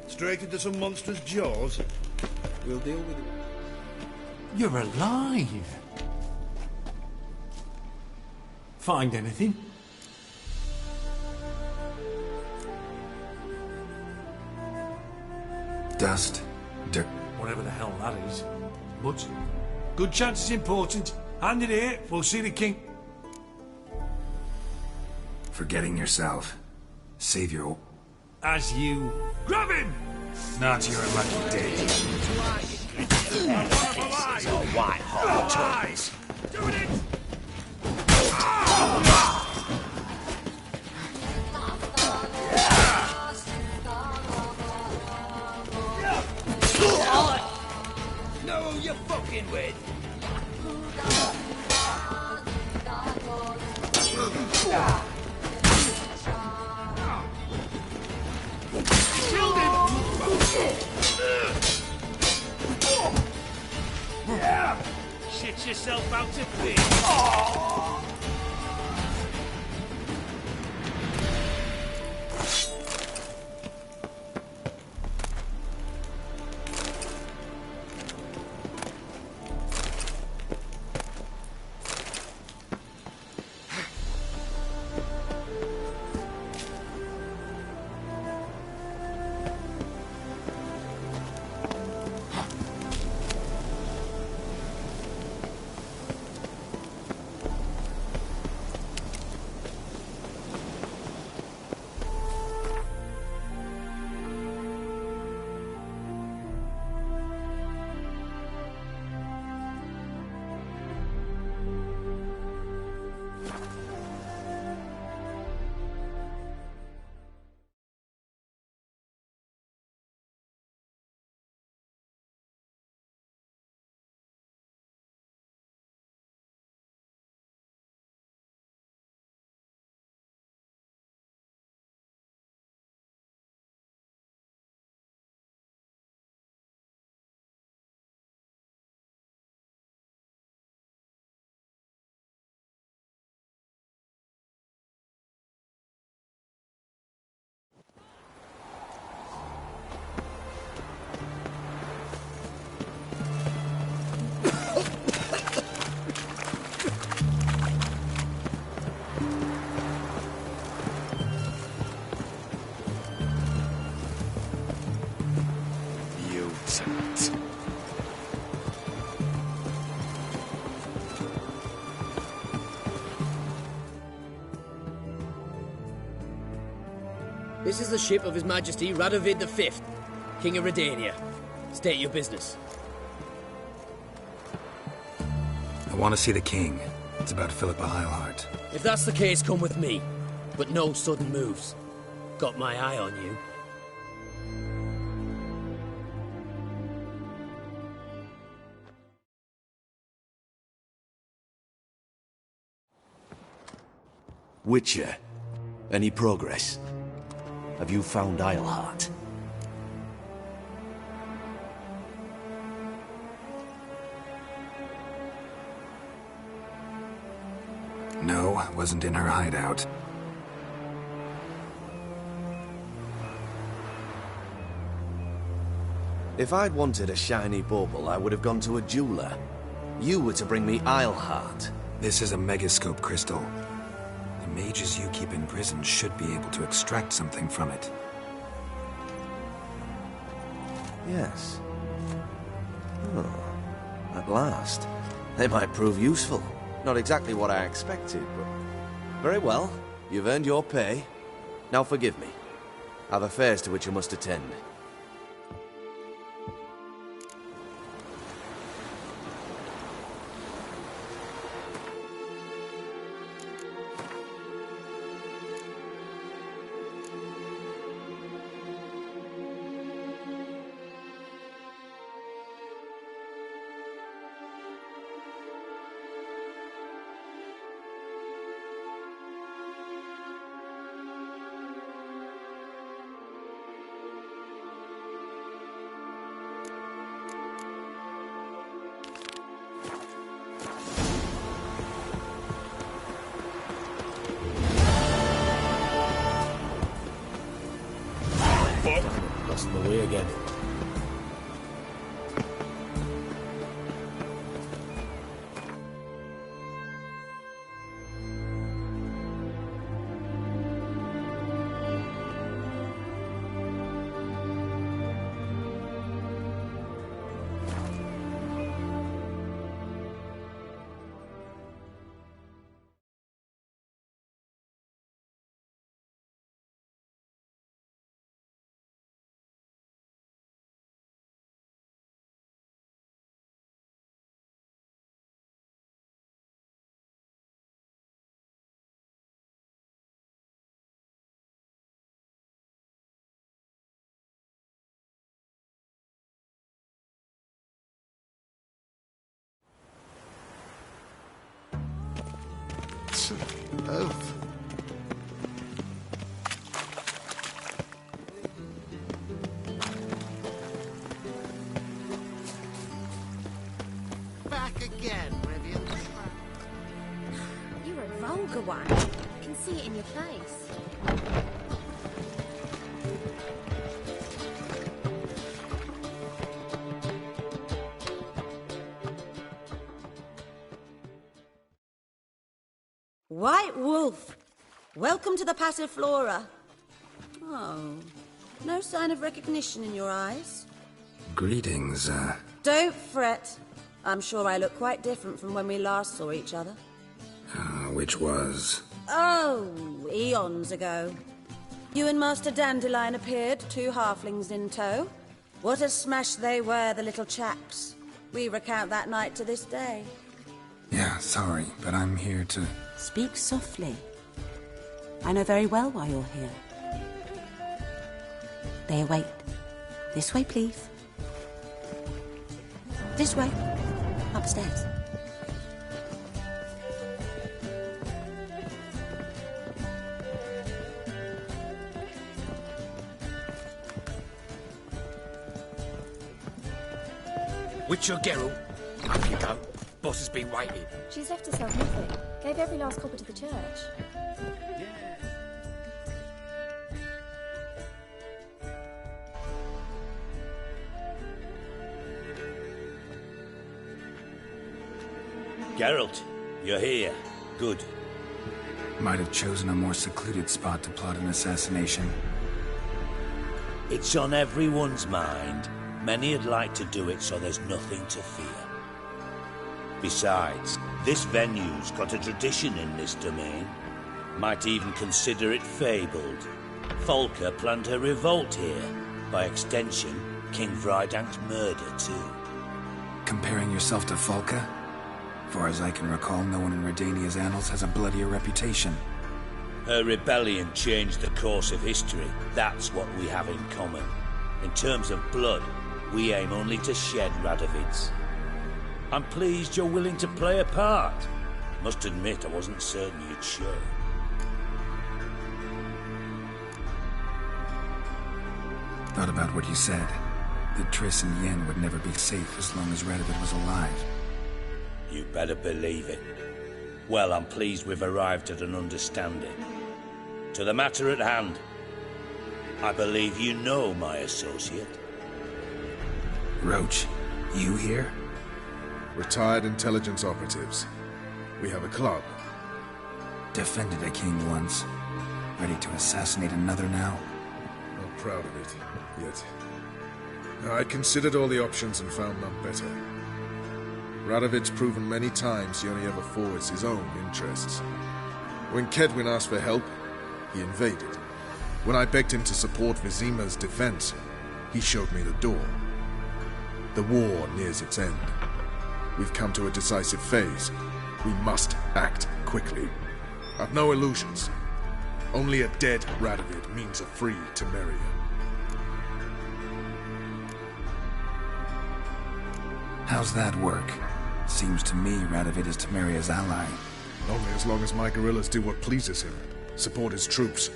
Straight into some monster's jaws. We'll deal with it. You're alive. Find anything? Dust. Dirt. Whatever the hell that is. But good chance is important. Hand it here, we'll see the king. Forgetting yourself. Save your... As you... Grab him! Not your lucky day. It's all white hot. Eyes! Doing it! Know who you're fucking with. Killed him! Shit yourself out to bits. This is the ship of His Majesty Radovid V, King of Redania. State your business. I want to see the king. It's about Philippa Eilhart. If that's the case, come with me. But no sudden moves. Got my eye on you. Witcher, any progress? Have you found Eilhart? No, I wasn't in her hideout. If I'd wanted a shiny bauble, I would have gone to a jeweler. You were to bring me Eilhart. This is a megascope crystal. The mages you keep in prison should be able to extract something from it. Yes. Oh, at last. They might prove useful. Not exactly what I expected, but... Very well. You've earned your pay. Now forgive me. I've affairs to which I must attend. Lost my way again. Elf. Back again, Rivian. You're a vulgar one. I can see it in your face. White Wolf, welcome to the Passiflora. Oh, no sign of recognition in your eyes? Greetings, Don't fret. I'm sure I look quite different from when we last saw each other. which was... Oh, eons ago. You and Master Dandelion appeared, 2 halflings in tow. What a smash they were, the little chaps. We recount that night to this day. Yeah, sorry, but I'm here to... Speak softly. I know very well why you're here. They await. This way, please. This way. Upstairs. Witcher Geralt, up you go. Boss has been waiting. She's left herself nothing. Gave every last copper to the church. Geralt, you're here. Good. Might have chosen a more secluded spot to plot an assassination. It's on everyone's mind. Many'd like to do it so there's nothing to fear. Besides, this venue's got a tradition in this domain. Might even consider it fabled. Folker planned her revolt here. By extension, King Vrydank's murder, too. Comparing yourself to Folka? Far as I can recall, no one in Redania's annals has a bloodier reputation. Her rebellion changed the course of history. That's what we have in common. In terms of blood, we aim only to shed Radovid's. I'm pleased you're willing to play a part. Must admit, I wasn't certain you'd show. Thought about what you said. That Triss and Yen would never be safe as long as Radovid was alive. You better believe it. Well, I'm pleased we've arrived at an understanding. To the matter at hand. I believe you know my associate. Roach, you here? Retired intelligence operatives. We have a club. Defended a king once. Ready to assassinate another now? Not proud of it, yet. I considered all the options and found none better. Radovid's proven many times he only ever forwards his own interests. When Kedwin asked for help, he invaded. When I begged him to support Vizima's defense, he showed me the door. The war nears its end. We've come to a decisive phase. We must act quickly. I've no illusions. Only a dead Radovid means a free Temeria. How's that work? Seems to me Radovid is Temeria's ally. Only as long as my guerrillas do what pleases him. Support his troops.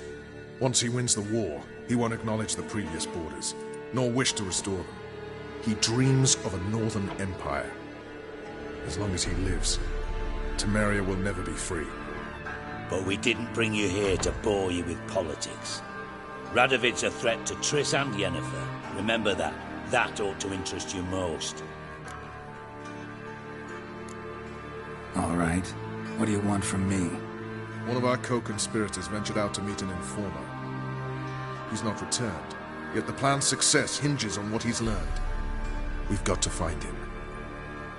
Once he wins the war, he won't acknowledge the previous borders, nor wish to restore them. He dreams of a northern empire. As long as he lives, Temeria will never be free. But we didn't bring you here to bore you with politics. Radovid's a threat to Triss and Yennefer. Remember that. That ought to interest you most. All right. What do you want from me? One of our co-conspirators ventured out to meet an informer. He's not returned, yet the plan's success hinges on what he's learned. We've got to find him.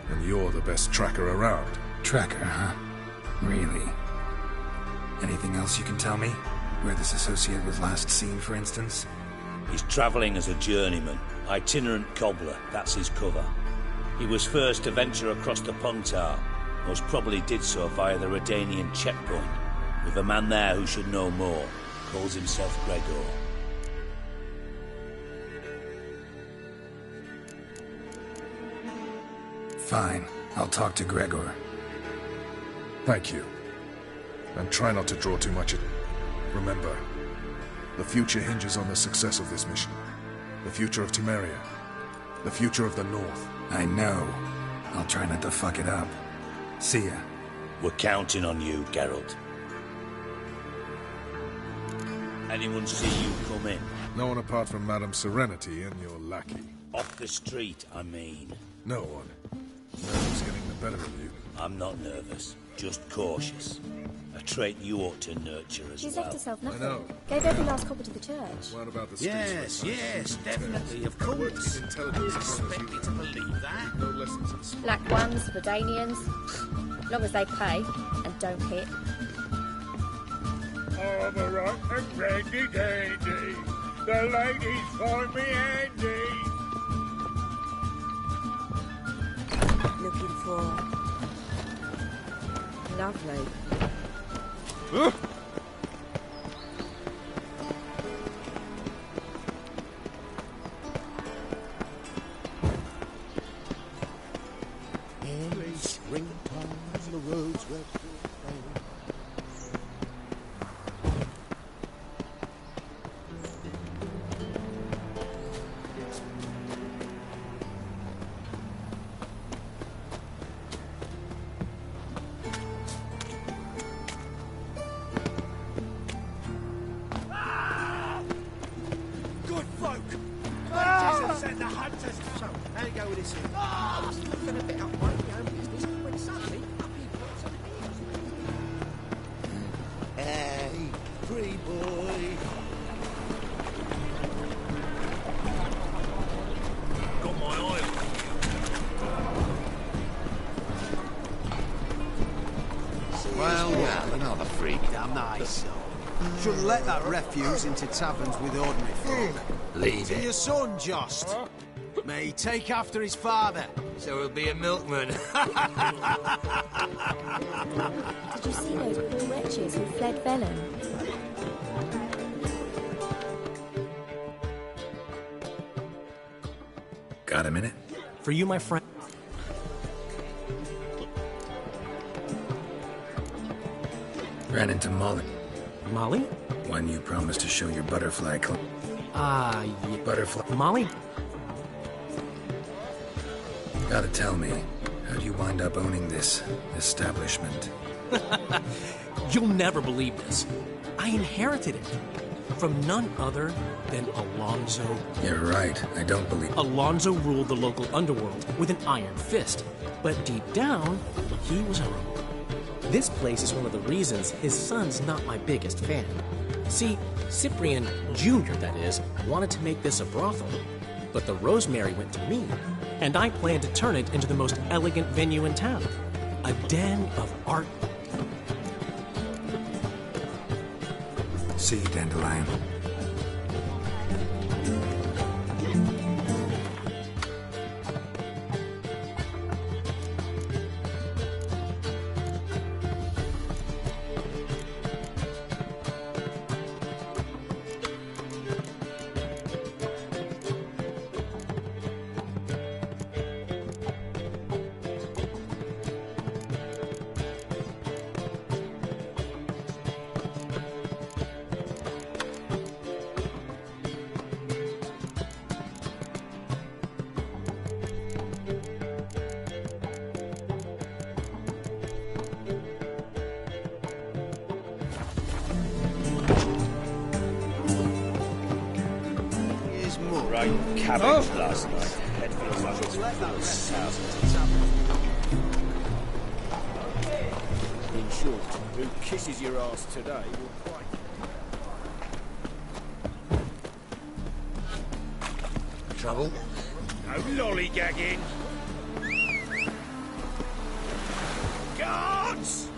And you're the best tracker around. Tracker, huh? Really? Anything else you can tell me? Where this associate was last seen, for instance? He's travelling as a journeyman. Itinerant cobbler, that's his cover. He was first to venture across the Pontar. Most probably did so via the Redanian checkpoint. With a man there who should know more. Calls himself Gregor. Fine. I'll talk to Gregor. Thank you. And try not to draw too much Remember, the future hinges on the success of this mission. The future of Temeria. The future of the North. I know. I'll try not to fuck it up. See ya. We're counting on you, Geralt. Anyone see you come in? No one apart from Madame Serenity and your lackey. Off the street, I mean. No one. Nerves getting the better of you. I'm not nervous, just cautious. A trait you ought to nurture as She's well. left herself nothing. I know. Gave every last copper to the church. What about the Yes, definitely, of course. Expect me to believe that? No lessons in school. Black ones, Redanians. Long as they pay and don't hit. I'm a right and brandy dandy. The ladies find me handy. Looking for... Lovely. Early springtime, the roads were full. Good folk! Hunters have sent the hunters. So, how you go with this here? I was looking a bit up my own business when suddenly up he pops on the Hey, free boy. Got my eye on you. Well, another freak. Damn nice. Shouldn't let that refuse into taverns with ordinary folk. Leave To it. your son, Jost. May he take after his father. So he'll be a milkman. Did you see those poor wretches who fled Velen? Got a minute? For you, my friend. Ran into Molly. Molly? One you promised to show your butterfly club. Yeah. Butterfly. Molly? Gotta tell me, how'd you wind up owning this establishment? You'll never believe this. I inherited it from none other than Alonzo. You're right, I don't believe. Alonzo ruled the local underworld with an iron fist, but deep down, he was a rebel. This place is one of the reasons his son's not my biggest fan. See, Cyprian Jr., that is, wanted to make this a brothel, but the Rosemary went to me, and I planned to turn it into the most elegant venue in town. A den of art. See you, Dandelion. Right cabbage last night. Head feels like it's full of thousands. In short, who kisses your ass today will quite... Trouble? No lollygagging. Guards!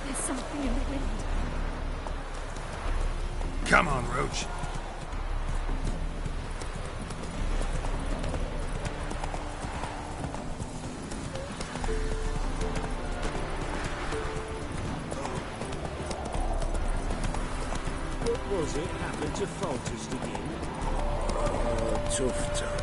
There's something in the wind. Come on, Roach. What was it happened to Foltest again? Tough times.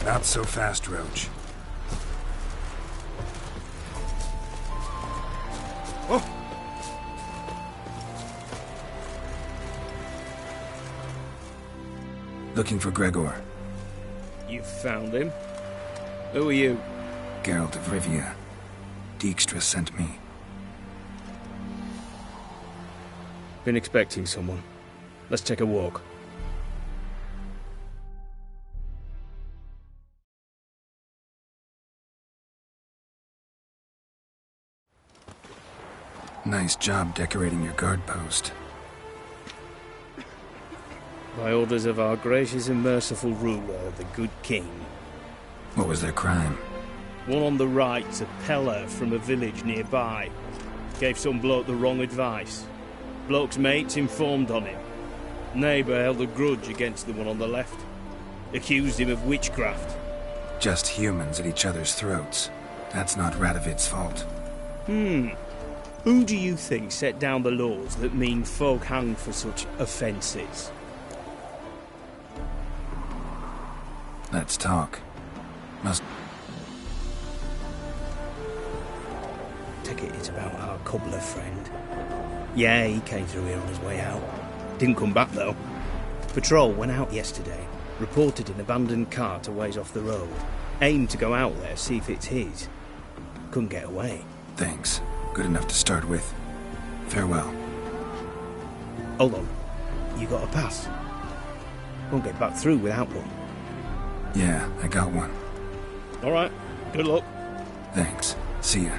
Not so fast, Roach. Oh! Looking for Gregor. You found him? Who are you? Geralt of Rivia. Dijkstra sent me. Been expecting someone. Let's take a walk. Nice job decorating your guard post. By orders of our gracious and merciful ruler, the good king. What was their crime? One on the right's a peller from a village nearby. Gave some bloke the wrong advice. Bloke's mates informed on him. Neighbour held a grudge against the one on the left. Accused him of witchcraft. Just humans at each other's throats. That's not Radovid's fault. Who do you think set down the laws that mean folk hang for such offences? Let's talk. Take it it's about our cobbler friend. Yeah, he came through here on his way out. Didn't come back, though. Patrol went out yesterday. Reported an abandoned cart a ways off the road. Aimed to go out there, see if it's his. Couldn't get away. Thanks. Good enough to start with. Farewell. Hold on. You got a pass? Won't get back through without one. Yeah, I got one. All right. Good luck. Thanks. See ya.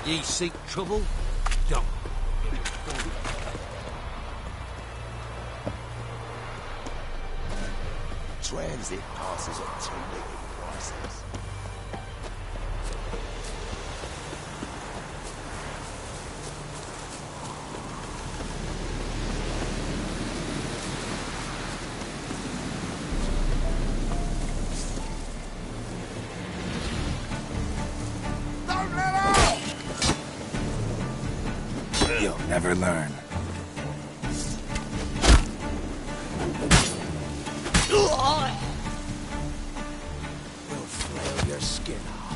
Ye seek trouble? Don't. Transit passes at 2 living prices. You'll never learn. You'll flail your skin off.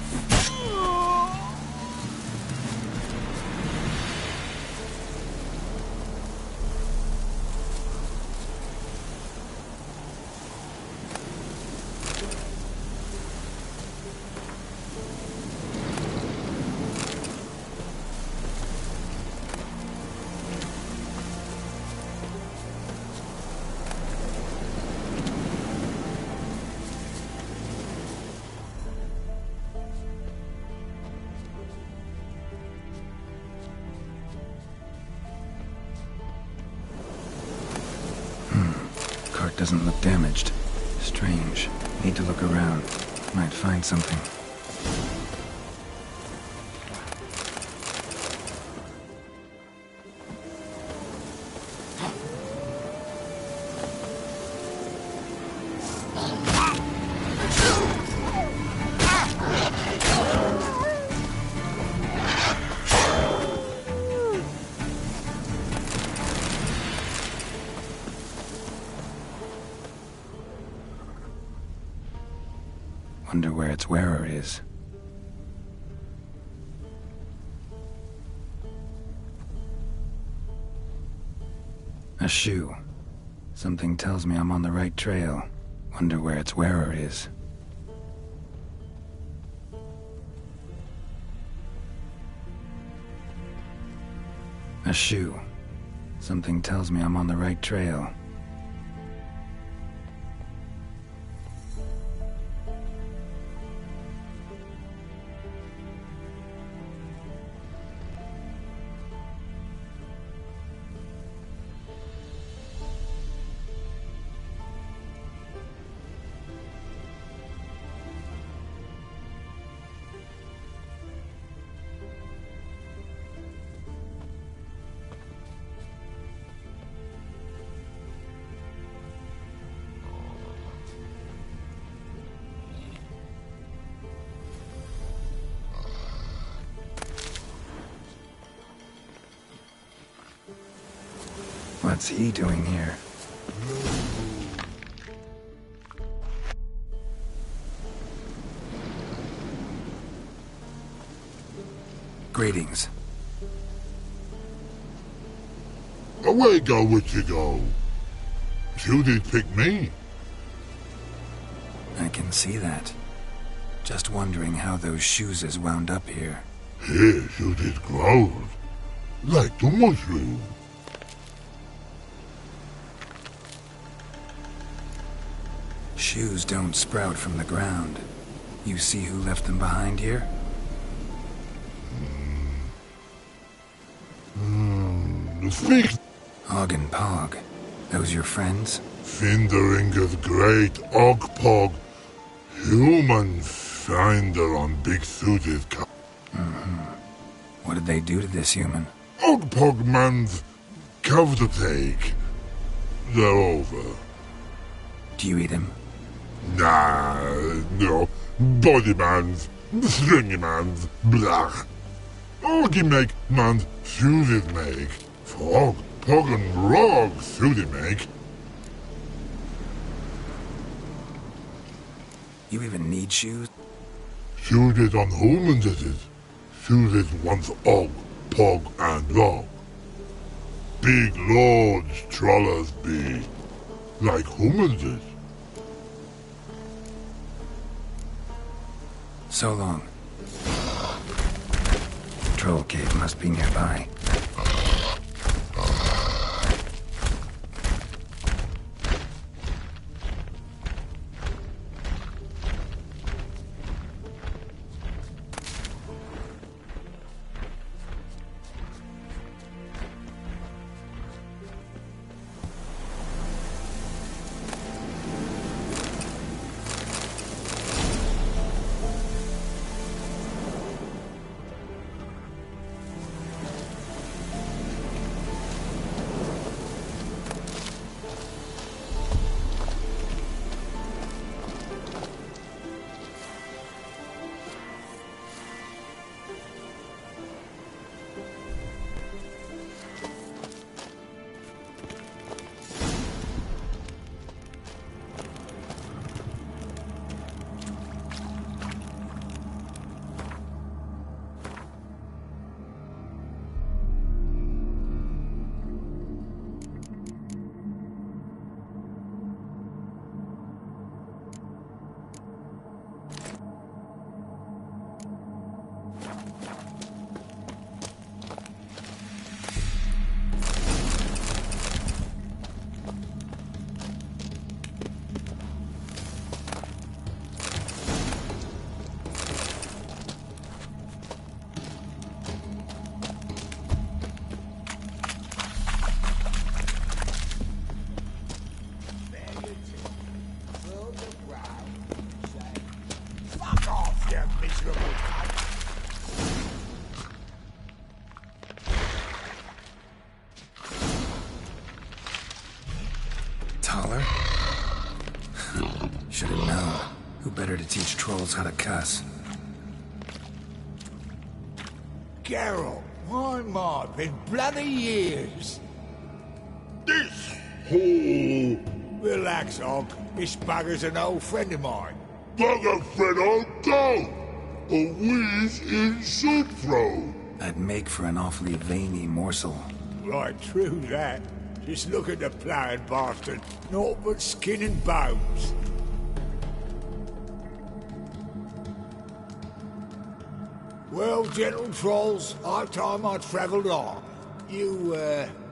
Cart doesn't look damaged. Strange. Need to look around. Might find something. Wonder where its wearer is. A shoe. Something tells me I'm on the right trail. Wonder where its wearer is. A shoe. Something tells me I'm on the right trail. What's he doing here? Greetings. Away go with you go. You did pick me. I can see that. Just wondering how those shoes is wound up here. Here you did grow. Like the mushroom. Shoes don't sprout from the ground. You see who left them behind here? Speak. Og and Pog. Those your friends? Finderinger's great Ogpog. Human finder on big suited car. What did they do to this human? Ogpog man's cover to take. They're over. Do you eat him? Nah, no. Body man's, stringy man's, blah. Oggy make man's suited make. Fog, Pog and Rog suited make. You even need shoes? Suited on humans it is. Suited once Og, Pog and Rog. Big lords trollers be. Like humans is. So long. Troll cave must be nearby. Taller? Should have known. Who better to teach trolls how to cuss? Geralt, why not? Been bloody years. This whole... Relax, Og. This bugger's an old friend of mine. Buggerfred all go! A wheeze in soup throw! I'd make for an awfully veiny morsel. Right, true that. Just look at the ploughing bastard. Naught but skin and bones. Well, gentle trolls, high time I travelled on. You,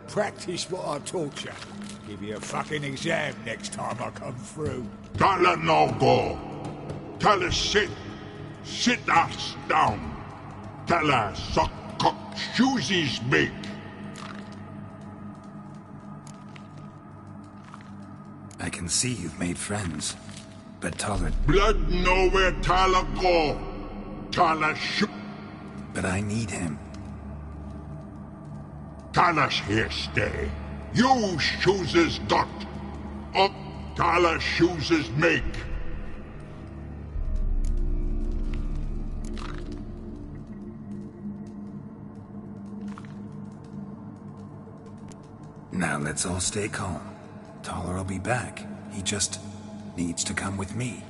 practice what I taught you. Give you a fucking exam next time I come through. Can't let no go. Tell her sit. Sit ass down. Tell her suck cock shoesies make. I can see you've made friends, but Taller... Blood nowhere Taller go. Taller shoot. But I need him. Talla's here stay. You chooses got. Up Talla chooses make. Now let's all stay calm. Taller will be back. He just needs to come with me.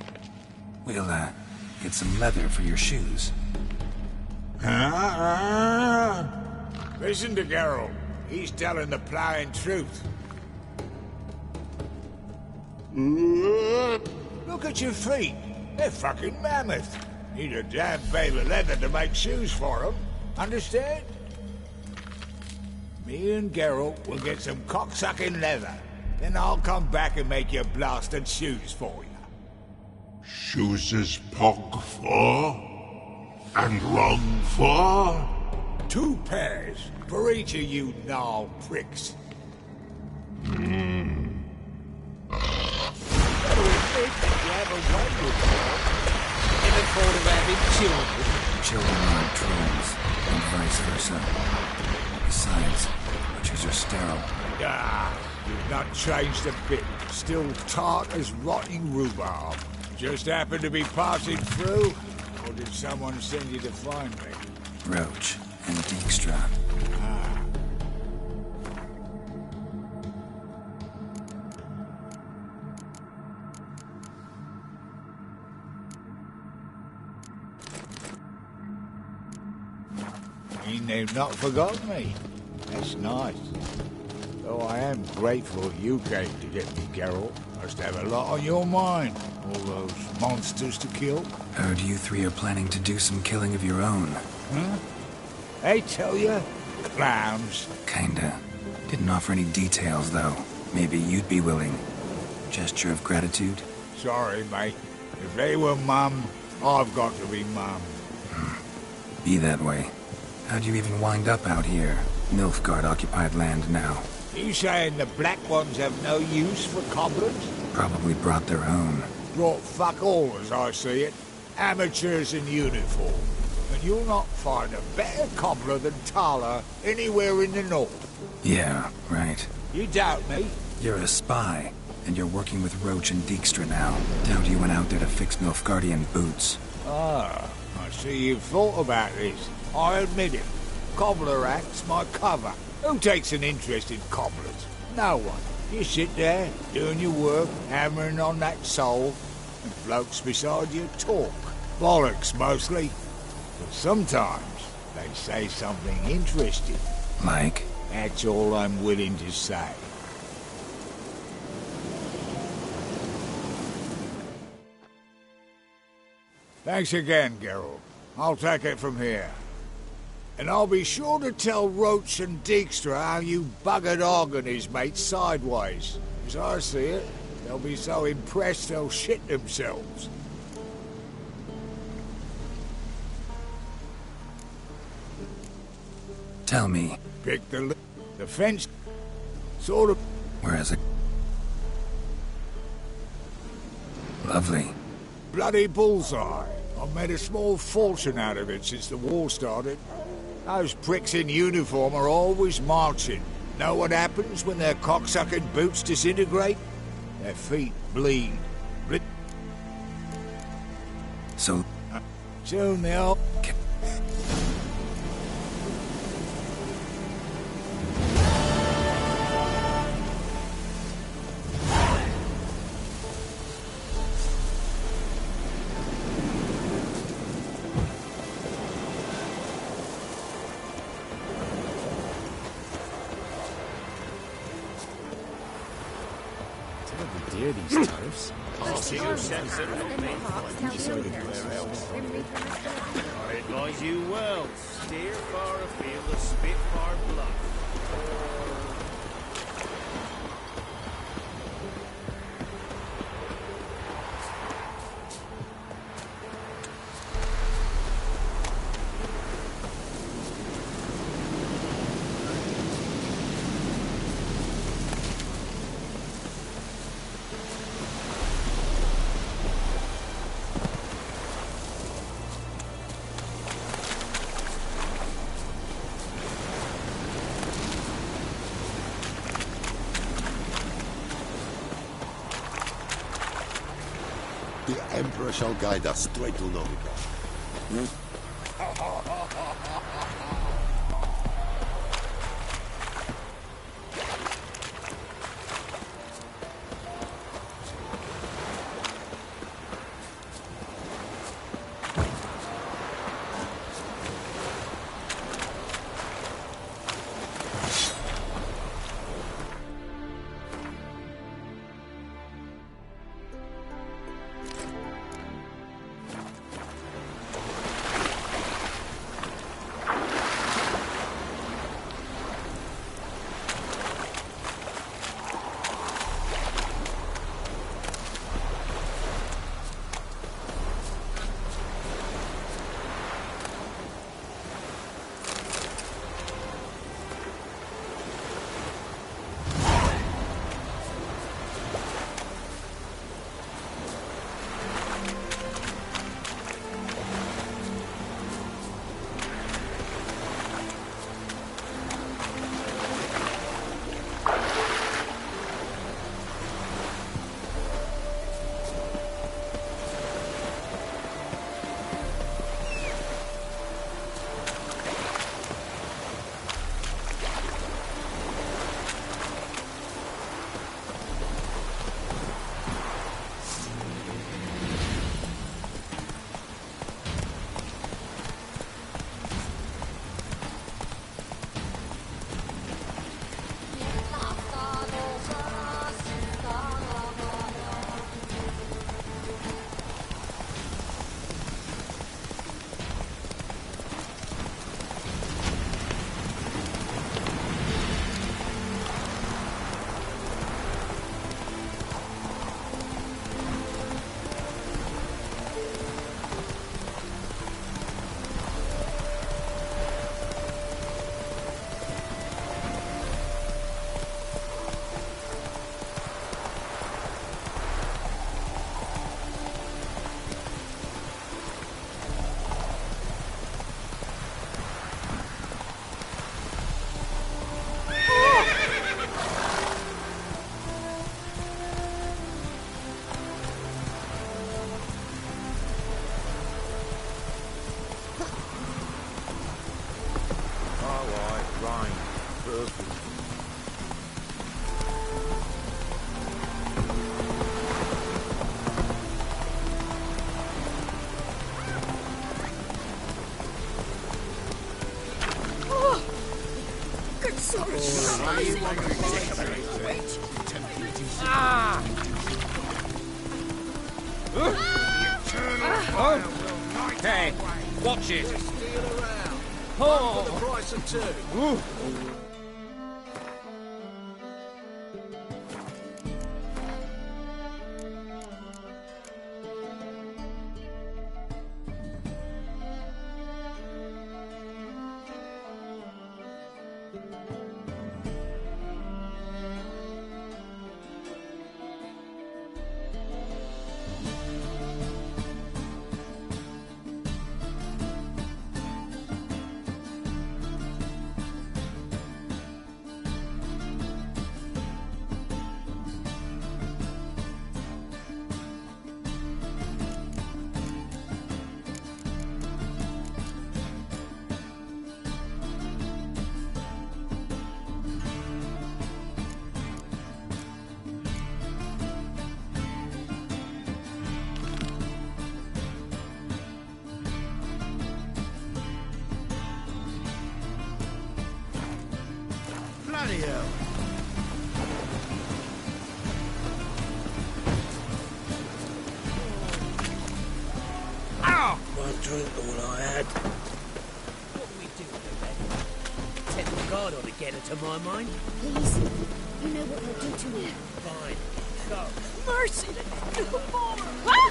We'll, get some leather for your shoes. Listen to Geralt. He's telling the ploughing truth. Look at your feet. They're fucking mammoth. Need a damn bale of leather to make shoes for them. Understand? Me and Geralt will get some cocksucking leather. Then I'll come back and make your blasted shoes for you. Shoes is pog for? And rung for? 2 pairs for each of you gnarled pricks. Better admit that you have a way with it. Never thought of having children. Children aren't trolls, and vice versa. Besides, witches are sterile. Ah, you've not changed a bit. Still tart as rotting rhubarb. Just happened to be passing through? Or did someone send you to find me? Roach and Dijkstra. Ah. Mean they've not forgotten me. That's nice. Though I am grateful you came to get me, Geralt. Must have a lot on your mind. All those monsters to kill. Heard you 3 are planning to do some killing of your own. Huh? They tell you? Clowns. Kinda. Didn't offer any details, though. Maybe you'd be willing. Gesture of gratitude? Sorry, mate. If they were mum, I've got to be mum. Be that way. How'd you even wind up out here? Nilfgaard-occupied land now. You saying the Black Ones have no use for cobblers? Probably brought their own. Brought fuck all, as I see it. Amateurs in uniform. And you'll not find a better cobbler than Tala anywhere in the north. Yeah, right. You doubt me? You're a spy, and you're working with Roach and Dijkstra now. Doubt you went out there to fix Nilfgaardian boots. Ah, I see you've thought about this. I admit it. Cobbler act's my cover. Who takes an interest in cobblers? No one. You sit there, doing your work, hammering on that sole, and blokes beside you talk. Bollocks, mostly. But sometimes they say something interesting. Like? That's all I'm willing to say. Thanks again, Geralt. I'll take it from here. And I'll be sure to tell Roach and Dijkstra how you buggered Og and his mates sideways. As I see it, they'll be so impressed they'll shit themselves. Tell me. Pick the fence, sort of... Where is it? Lovely. Bloody bullseye. I've made a small fortune out of it since the war started. Those pricks in uniform are always marching. Know what happens when their cocksucking boots disintegrate? Their feet bleed. So... Soon they'll... Probably dear, these turfs. I advise you well. Steer far afield of Spitfire Bluff. The Emperor shall guide us straight to Novigrad. Hey, watch it! Oh, for the price of two. Bloody hell. drink all I had. What do we do with her then? Ted the guard ought to get her, to my mind. Please. You know what they'll do to me. Fine. Go. Mercy! No more! Ah!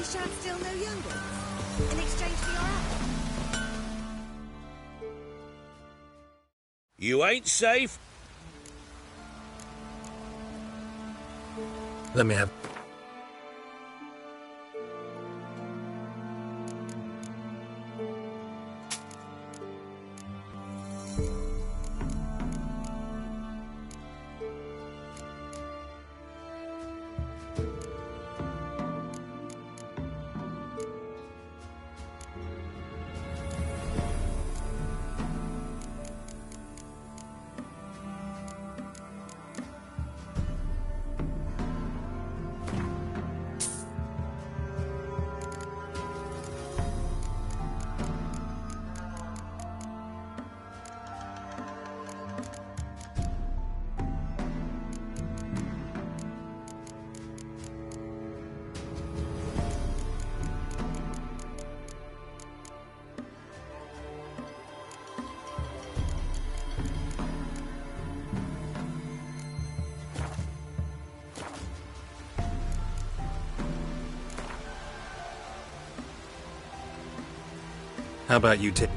Shan't steal no younglings in exchange for your apple. You ain't safe. Let me have... How about you take...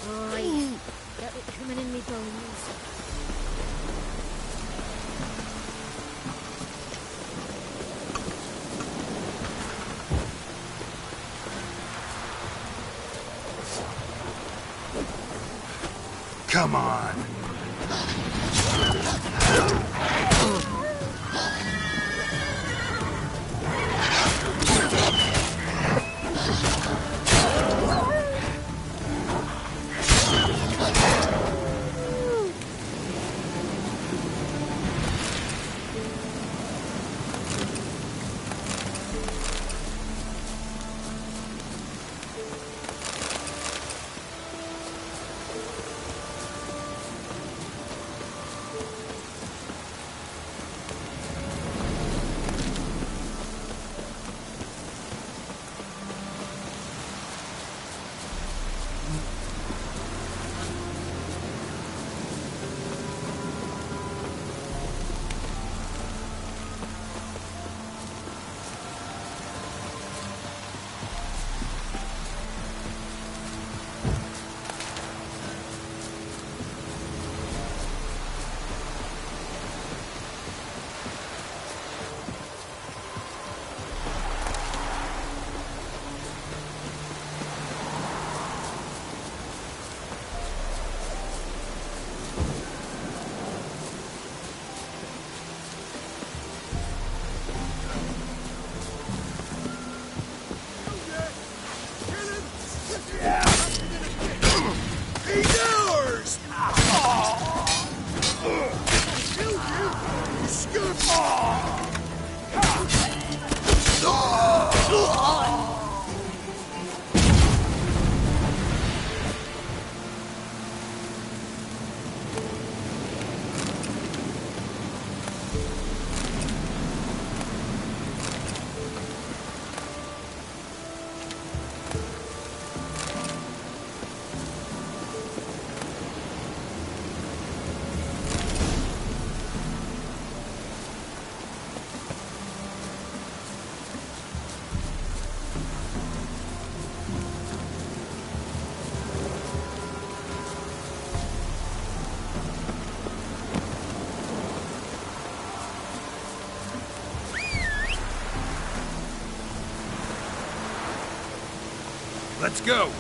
Aye. Got it coming in me bones. Come on! Let's go!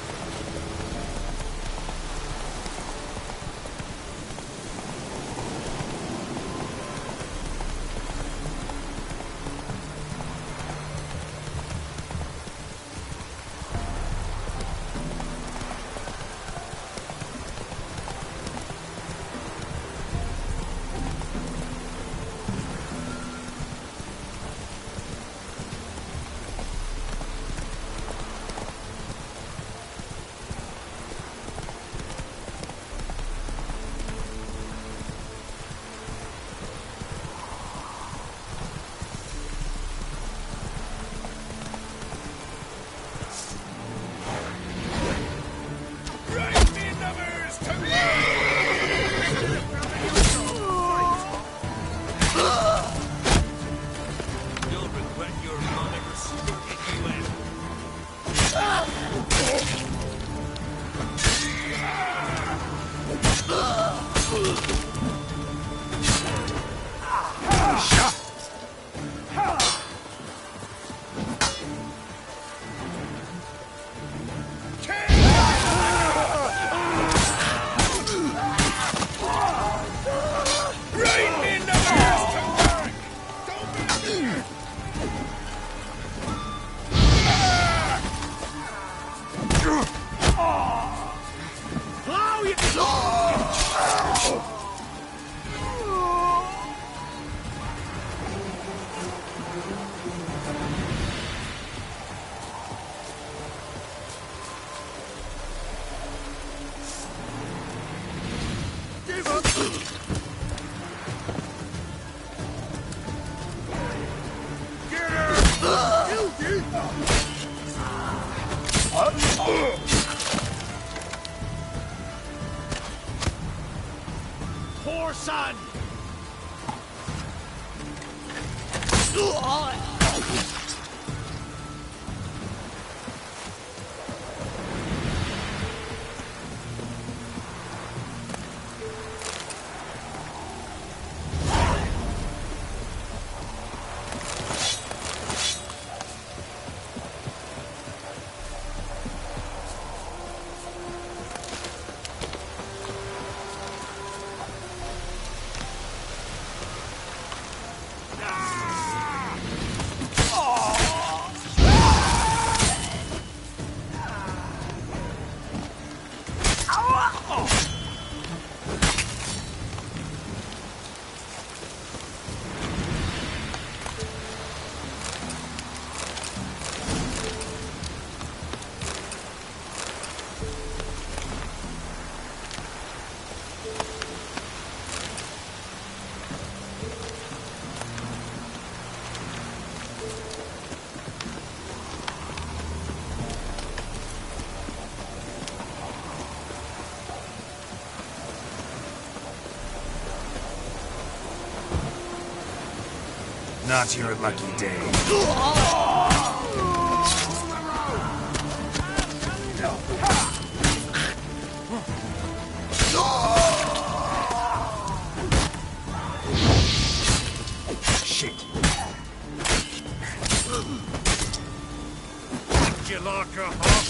Poor son! Not your lucky day. Shit. Would you like a hop?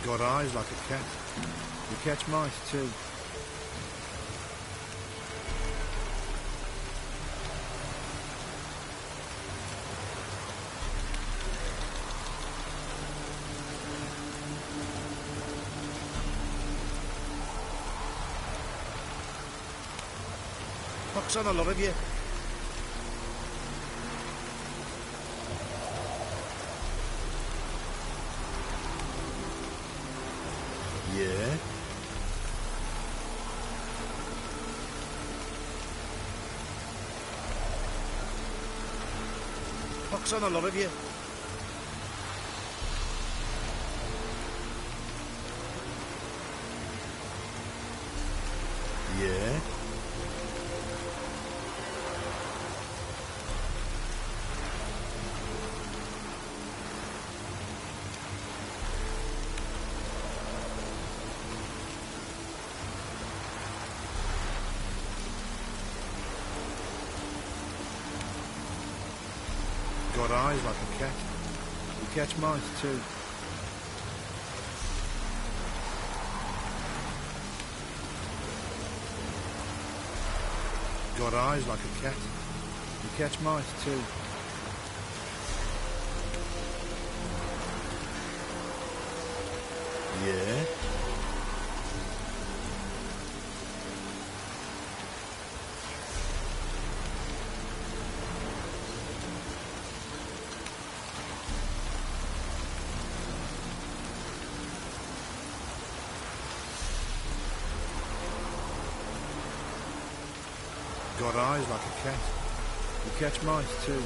Got eyes like a cat. You catch mice too. Pox on a lot of you. Yeah? Pox on a lot of you. Yeah? Got eyes like a cat. You catch mice too. Got eyes like a cat. You catch mice too. Yeah? Got eyes like a cat. You catch mice too.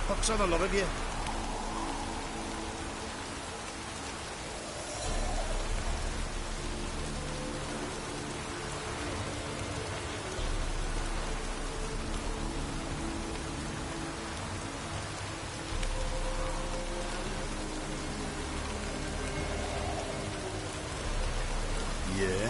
Pox on a lot of you. Yeah?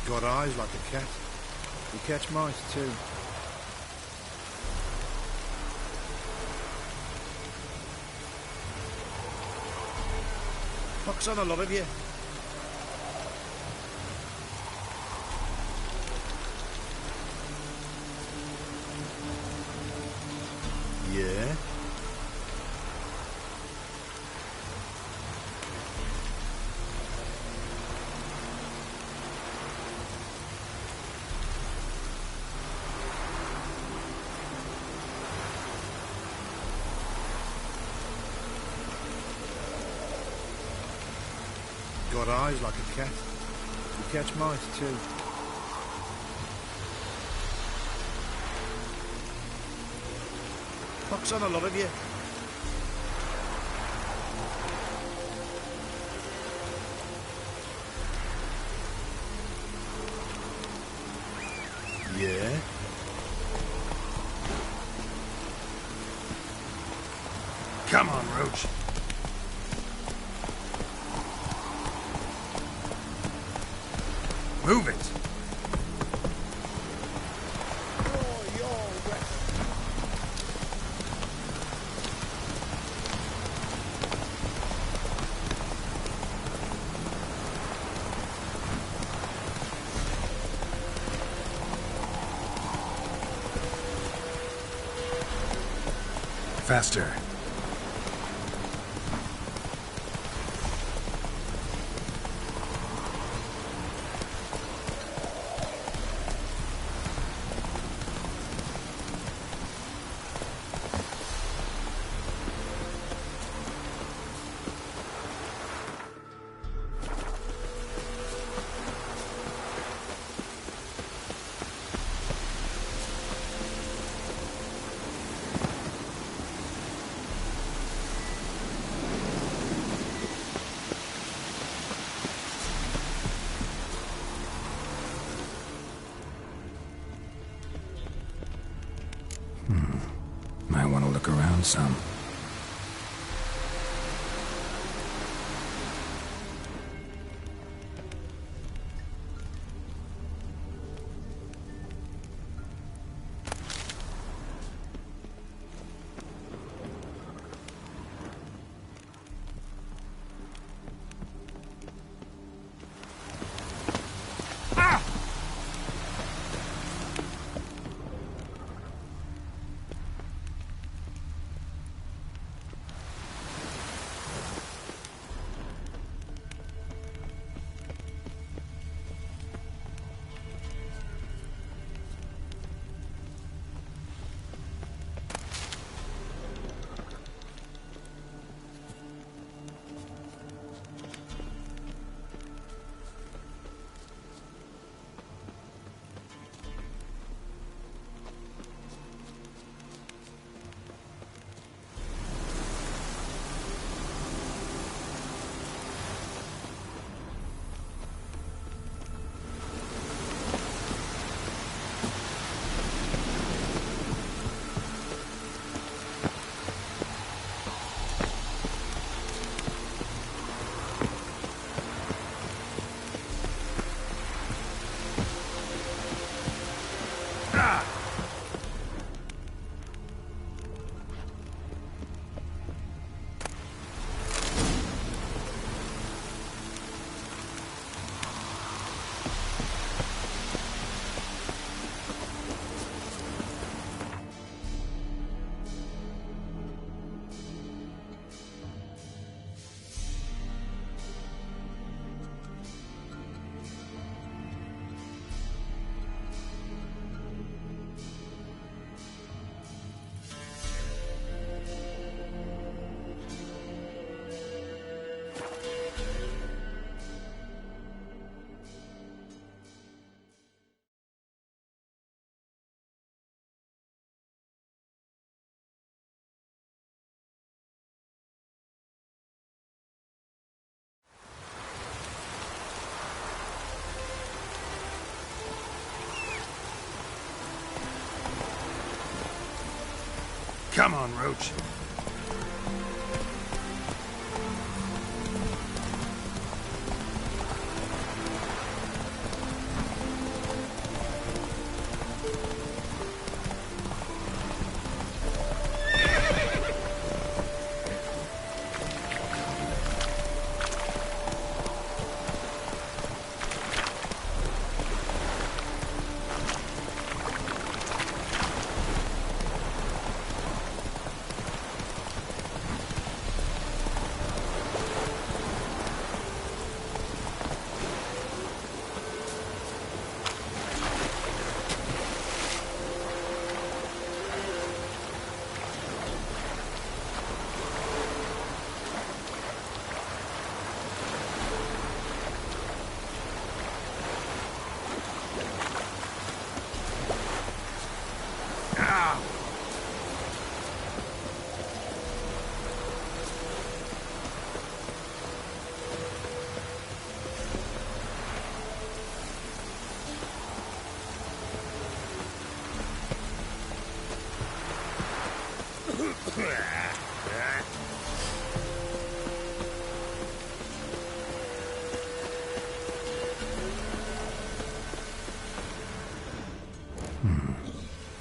Got eyes like a cat. You catch mice too. Pox on a lot of you. Yeah? got eyes like a cat. You catch mice too. Pox on a lot of you. Yeah? Come on, Roach. Move it. Faster. Might want to look around some. Come on, Roach.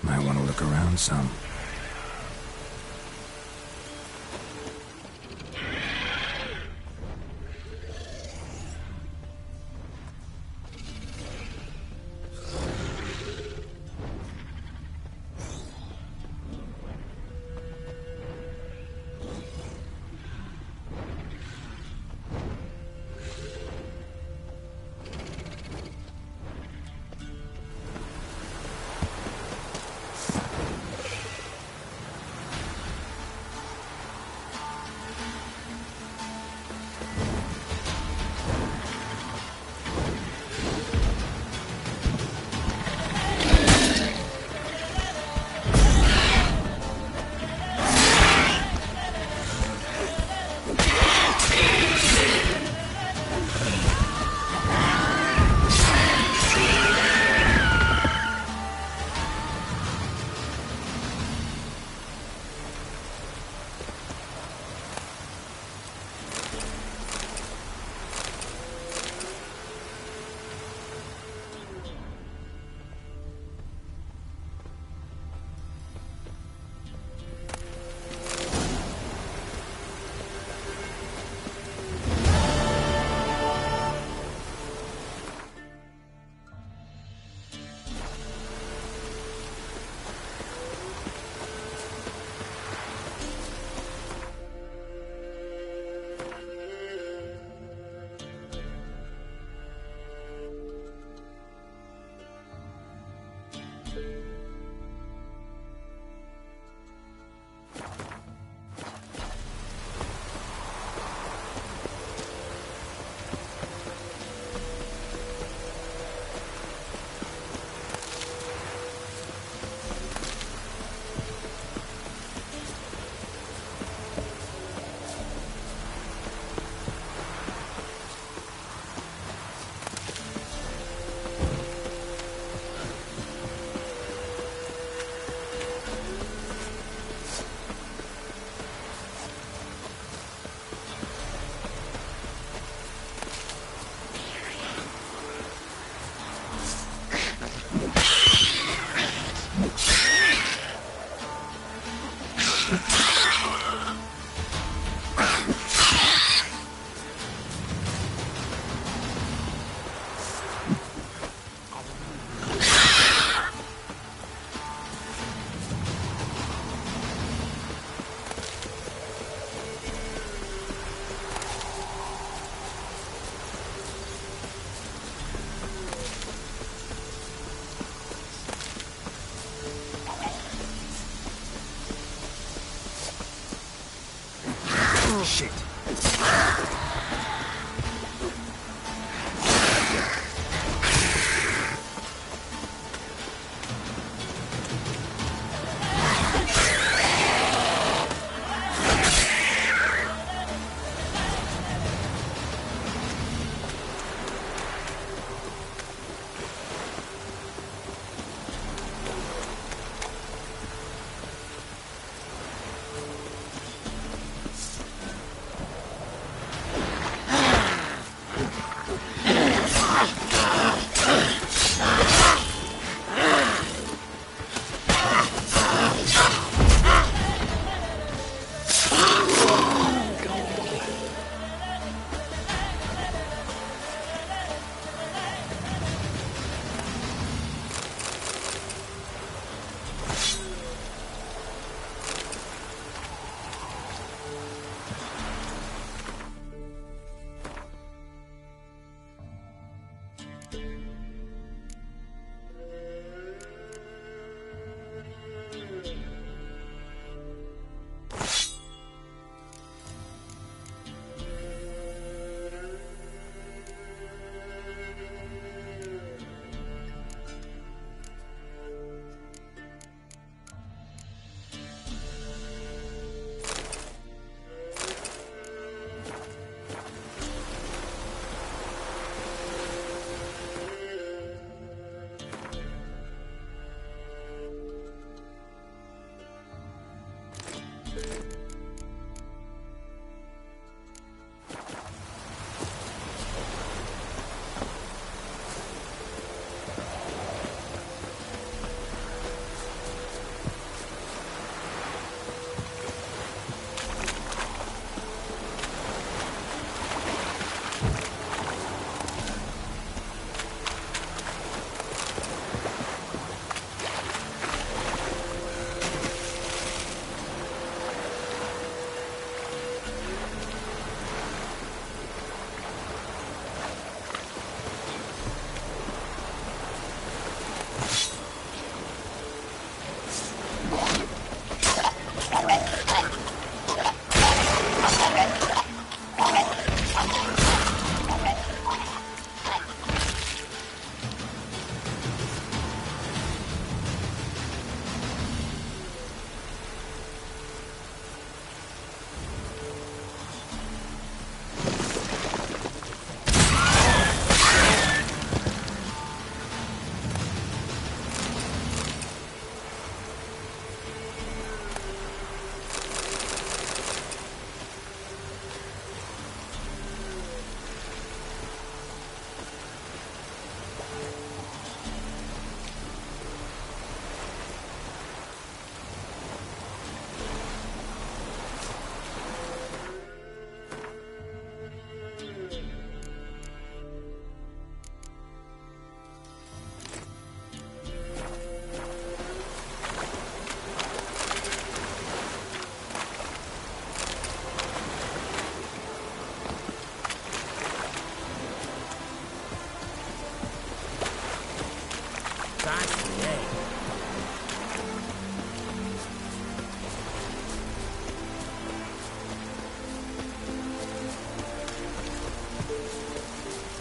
Might want to look around some. Shit.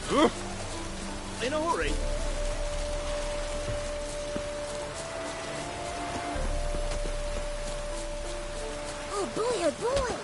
In a hurry? Oh boy, oh boy!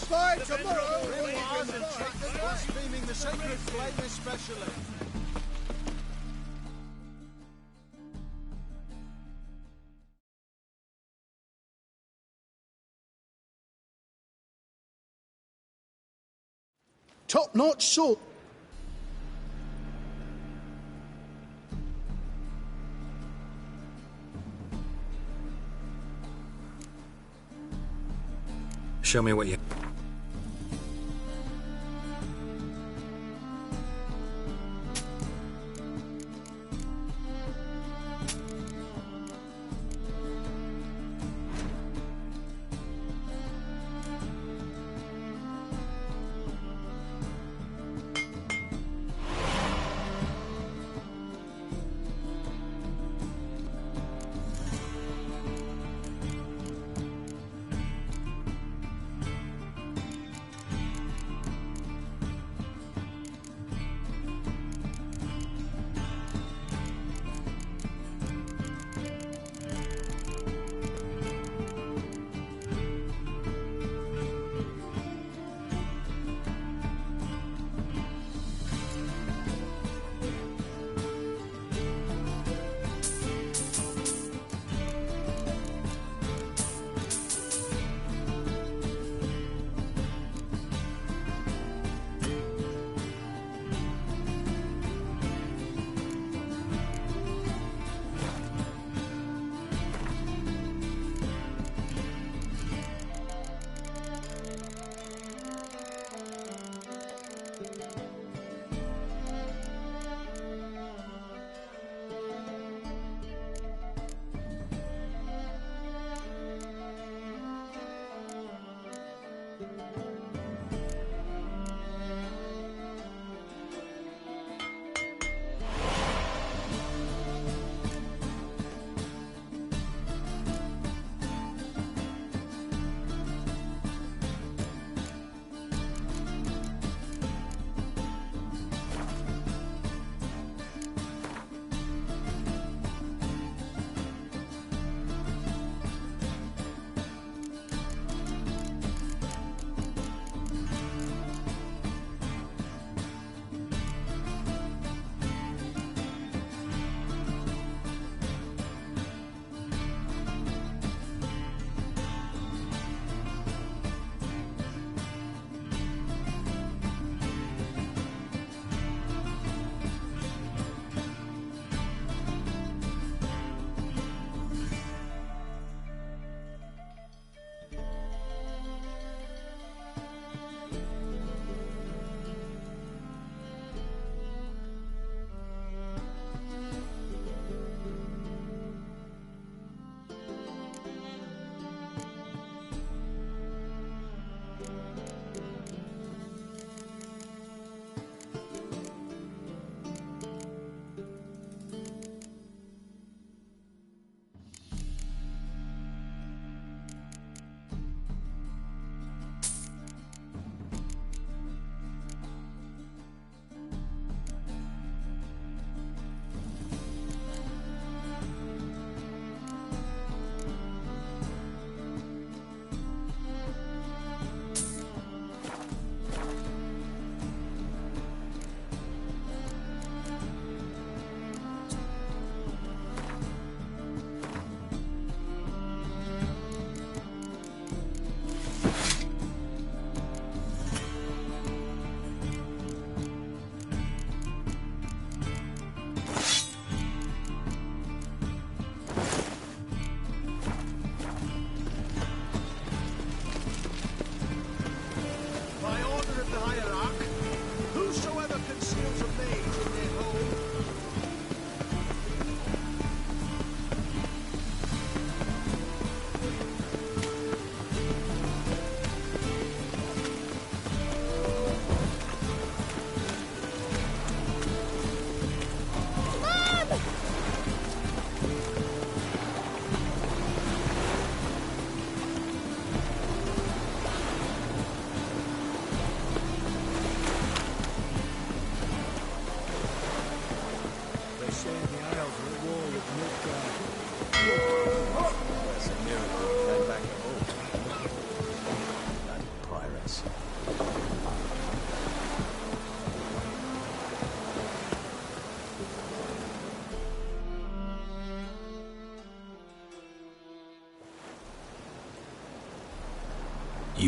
Fight tomorrow! Blaspheming the sacred flame especially. Top-notch salt. Show me what you...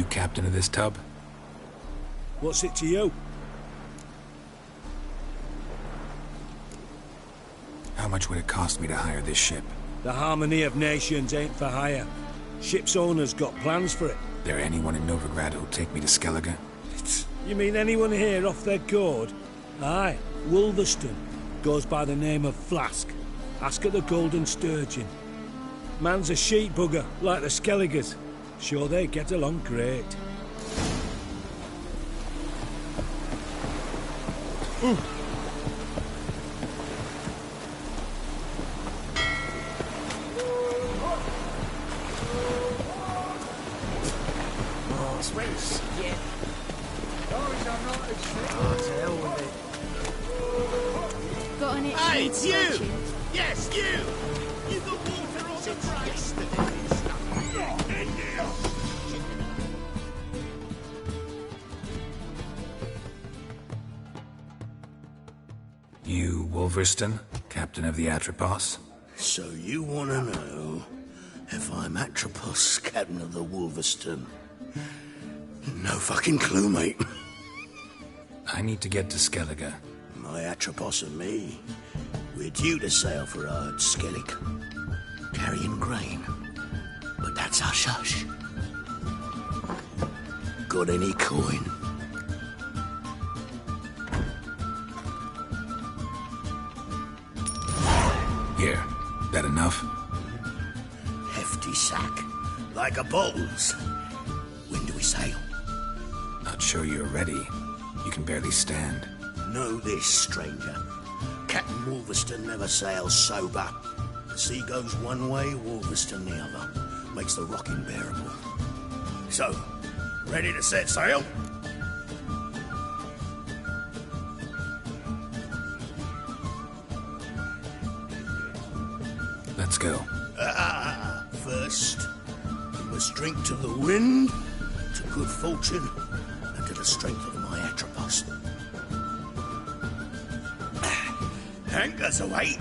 you captain of this tub? What's it to you? How much would it cost me to hire this ship? The Harmony of Nations ain't for hire. Ship's owner's got plans for it. There anyone in Novigrad who'll take me to Skellige? You mean anyone here off their gourd? Aye, Wolverston. Goes by the name of Flask. Ask at the Golden Sturgeon. Man's a sheep bugger, like the Skelligers. Sure they get along great. Space. Yeah. Got an itch Hey, for you! searching? Yes, you! You got water on the price. You, Wolverston, captain of the Atropos? So you want to know if I'm Atropos, captain of the Wolverston? No fucking clue, mate. I need to get to Skellige. My Atropos and me, we're due to sail for Ard Skellig, carrying grain. But that's hush-hush. Got any coin? Here, that enough? Hefty sack, like a bull's. When do we sail? Not sure you're ready. You can barely stand. Know this, stranger. Captain Wolverston never sails sober. The sea goes one way, Wolverston the other. Makes the rocking bearable. So, ready to set sail? Let's go. First, we must drink to the wind, to good fortune, and to the strength of my Atropos. Anchors away.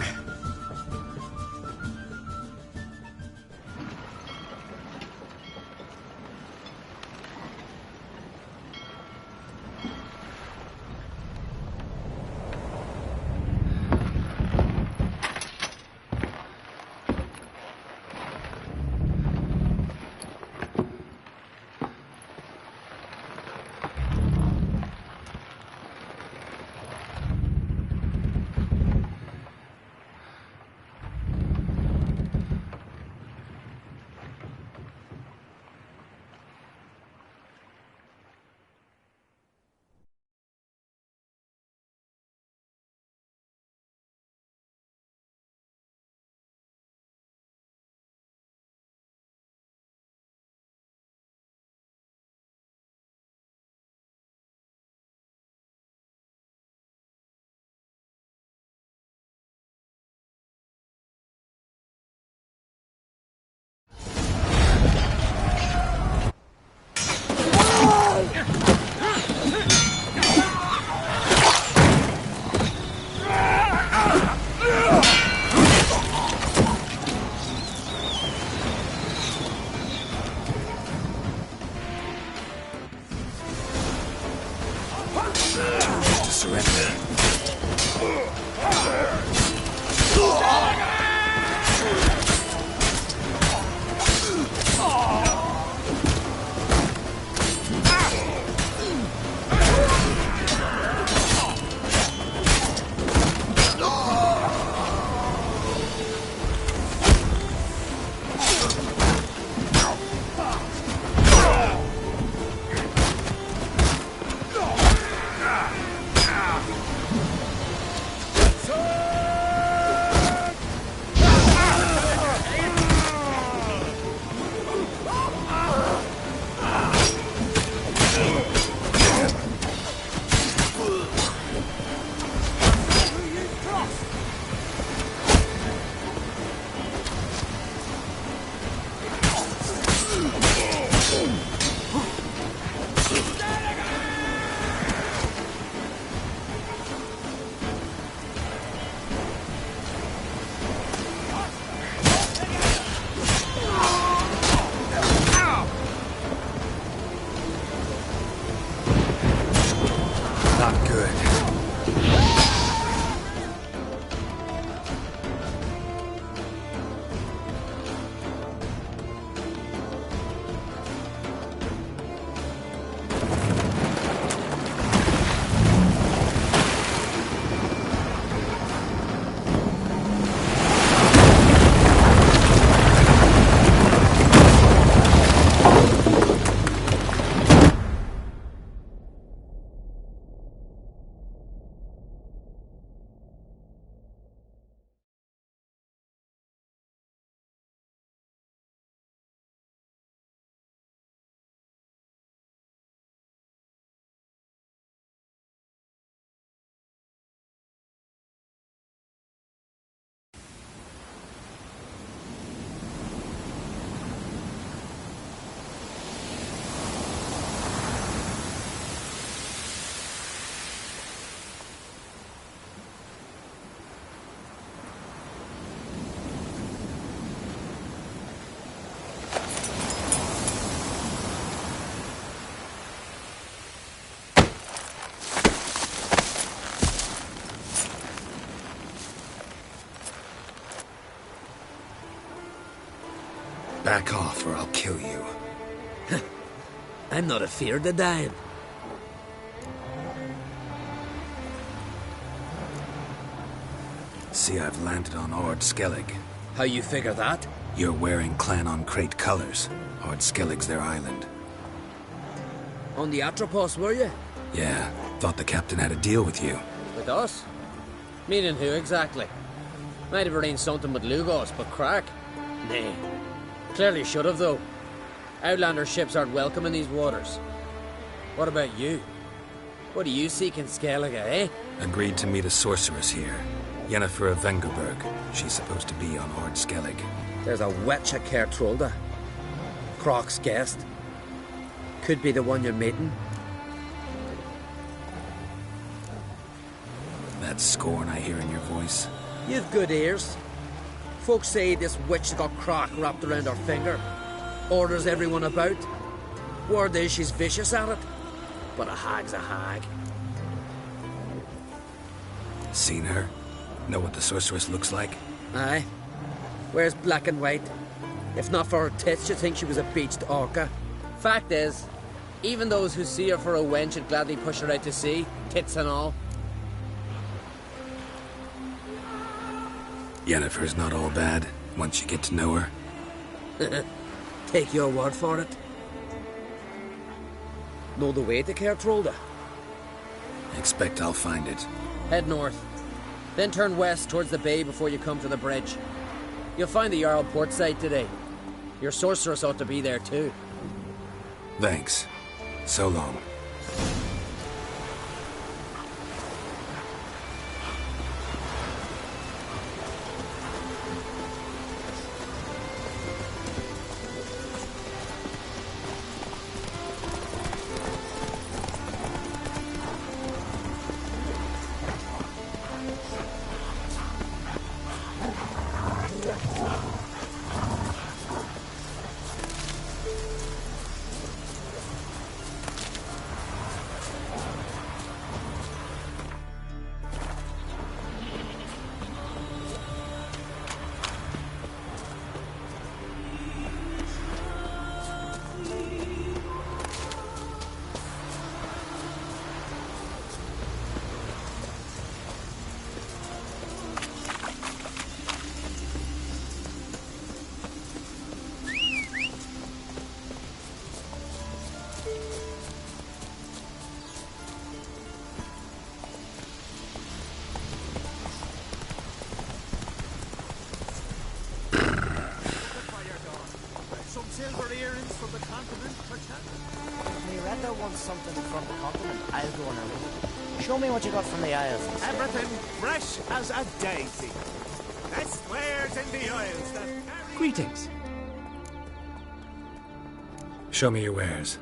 Back off or I'll kill you. I'm not afeard of dying. See, I've landed on Ord Skellig. How you figure that? You're wearing Clan on Crate colors. Ord Skellig's their island. On the Atropos, were you? Yeah, thought the captain had a deal with you. With us? Meaning who exactly? Might have arranged something with Lugos, but crack? Nay. Clearly should have, though. Outlander ships aren't welcome in these waters. What about you? What do you seek in Skellige, eh? Agreed to meet a sorceress here. Yennefer of Vengerberg. She's supposed to be on Ord Skellig. There's a witch at Caer Trolda. Croc's guest. Could be the one you're meeting. That scorn I hear in your voice. You've good ears. Folks say this witch got Croc wrapped around her finger. Orders everyone about. Word is she's vicious at it. But a hag's a hag. Seen her? Know what the sorceress looks like? Aye. Wears black and white. If not for her tits, you'd think she was a beached orca. Fact is, even those who see her for a wench would gladly push her out to sea, tits and all. Yennefer's not all bad, once you get to know her. Take your word for it. Know the way to Caer Trolda? Expect I'll find it. Head north. Then turn west towards the bay before you come to the bridge. You'll find the Jarl portside today. Your sorceress ought to be there too. Thanks. So long. Silver earrings from the continent, perchance? Miranda wants something from the continent. I'll go on her route. Show me what you got from the Isles. Everything fresh as a daisy. Best wares in the Isles that carry... Greetings. Show me your wares.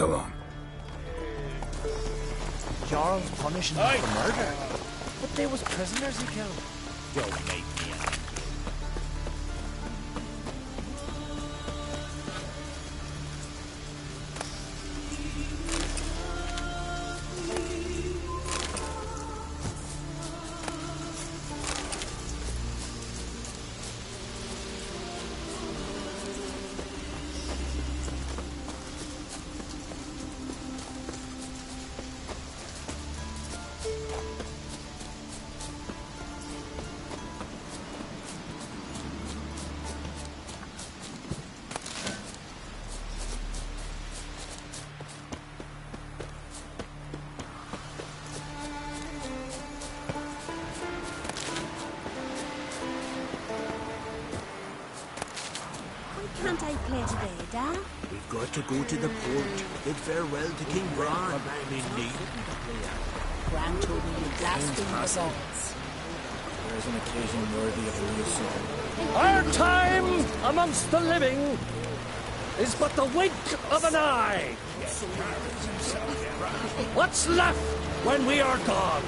So long. Jarl's punishing them for murder. But they was prisoners he killed. Don't make me angry. Can't I play today, Dad? We've got to go to the port, bid farewell to King Bran. I'm in need. Bran told me you'd blasting the gods. There's an occasion worthy of a new song. Our time amongst the living is but the wink of an eye. What's left when we are gone?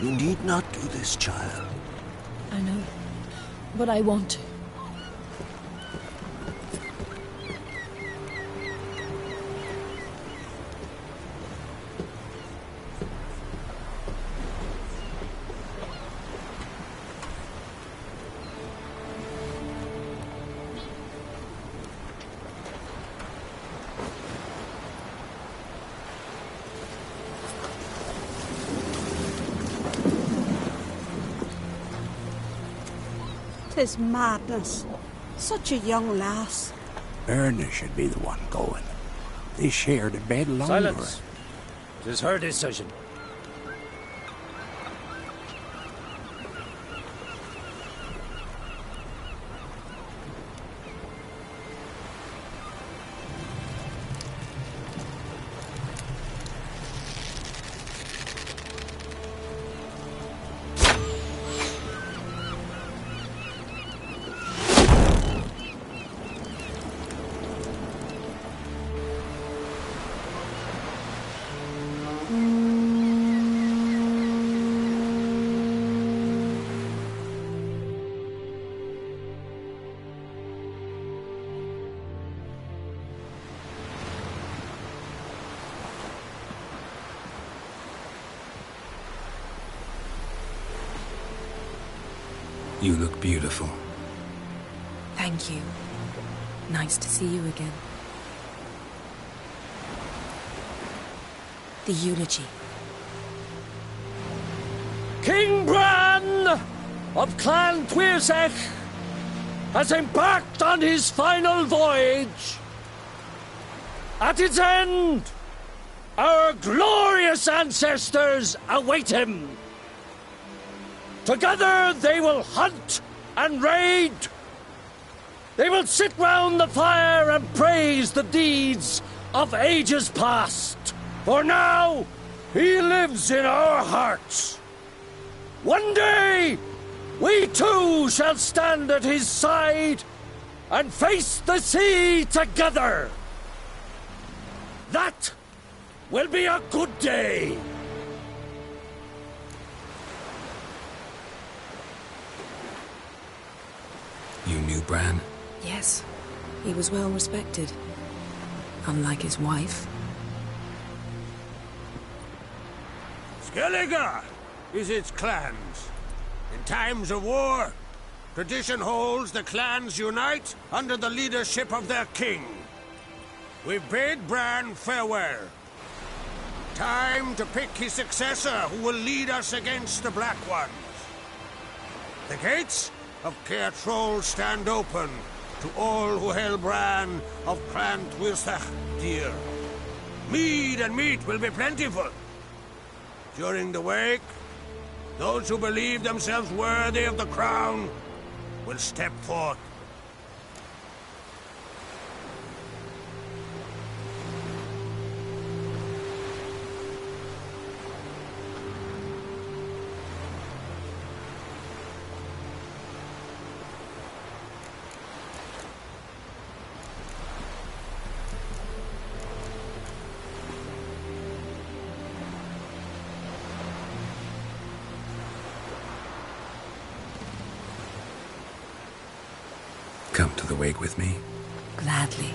You need not do this, child. I know, but I want to. Tis madness. Such a young lass. Erna should be the one going. They shared a bed longer. Silence. It is her decision. You look beautiful. Thank you. Nice to see you again. The eulogy. King Bran of Clan Tuirsech has embarked on his final voyage. At its end, our glorious ancestors await him. Together they will hunt and raid. They will sit round the fire and praise the deeds of ages past. For now, he lives in our hearts. One day, we too shall stand at his side and face the sea together. That will be a good day. You knew Bran? Yes, he was well respected. Unlike his wife. Skellige is its clans. In times of war, tradition holds the clans unite under the leadership of their king. We've bade Bran farewell. Time to pick his successor who will lead us against the Black Ones. The gates of Caer Troll stand open to all who hail Bran of Clan Twisach dear. Mead and meat will be plentiful. During the wake, those who believe themselves worthy of the crown will step forth. Come to the wake with me? Gladly.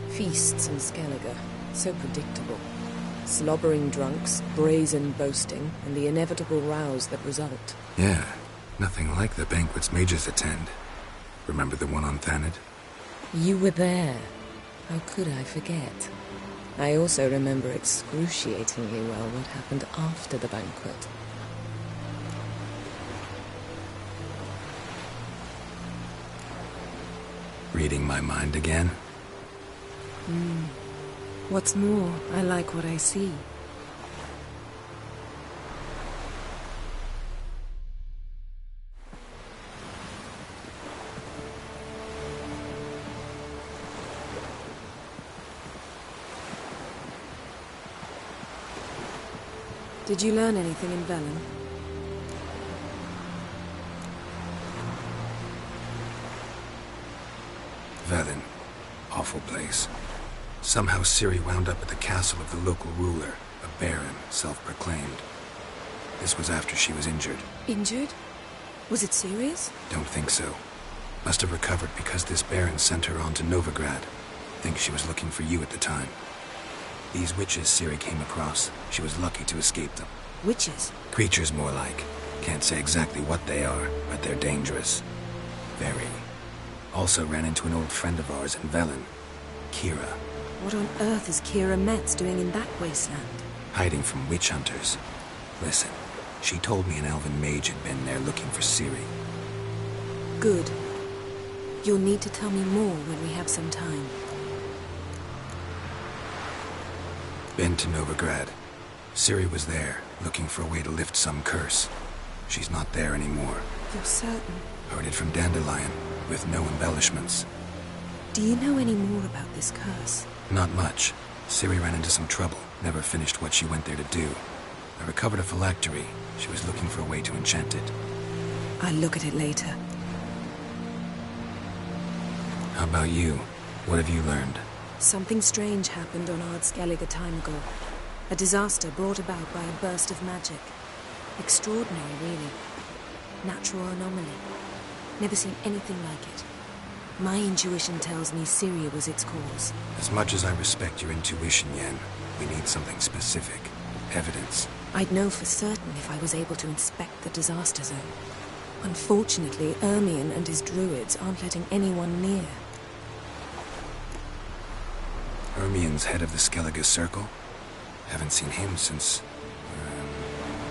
Feasts in Skellige, so predictable. Slobbering drunks, brazen boasting, and the inevitable rows that result. Yeah, nothing like the banquets mages attend. Remember the one on Thanedd? You were there. How could I forget? I also remember excruciatingly well what happened after the banquet. Reading my mind again? What's more, I like what I see. Did you learn anything in Velen? Velen. Awful place. Somehow Ciri wound up at the castle of the local ruler, a baron, self-proclaimed. This was after she was injured. Injured? Was it serious? Don't think so. Must have recovered because this baron sent her on to Novigrad. Think she was looking for you at the time. These witches Ciri came across, she was lucky to escape them. Witches? Creatures more like. Can't say exactly what they are, but they're dangerous. Very. Also ran into an old friend of ours in Velen, Kira. What on earth is Kira Metz doing in that wasteland? Hiding from witch hunters. Listen, she told me an elven mage had been there looking for Ciri. Good. You'll need to tell me more when we have some time. Been to Novigrad. Ciri was there, looking for a way to lift some curse. She's not there anymore. You're certain? Heard it from Dandelion, with no embellishments. Do you know any more about this curse? Not much. Ciri ran into some trouble, never finished what she went there to do. I recovered a phylactery. She was looking for a way to enchant it. I'll look at it later. How about you? What have you learned? Something strange happened on Ard Skellige a time ago. A disaster brought about by a burst of magic. Extraordinary, really. Natural anomaly. Never seen anything like it. My intuition tells me Ciri was its cause. As much as I respect your intuition, Yen, we need something specific. Evidence. I'd know for certain if I was able to inspect the disaster zone. Unfortunately, Ermion and his druids aren't letting anyone near. Ermion's head of the Skellige Circle? Haven't seen him since...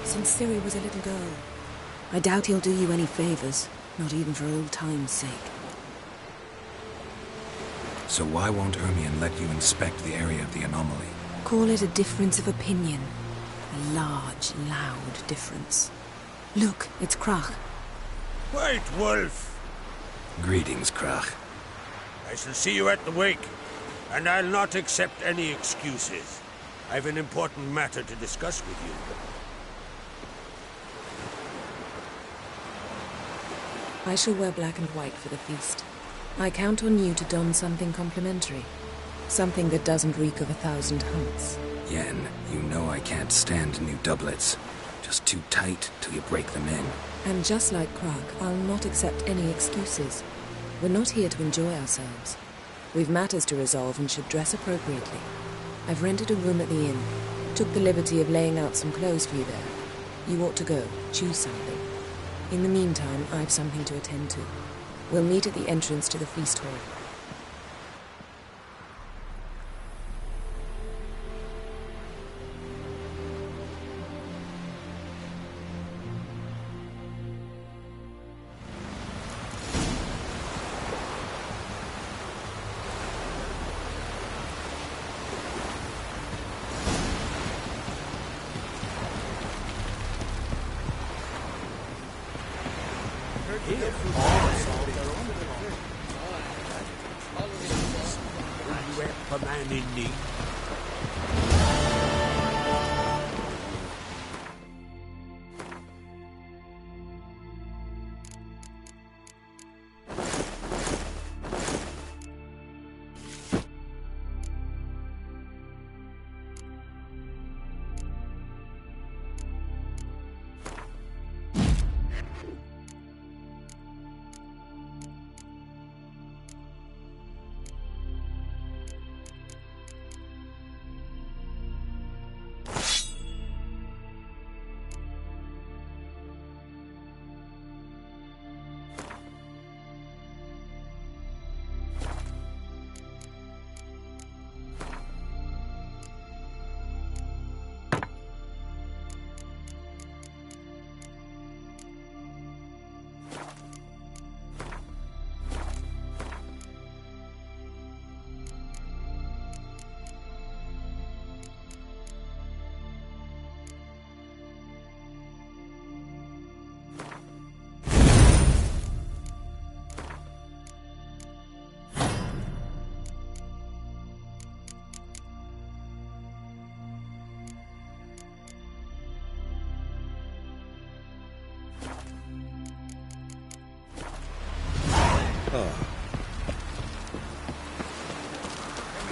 Since Ciri was a little girl. I doubt he'll do you any favors, not even for old time's sake. So why won't Ermion let you inspect the area of the anomaly? Call it a difference of opinion. A large, loud difference. Look, it's Crach. White Wolf! Greetings, Crach. I shall see you at the wake, and I'll not accept any excuses. I've an important matter to discuss with you. I shall wear black and white for the feast. I count on you to don something complimentary. Something that doesn't reek of 1,000 hunts. Yen, you know I can't stand new doublets. Just too tight till you break them in. And just like Crach, I'll not accept any excuses. We're not here to enjoy ourselves. We've matters to resolve and should dress appropriately. I've rented a room at the inn. Took the liberty of laying out some clothes for you there. You ought to go. Choose something. In the meantime, I've something to attend to. We'll meet at the entrance to the feast hall. A man in need.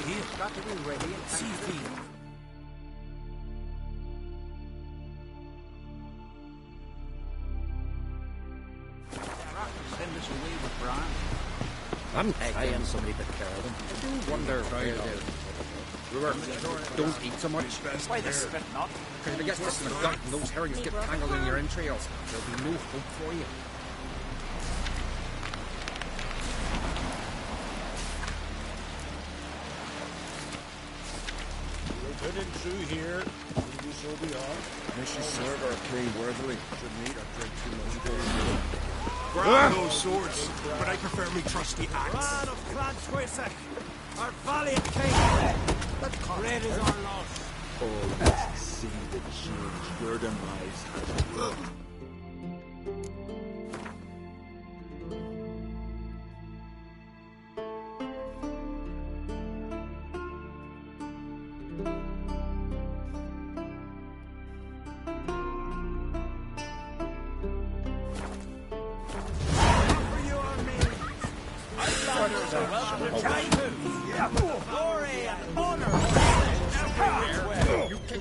He's got to be ready and see. Send us away with Bran. I'm paying somebody to care of them. I do wonder why don't eat so much. Why the spit not? Because if it gets this in the gut and those herrings get tangled in your entrails, there'll be no hope for you. Lieutenant Zhu here. Will you so be on? May she serve our king worthily. Shouldn't eat or drink too much daily. Grab those swords, but I prefer me trusty axe. Bran of Clan Squaresec, our valiant king. Red is our loss. Oh, let's see the change your demise has wrought.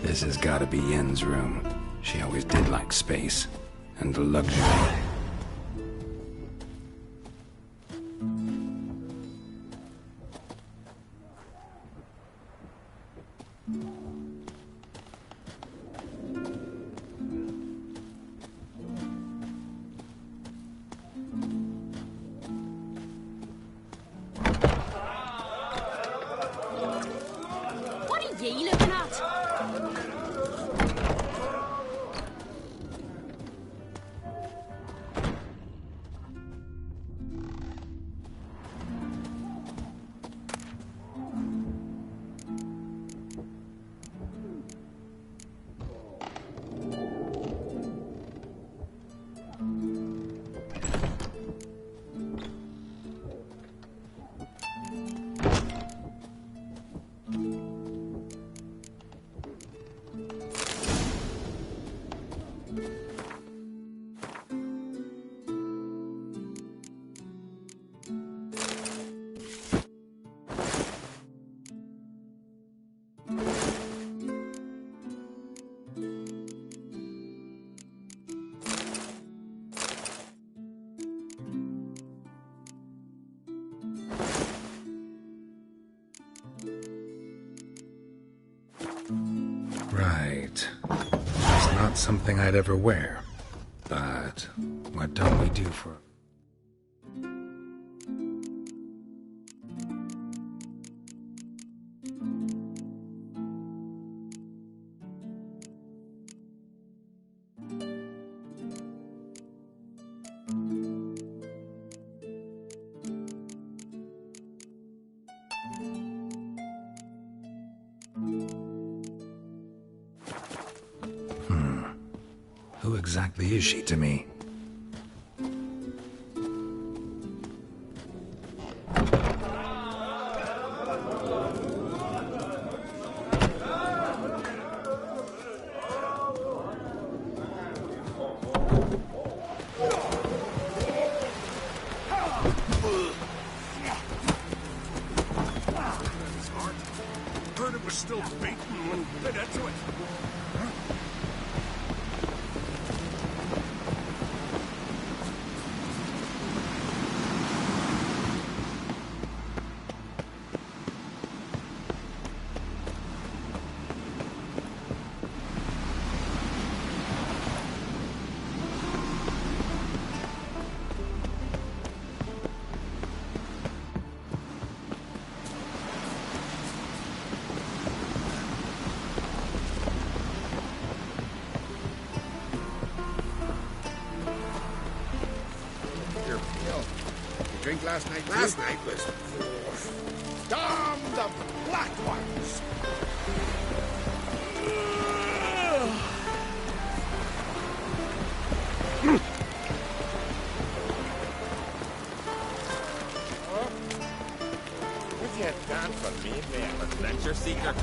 This has got to be Yen's room. She always did like space and luxury. What are ye looking at? not something I'd ever wear. But what don't we do for... Who exactly is she to me? Heard it was still beating when bit into it. Drink last night? Last night was... Damn the black ones! Would you dance for me, man? Adventure seeker.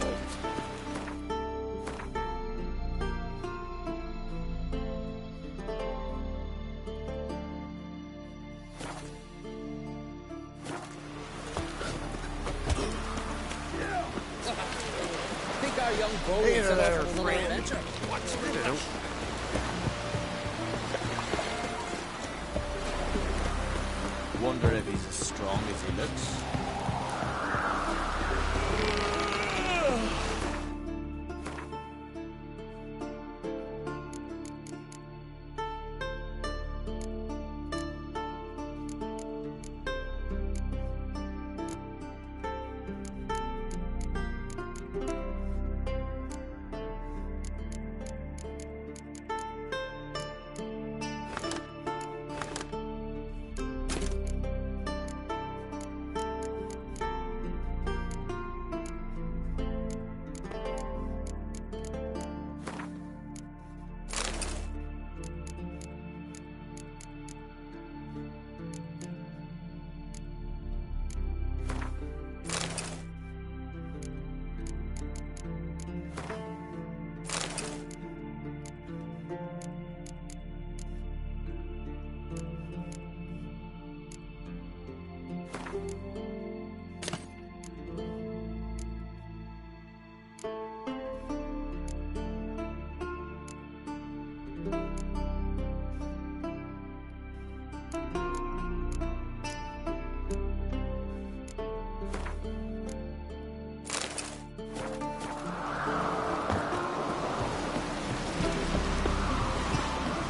Young bow Hey, set there, off on another friend. adventure. What's with it? Wonder if he's as strong as he looks.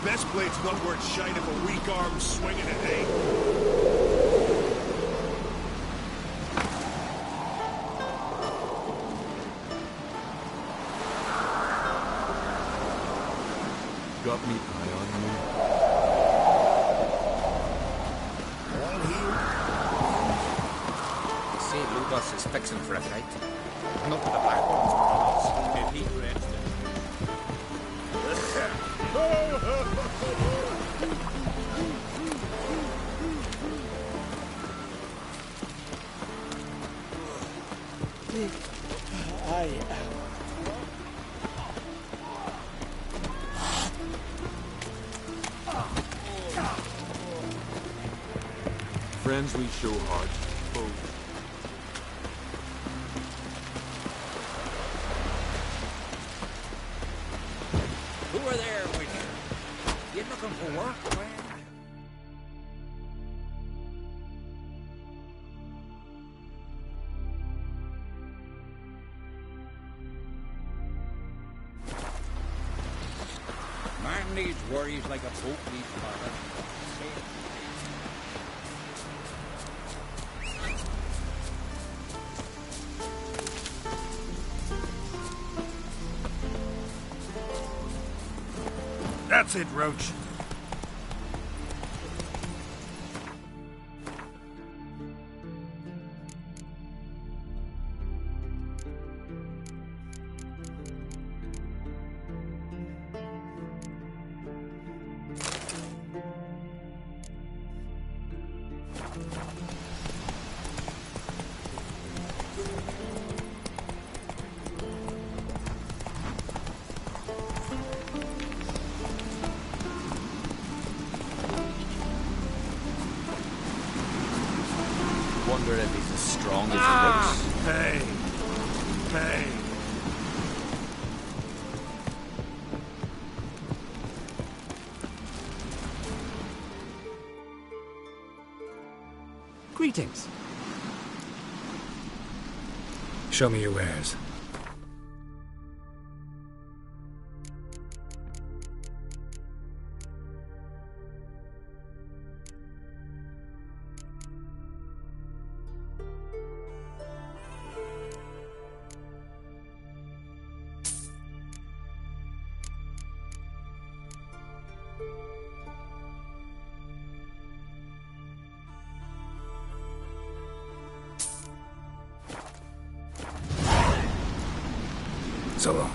Best blade's not worth shine if a weak arm's swinging it, eh? Got me eye on you. All here? St. Lucas is fixing for a fight. Not that the Black Ones promise. If he reached it. Friends we show heart, foes. Who are there with you? You looking for work, friend? man needs worries like a boat needs water. That's it, Roach. Wonder if he's as strong as he looks. Hey. Hey. Greetings. Show me your wares. So long.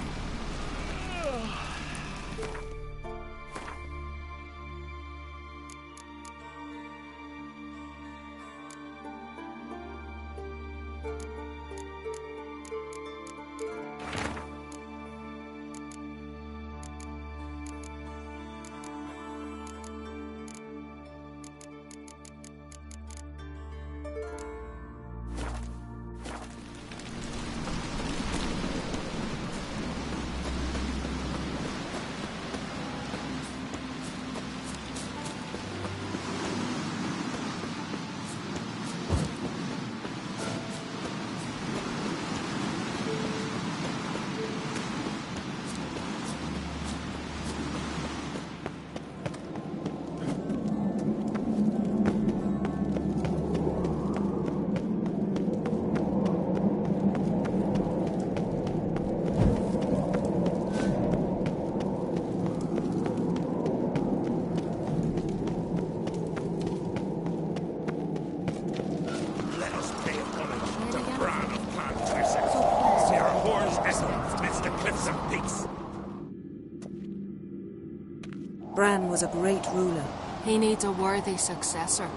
Bran was a great ruler. He needs a worthy successor.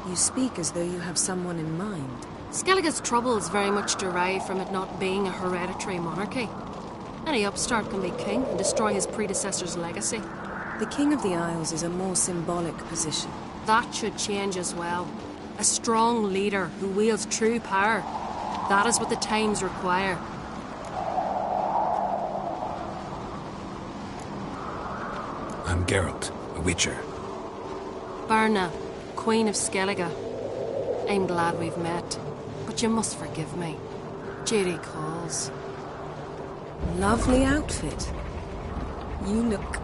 You speak as though you have someone in mind. Skellige's troubles very much derive from it not being a hereditary monarchy. Any upstart can be king and destroy his predecessor's legacy. The King of the Isles is a more symbolic position. That should change as well. A strong leader who wields true power. That is what the times require. I'm Geralt, a Witcher. Birna, Queen of Skellige. I'm glad we've met, but you must forgive me. Duty calls. Lovely outfit. You look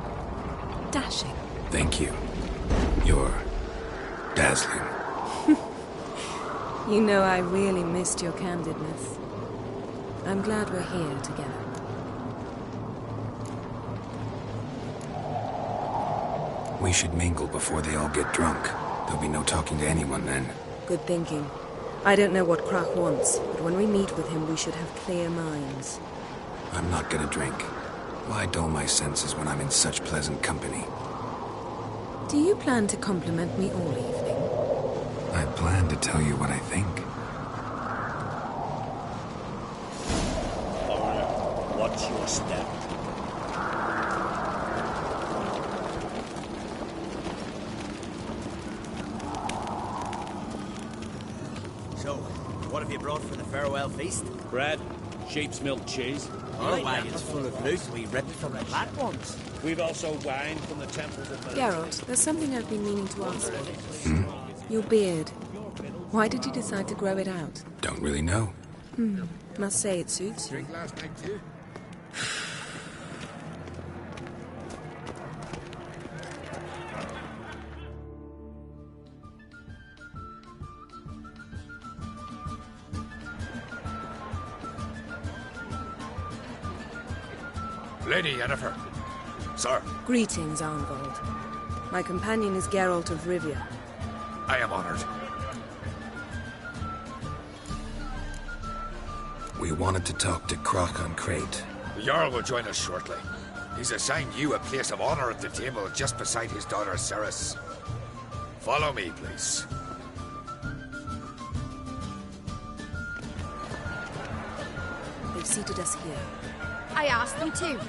dashing. Thank you. You're dazzling. You know, I really missed your candidness. I'm glad we're here together. We should mingle before they all get drunk. There'll be no talking to anyone then. Good thinking. I don't know what Crach wants, but when we meet with him, we should have clear minds. I'm not gonna drink. Why dull my senses when I'm in such pleasant company? Do you plan to compliment me all evening? I plan to tell you what I think. Watch your step. So, what have you brought for the farewell feast? Bread, sheep's milk cheese. Our wagon's full of loot we ripped from the black ones. We've also wine from the temples of Geralt, there's something I've been meaning to ask you. Your beard. Why did you decide to grow it out? Don't really know. Must say it suits you. Lady Yennefer. Sir, Greetings, Arnvold. My companion is Geralt of Rivia. I am honored. We wanted to talk to Croc on Crate. The Jarl will join us shortly. He's assigned you a place of honor at the table just beside his daughter Ceres. Follow me, please. They've seated us here. I asked them to.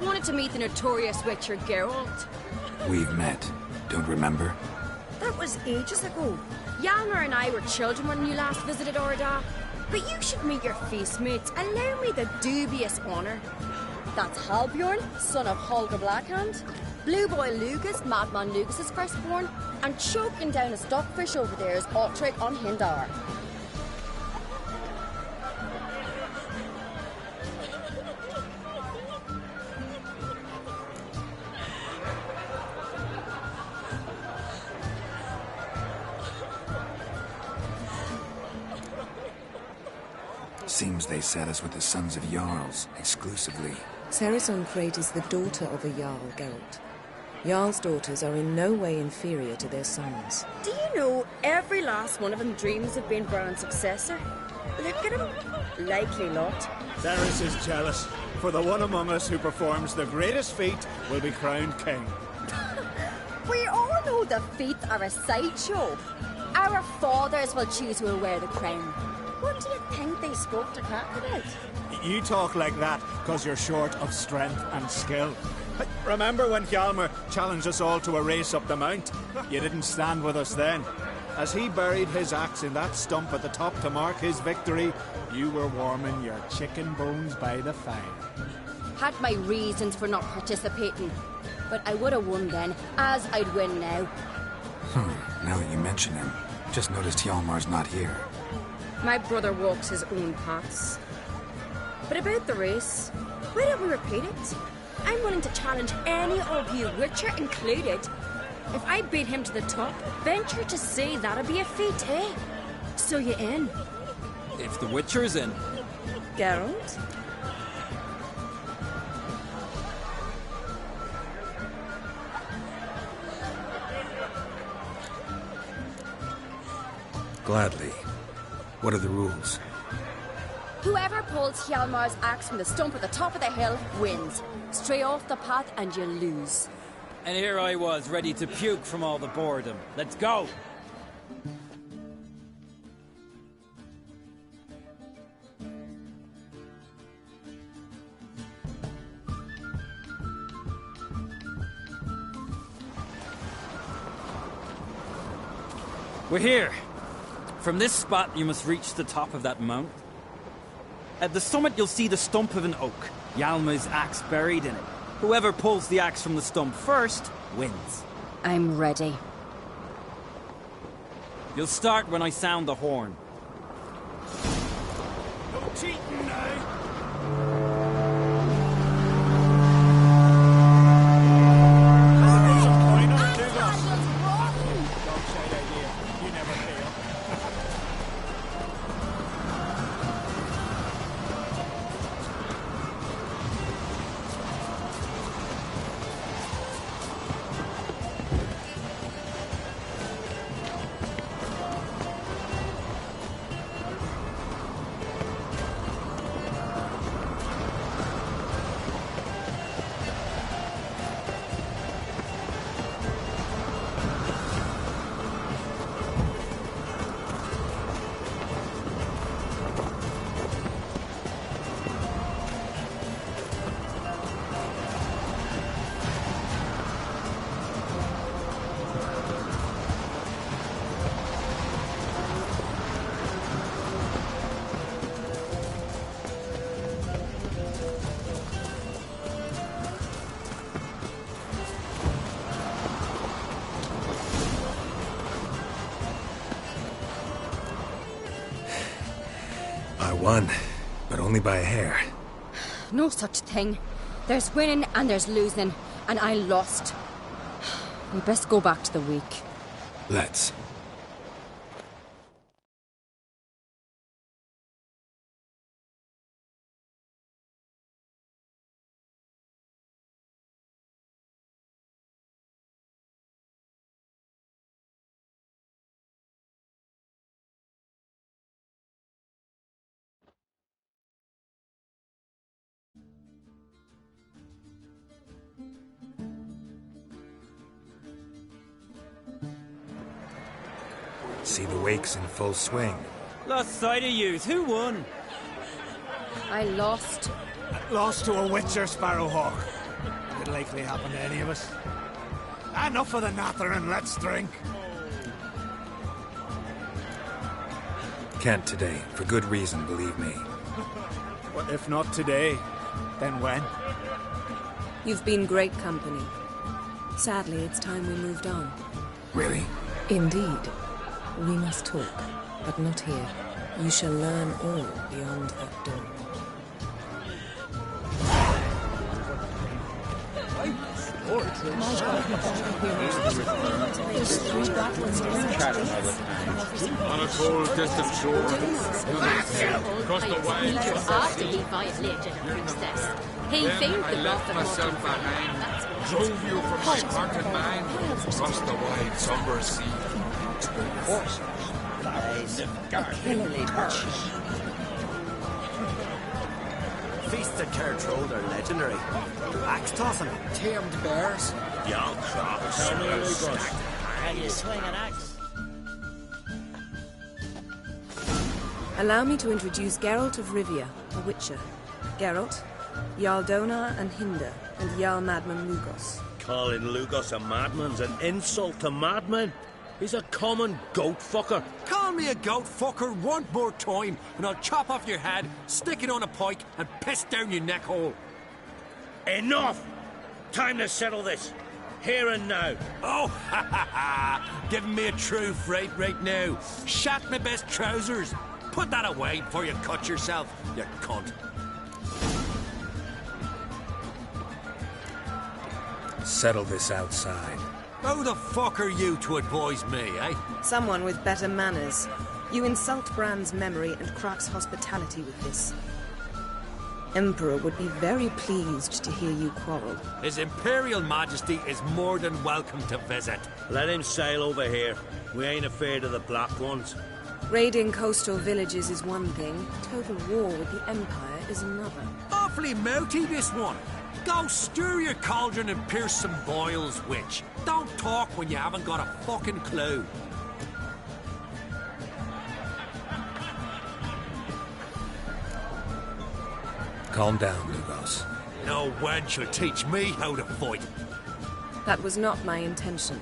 Wanted to meet the notorious Witcher Geralt. We've met. Don't remember? That was ages ago. Hjalmar and I were children when you last visited Orda. But you should meet your feast mates. Allow me the dubious honour. That's Halbjorn, son of Holger Blackhand. Blue Boy Lugas, Madman Lugas' firstborn. And choking down a stockfish over there is Otrek on Hindar. Seems they set us with the sons of Jarls, exclusively. Ceres on Crate is the daughter of a Jarl, Geralt. Jarl's daughters are in no way inferior to their sons. Do you know every last one of them dreams of being Bran's successor? Look at him. Likely lot. Ceres is jealous, for the one among us who performs the greatest feat will be crowned king. We all know the feet are a sideshow. Our fathers will choose who will wear the crown. What do you think they spoke to Crack about? You talk like that because you're short of strength and skill. Remember when Hjalmar challenged us all to a race up the mount? You didn't stand with us then. As he buried his axe in that stump at the top to mark his victory, you were warming your chicken bones by the fire. Had my reasons for not participating. But I would have won then, as I'd win now. Now that you mention him, just noticed Hjalmar's not here. My brother walks his own paths. But about the race, why don't we repeat it? I'm willing to challenge any of you, Witcher included. If I beat him to the top, venture to say that'd be a feat, eh? So you in? If the Witcher's in. Geralt? Gladly. What are the rules? Whoever pulls Hjalmar's axe from the stump at the top of the hill wins. Stray off the path and you lose. And here I was, ready to puke from all the boredom. Let's go! We're here. From this spot, you must reach the top of that mount. At the summit, you'll see the stump of an oak. Hjalmar's axe buried in it. Whoever pulls the axe from the stump first, wins. I'm ready. You'll start when I sound the horn. No cheating now! Won, but only by a hair. No such thing. There's winning and there's losing, and I lost. We best go back to the week. Let's. See the wakes in full swing. Lost sight of yous. Who won? I lost. Lost to a witcher, Sparrowhawk. Could likely happen to any of us. Enough of the nattering, let's drink. Can't today, for good reason, believe me. Well, if not today, then when? You've been great company. Sadly, it's time we moved on. Really? Indeed. We must talk, but not here. You shall learn all beyond that door. On a cold, distant shore, across the wild. After he violated a princess, he failed I the left wrath of myself mortal behind, man. drove you from my heart and mind, across the wide, somber sea. Feasts at Tertrold are legendary. Axe tossing, tamed bears. Young crops. Can you swing an axe? Allow me to introduce Geralt of Rivia, a witcher. Geralt, Jarl Donar and Hinder, and Jarl Madman Lugos. Calling Lugos a madman's an insult to madmen. He's a common goat fucker. Call me a goat fucker one more time, and I'll chop off your head, stick it on a pike, and piss down your neck hole. Enough! Time to settle this. Here and now. Oh, ha ha ha! Giving me a true fright right now. Shat my best trousers. Put that away before you cut yourself, you cunt. Settle this outside. Who the fuck are you to advise me, eh? Someone with better manners. You insult Bran's memory and Crach's hospitality with this. Emperor would be very pleased to hear you quarrel. His Imperial Majesty is more than welcome to visit. Let him sail over here. We ain't afraid of the Black Ones. Raiding coastal villages is one thing. Total war with the Empire is another. Awfully mouthy, this one. Go stir your cauldron and pierce some boils, witch. Don't talk when you haven't got a fucking clue. Calm down, Lugos. No wench will teach me how to fight. That was not my intention.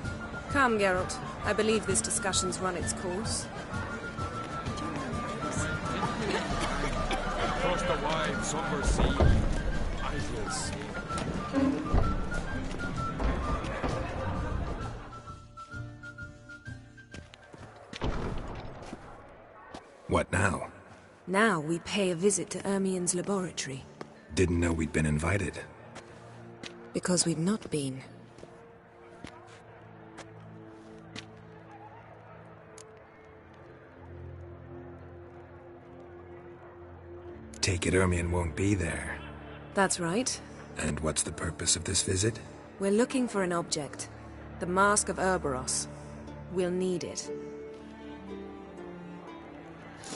Come, Geralt. I believe this discussion's run its course. Across the wide, somber sea, I will see. What now? Now we pay a visit to Ermien's laboratory. Didn't know we'd been invited. Because we've not been. Take it Ermien won't be there. That's right. And what's the purpose of this visit? We're looking for an object. The Mask of Urboros. We'll need it.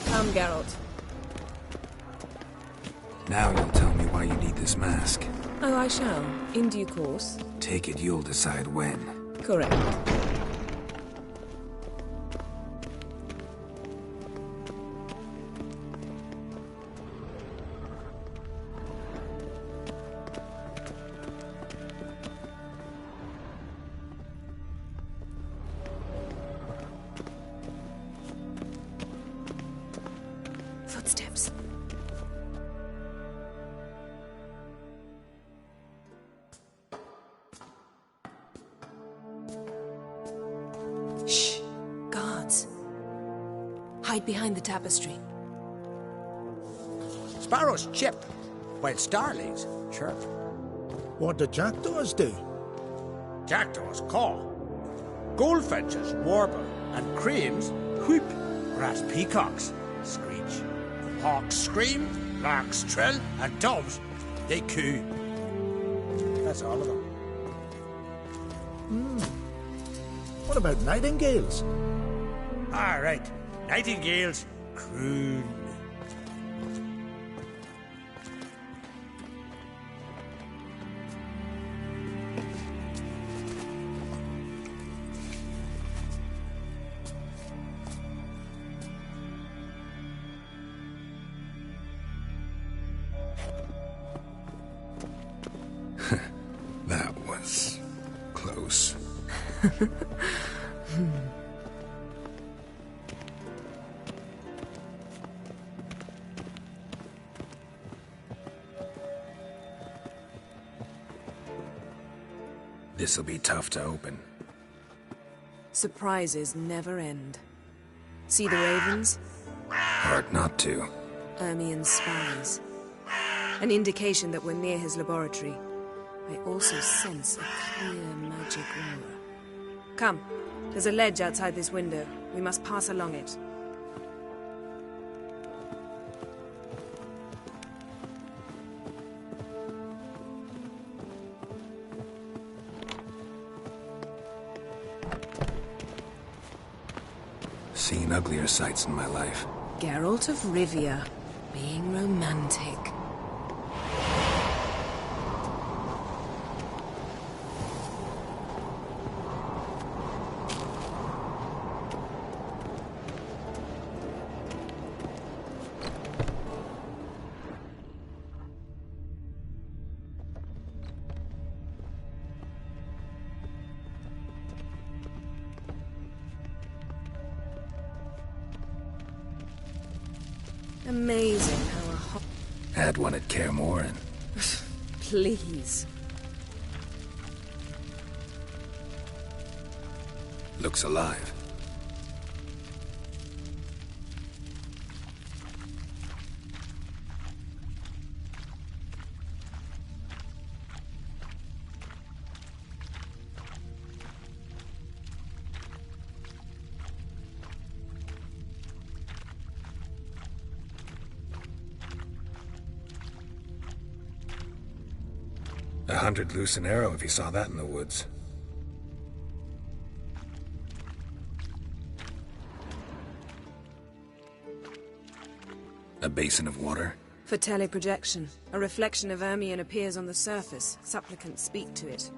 Come, Geralt. Now you'll tell me why you need this mask. Oh, I shall. In due course. Take it you'll decide when. Correct. Footsteps. Shh. Guards. Hide behind the tapestry. Sparrows chip, while starlings chirp. What do jackdaws do? Jackdaws caw. Goldfinches warble, and cranes whoop, whereas peacocks screech. Hawks scream, larks trill, and doves, they coo. That's all of them. What about nightingales? All right, nightingales croon. Gross. This'll be tough to open. Surprises never end. See the ravens? Hard not to. Ermien's spies. An indication that we're near his laboratory. I also sense a clear magic aura. Come, there's a ledge outside this window. We must pass along it. Seen uglier sights in my life. Geralt of Rivia, being romantic. Amazing how a hot... Had one at Kaer Morhen. Please. Looks alive. $100 loose an arrow if he saw that in the woods. A basin of water? For teleprojection. A reflection of Ermien appears on the surface. Supplicants speak to it.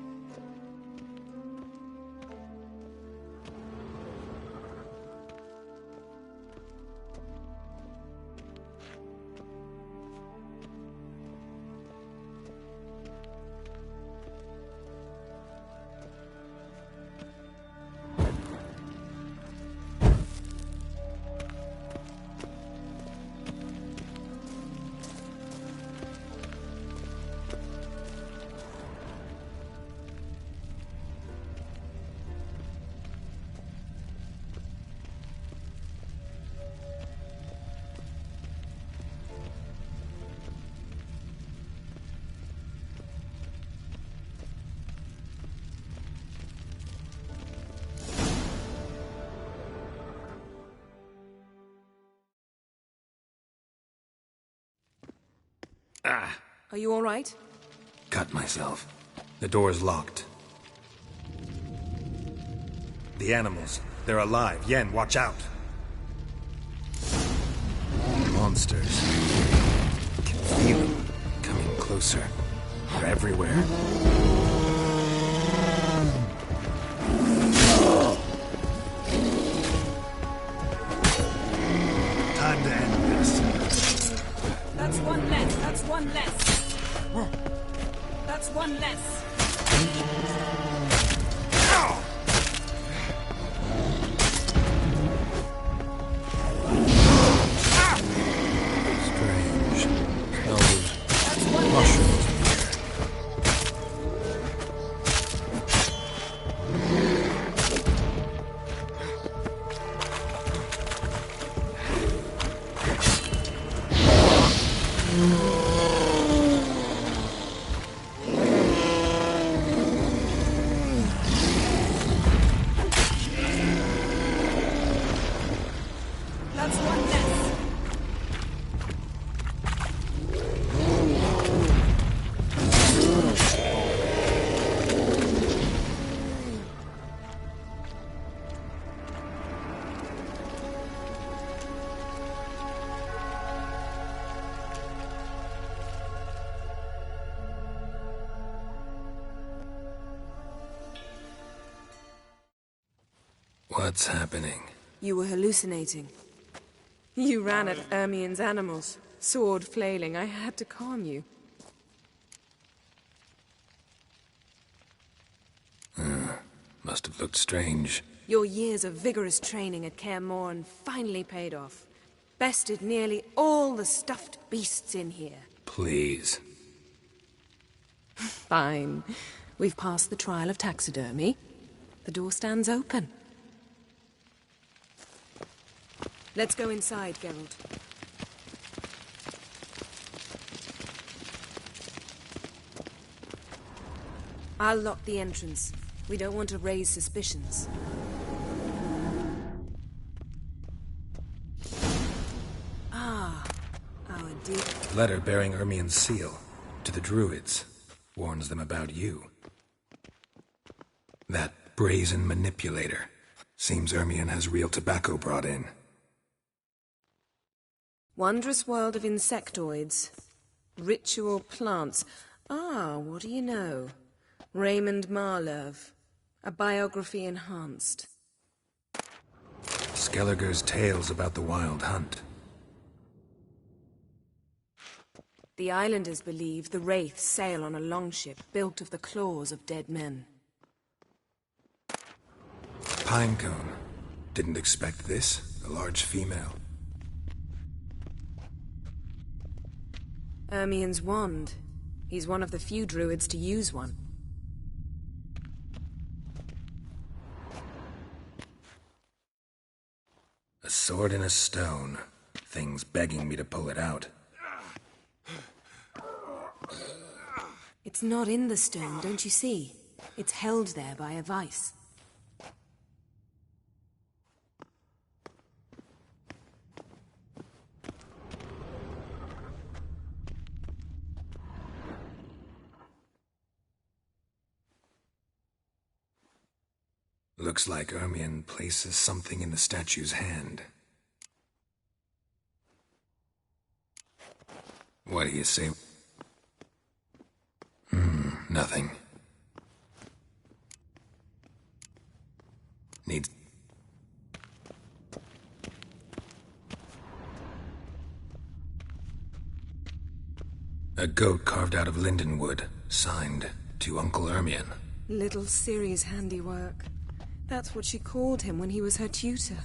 Are you all right? Cut myself. The door's locked. The animals. They're alive. Yen, watch out. Monsters. I can feel them coming closer. They're everywhere. Time to end this. That's one less. That's one less. That's one less. Strange. Smell of mushrooms in here. That's one less. What's happening? You were hallucinating. You ran at Ermien's animals, sword flailing. I had to calm you. Must have looked strange. Your years of vigorous training at Kaer Morhen finally paid off. Bested nearly all the stuffed beasts in here. Please. Fine. We've passed the trial of taxidermy. The door stands open. Let's go inside, Geralt. I'll lock the entrance. We don't want to raise suspicions. Ah, our dear... Letter bearing Ermien's seal to the Druids. Warns them about you. That brazen manipulator. Seems Ermien has real tobacco brought in. Wondrous world of insectoids. Ritual plants. Ah, what do you know? Raymond Marlove. A biography enhanced. Skellige's tales about the Wild Hunt. The islanders believe the Wraiths sail on a longship built of the claws of dead men. Pinecone. Didn't expect this. A large female. Ermien's wand. He's one of the few druids to use one. A sword and a stone. Thing's begging me to pull it out. It's not in the stone, don't you see? It's held there by a vice. Looks like Ermien places something in the statue's hand. What do you say? Nothing. Needs... A goat carved out of lindenwood, signed to Uncle Ermien. Little Ciri's handiwork. That's what she called him when he was her tutor.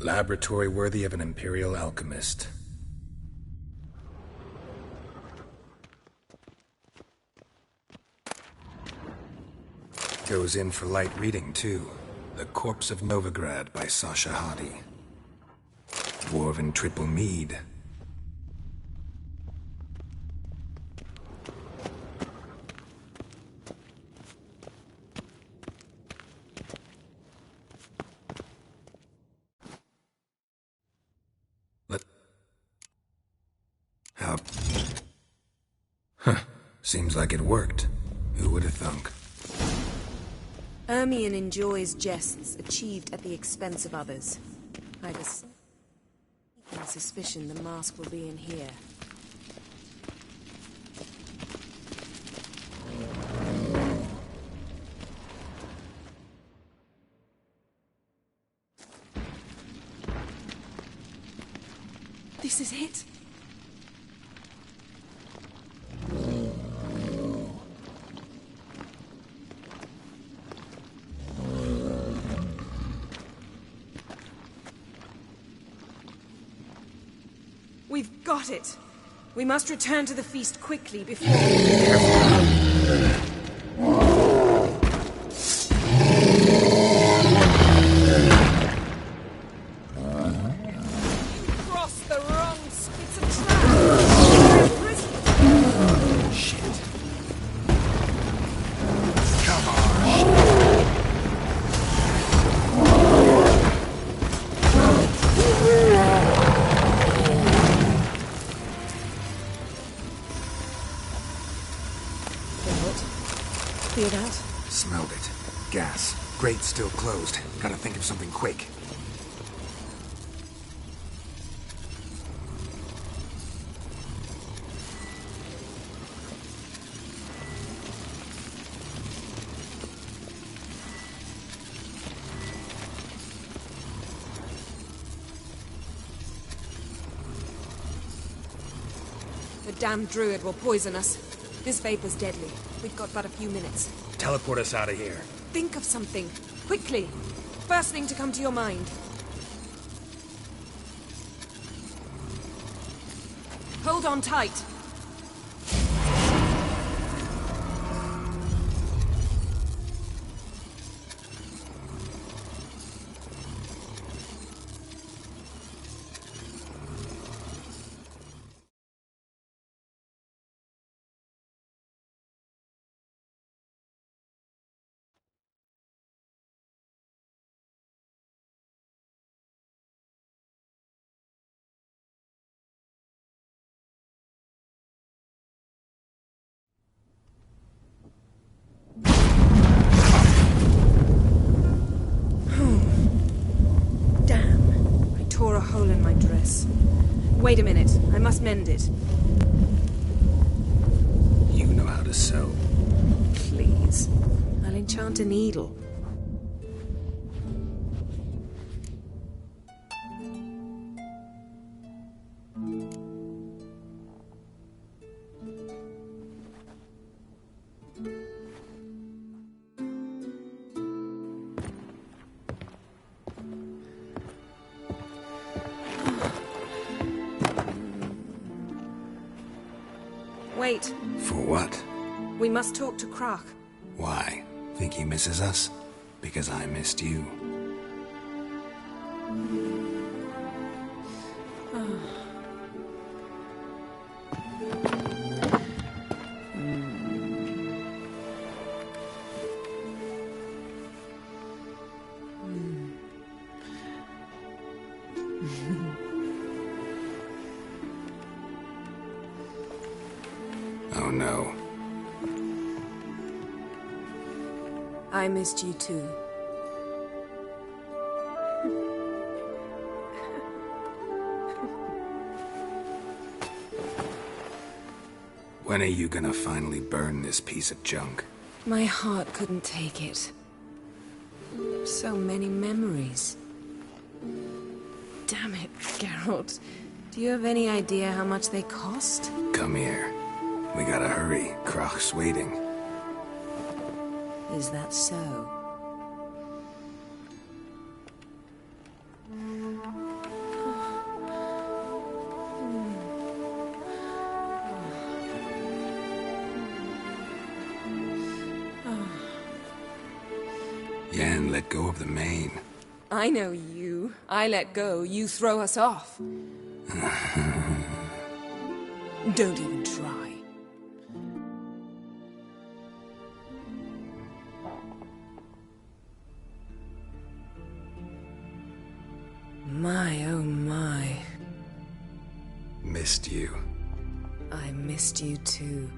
Laboratory worthy of an imperial alchemist. Goes in for light reading, too. The Corpse of Novigrad by Sasha Hadi. Dwarven Triple Mead. How... Huh. Seems like it worked. Who would have thunk? Ermien enjoys jests achieved at the expense of others. I've a sneaking suspicion the mask will be in here. This is it. We've got it. We must return to the feast quickly before... Cross the wrong... It's a trap! Shit. Come on. Cleared out? Smelled it. Gas. Grate still closed. Gotta think of something quick. The damned druid will poison us. This vapor's deadly. We've got but a few minutes. Teleport us out of here. Think of something. Quickly. First thing to come to your mind. Hold on tight. Tore a hole in my dress. Wait a minute, I must mend it. You know how to sew. Please. I'll enchant a needle. Wait. For what? We must talk to Croc. Why? Think he misses us? Because I missed you. Oh no. I missed you too. When are you gonna finally burn this piece of junk? My heart couldn't take it. So many memories. Damn it, Geralt. Do you have any idea how much they cost? Come here. We gotta hurry. Croc's waiting. Is that so? Yen let go of the mane. I know you. I let go, you throw us off. Don't even try. My, oh my. Missed you. I missed you too.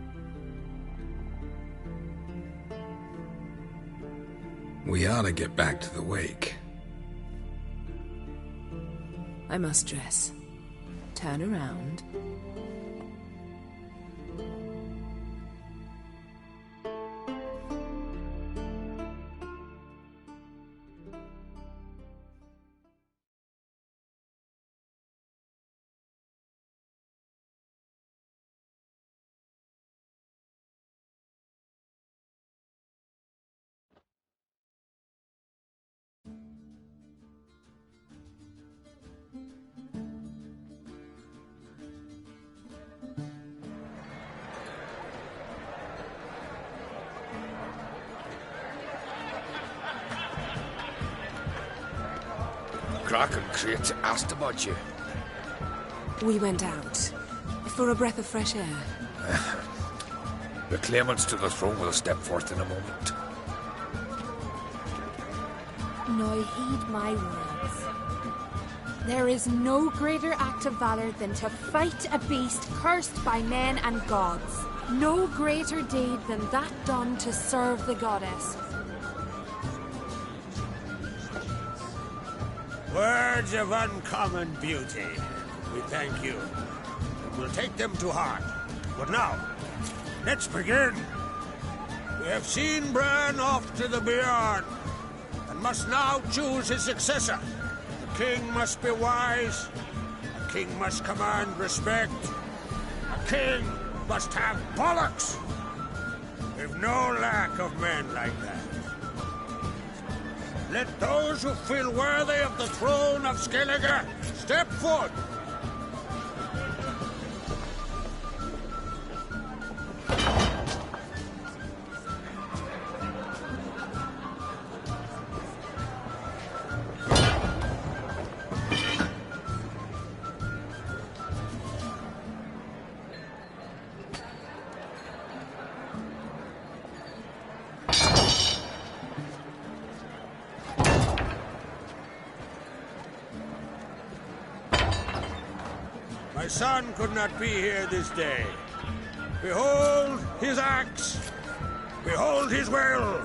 We ought to get back to the wake. I must dress. Turn around. Croc and Crates asked about you. We went out. For a breath of fresh air. The claimants to the throne will step forth in a moment. Now heed my words. There is no greater act of valor than to fight a beast cursed by men and gods. No greater deed than that done to serve the goddess. Words of uncommon beauty. We thank you. We'll take them to heart. But now, let's begin. We have seen Bran off to the beyond, and must now choose his successor. The king must be wise. A king must command respect. A king must have bollocks. If no lack of men like that. Let those who feel worthy of the throne of Skellige step forth. My son could not be here this day. Behold his axe! Behold his will!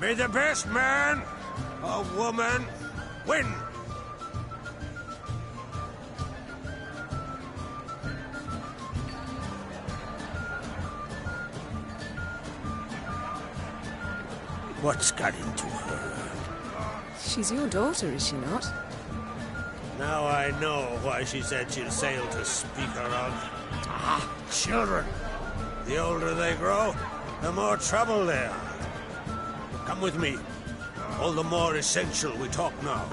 May the best man or woman win! What's got into her? She's your daughter, is she not? Now I know why she said she'll sail to speak her of. Ah, children! The older they grow, the more trouble they are. Come with me. All the more essential we talk now.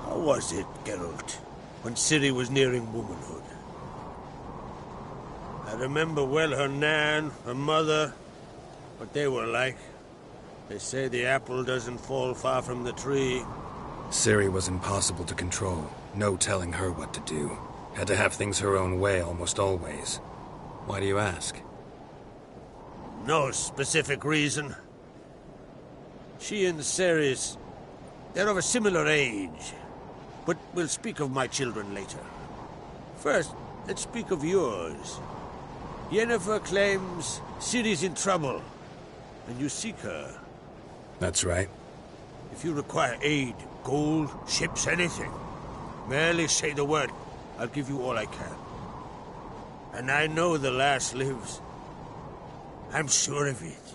How was it, Geralt, when Ciri was nearing womanhood? I remember well her nan, her mother, what they were like. They say the apple doesn't fall far from the tree. Ciri was impossible to control. No telling her what to do. Had to have things her own way almost always. Why do you ask? No specific reason. She and Ceres, they're of a similar age. But we'll speak of my children later. First, let's speak of yours. Yennefer claims Ciri's in trouble, and you seek her. That's right. If you require aid, gold, ships, anything, merely say the word. I'll give you all I can. And I know the lass lives. I'm sure of it.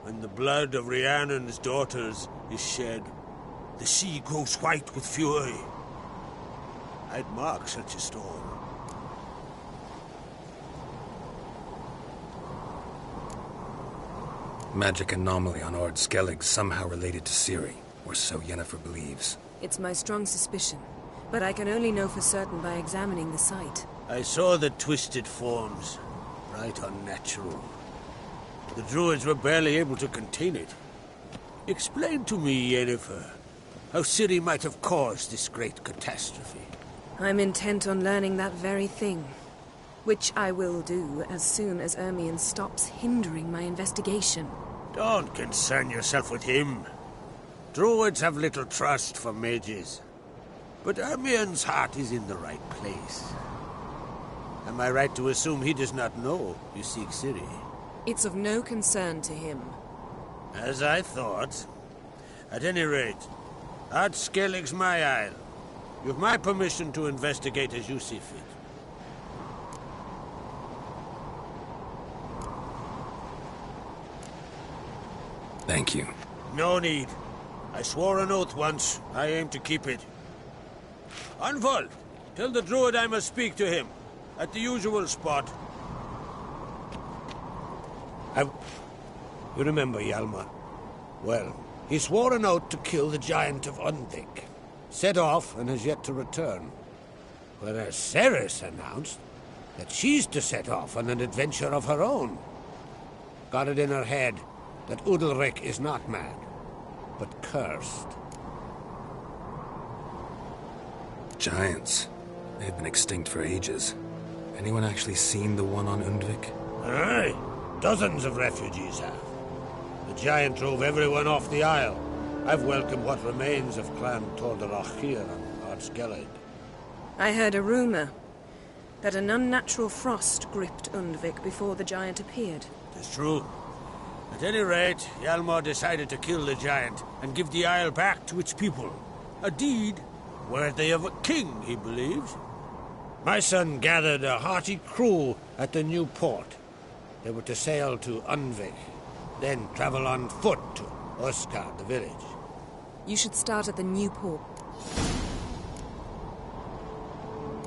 When the blood of Rhiannon's daughters is shed, the sea grows white with fury. I'd mark such a storm. Magic anomaly on Ord Skellig somehow related to Ciri, or so Yennefer believes. It's my strong suspicion, but I can only know for certain by examining the site. I saw the twisted forms, right unnatural. The druids were barely able to contain it. Explain to me, Yennefer, how Ciri might have caused this great catastrophe. I'm intent on learning that very thing, which I will do as soon as Ermion stops hindering my investigation. Don't concern yourself with him. Druids have little trust for mages. But Ermion's heart is in the right place. Am I right to assume he does not know you seek Ciri? It's of no concern to him. As I thought. At any rate, Ard Skellig's my isle. You've my permission to investigate as you see fit. Thank you. No need. I swore an oath once. I aim to keep it. Anvald, tell the druid I must speak to him. At the usual spot. You remember Hjalmar? Well, he swore an oath to kill the giant of Undvik. Set off and has yet to return. Whereas Ceres announced that she's to set off on an adventure of her own. Got it in her head that Udalryk is not mad, but cursed. Giants. They've been extinct for ages. Anyone actually seen the one on Undvik? Aye. Dozens of refugees have. The giant drove everyone off the isle. I've welcomed what remains of Clan Tordarach here on Ard Skellig. I heard a rumor. that an unnatural frost gripped Undvik before the giant appeared. It's true. At any rate, Hjalmar decided to kill the giant and give the isle back to its people. A deed worthy of a king, he believes. My son gathered a hearty crew at the new port. They were to sail to Undvik, then travel on foot to Osgard, the village. You should start at the new port.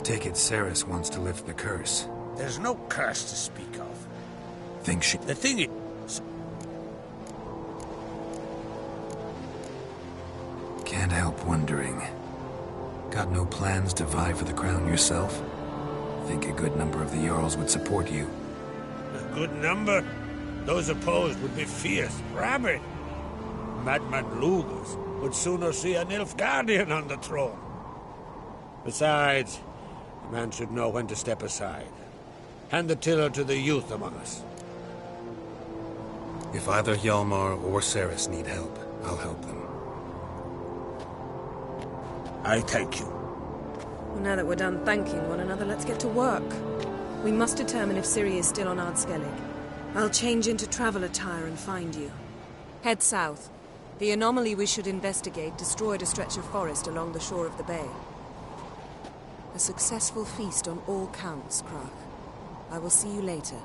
Take it Cerys wants to lift the curse. There's no curse to speak of. Think she... The thing is... Can't help wondering. Got no plans to vie for the crown yourself? Think a good number of the Jarls would support you. A good number? Those opposed would be fierce, rabid. Madman Lugus would sooner see a Nilfgaardian on the throne. Besides, a man should know when to step aside. Hand the tiller to the youth among us. If either Hjalmar or Cerys need help, I'll help them. I thank you. Well, now that we're done thanking one another, let's get to work. We must determine if Ciri is still on Ardskellig. I'll change into travel attire and find you. Head south. The anomaly we should investigate destroyed a stretch of forest along the shore of the bay. A successful feast on all counts, Krach. I will see you later.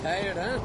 Tired, huh?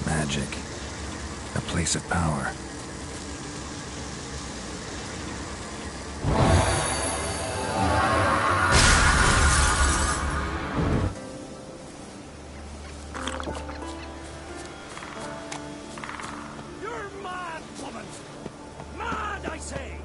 Magic. A place of power. You're mad, woman! Mad, I say!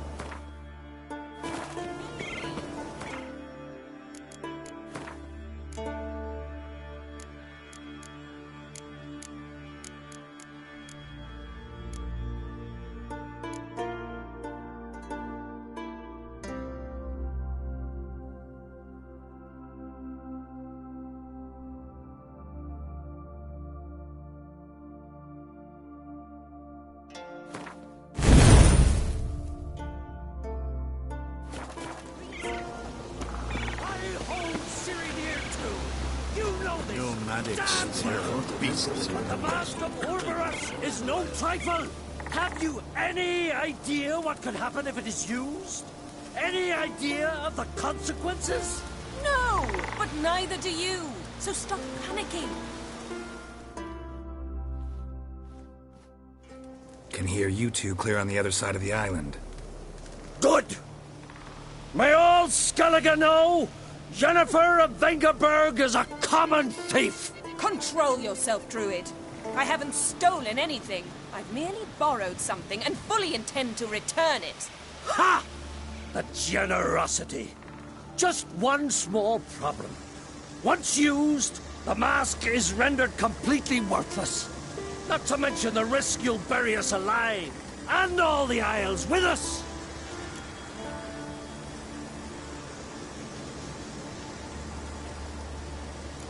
Nomadics, beasts. But the Mask of Orberus is no trifle! Have you any idea what could happen if it is used? Any idea of the consequences? No, but neither do you. So stop panicking. Can hear you two clear on the other side of the island. Good! May all Skellige know Jennifer of Vengerberg is a common thief! Control yourself, Druid. I haven't stolen anything. I've merely borrowed something and fully intend to return it. Ha! The generosity! just one small problem. Once used, the mask is rendered completely worthless. Not to mention the risk you'll bury us alive, and all the Isles with us.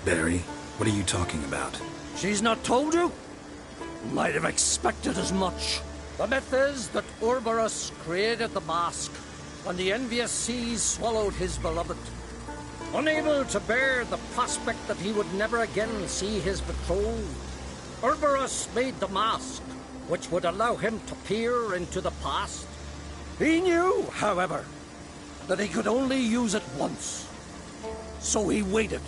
Barry, what are you talking about? She's not told you? Might have expected as much. The myth is that Urberus created the mask when the envious seas swallowed his beloved. Unable to bear the prospect that he would never again see his betrothed, Urberus made the mask, which would allow him to peer into the past. He knew, however, that he could only use it once. So he waited.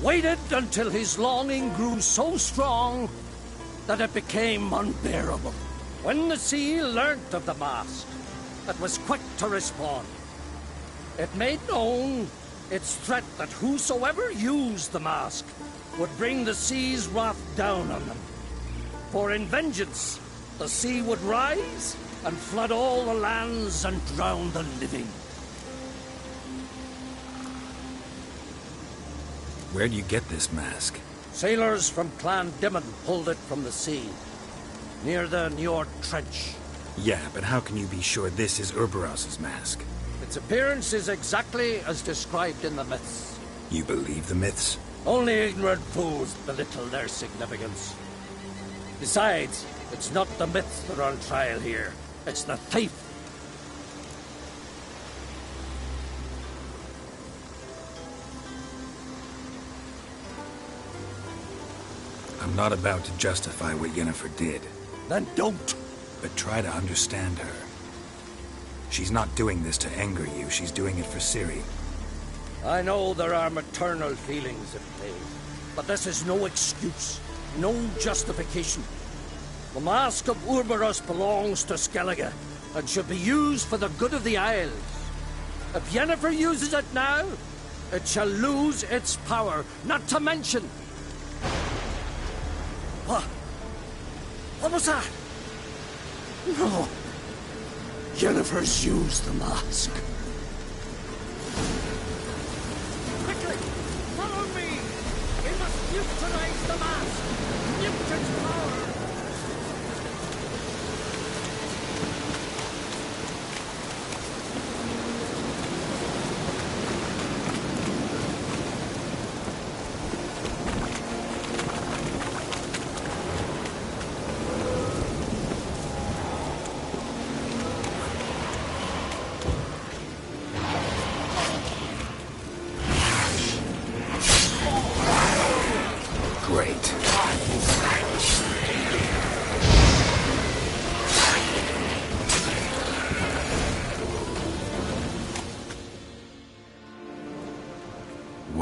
Waited until his longing grew so strong that it became unbearable. When the sea learnt of the mask, it was quick to respond. It made known its threat that whosoever used the mask would bring the sea's wrath down on them. For in vengeance, the sea would rise and flood all the lands and drown the living. Where do you get this mask? Sailors from Clan Dimon pulled it from the sea, near the Njord Trench. Yeah, but how can you be sure this is Urberos's mask? Its appearance is exactly as described in the myths. You believe the myths? Only ignorant fools belittle their significance. Besides, it's not the myths that are on trial here. It's the thief. I'm not about to justify what Yennefer did. Then don't. But try to understand her. She's not doing this to anger you, she's doing it for Ciri. I know there are maternal feelings at play, but this is no excuse, no justification. The Mask of Urberus belongs to Skellige, and should be used for the good of the Isles. If Yennefer uses it now, it shall lose its power, not to mention... What? What was that? No. Yennefer's used the mask. Quickly! Follow me! We must neutralize the mask! Mute its power!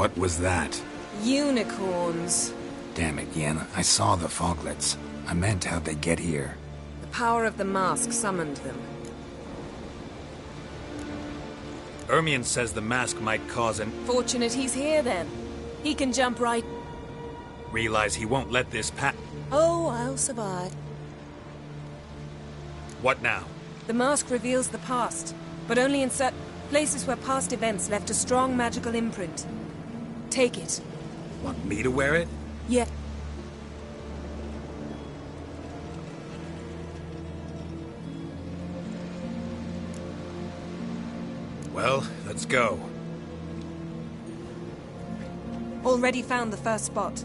What was that? Unicorns. Damn it, Yen. I saw the foglets. I meant how'd they get here? The power of the mask summoned them. Ermion says the mask might cause an... Fortunate he's here, then. He can jump right... Realize he won't let this Oh, I'll survive. What now? The mask reveals the past, but only in certain places where past events left a strong magical imprint. Take it. Want me to wear it? Yeah. Well, let's go. Already found the first spot.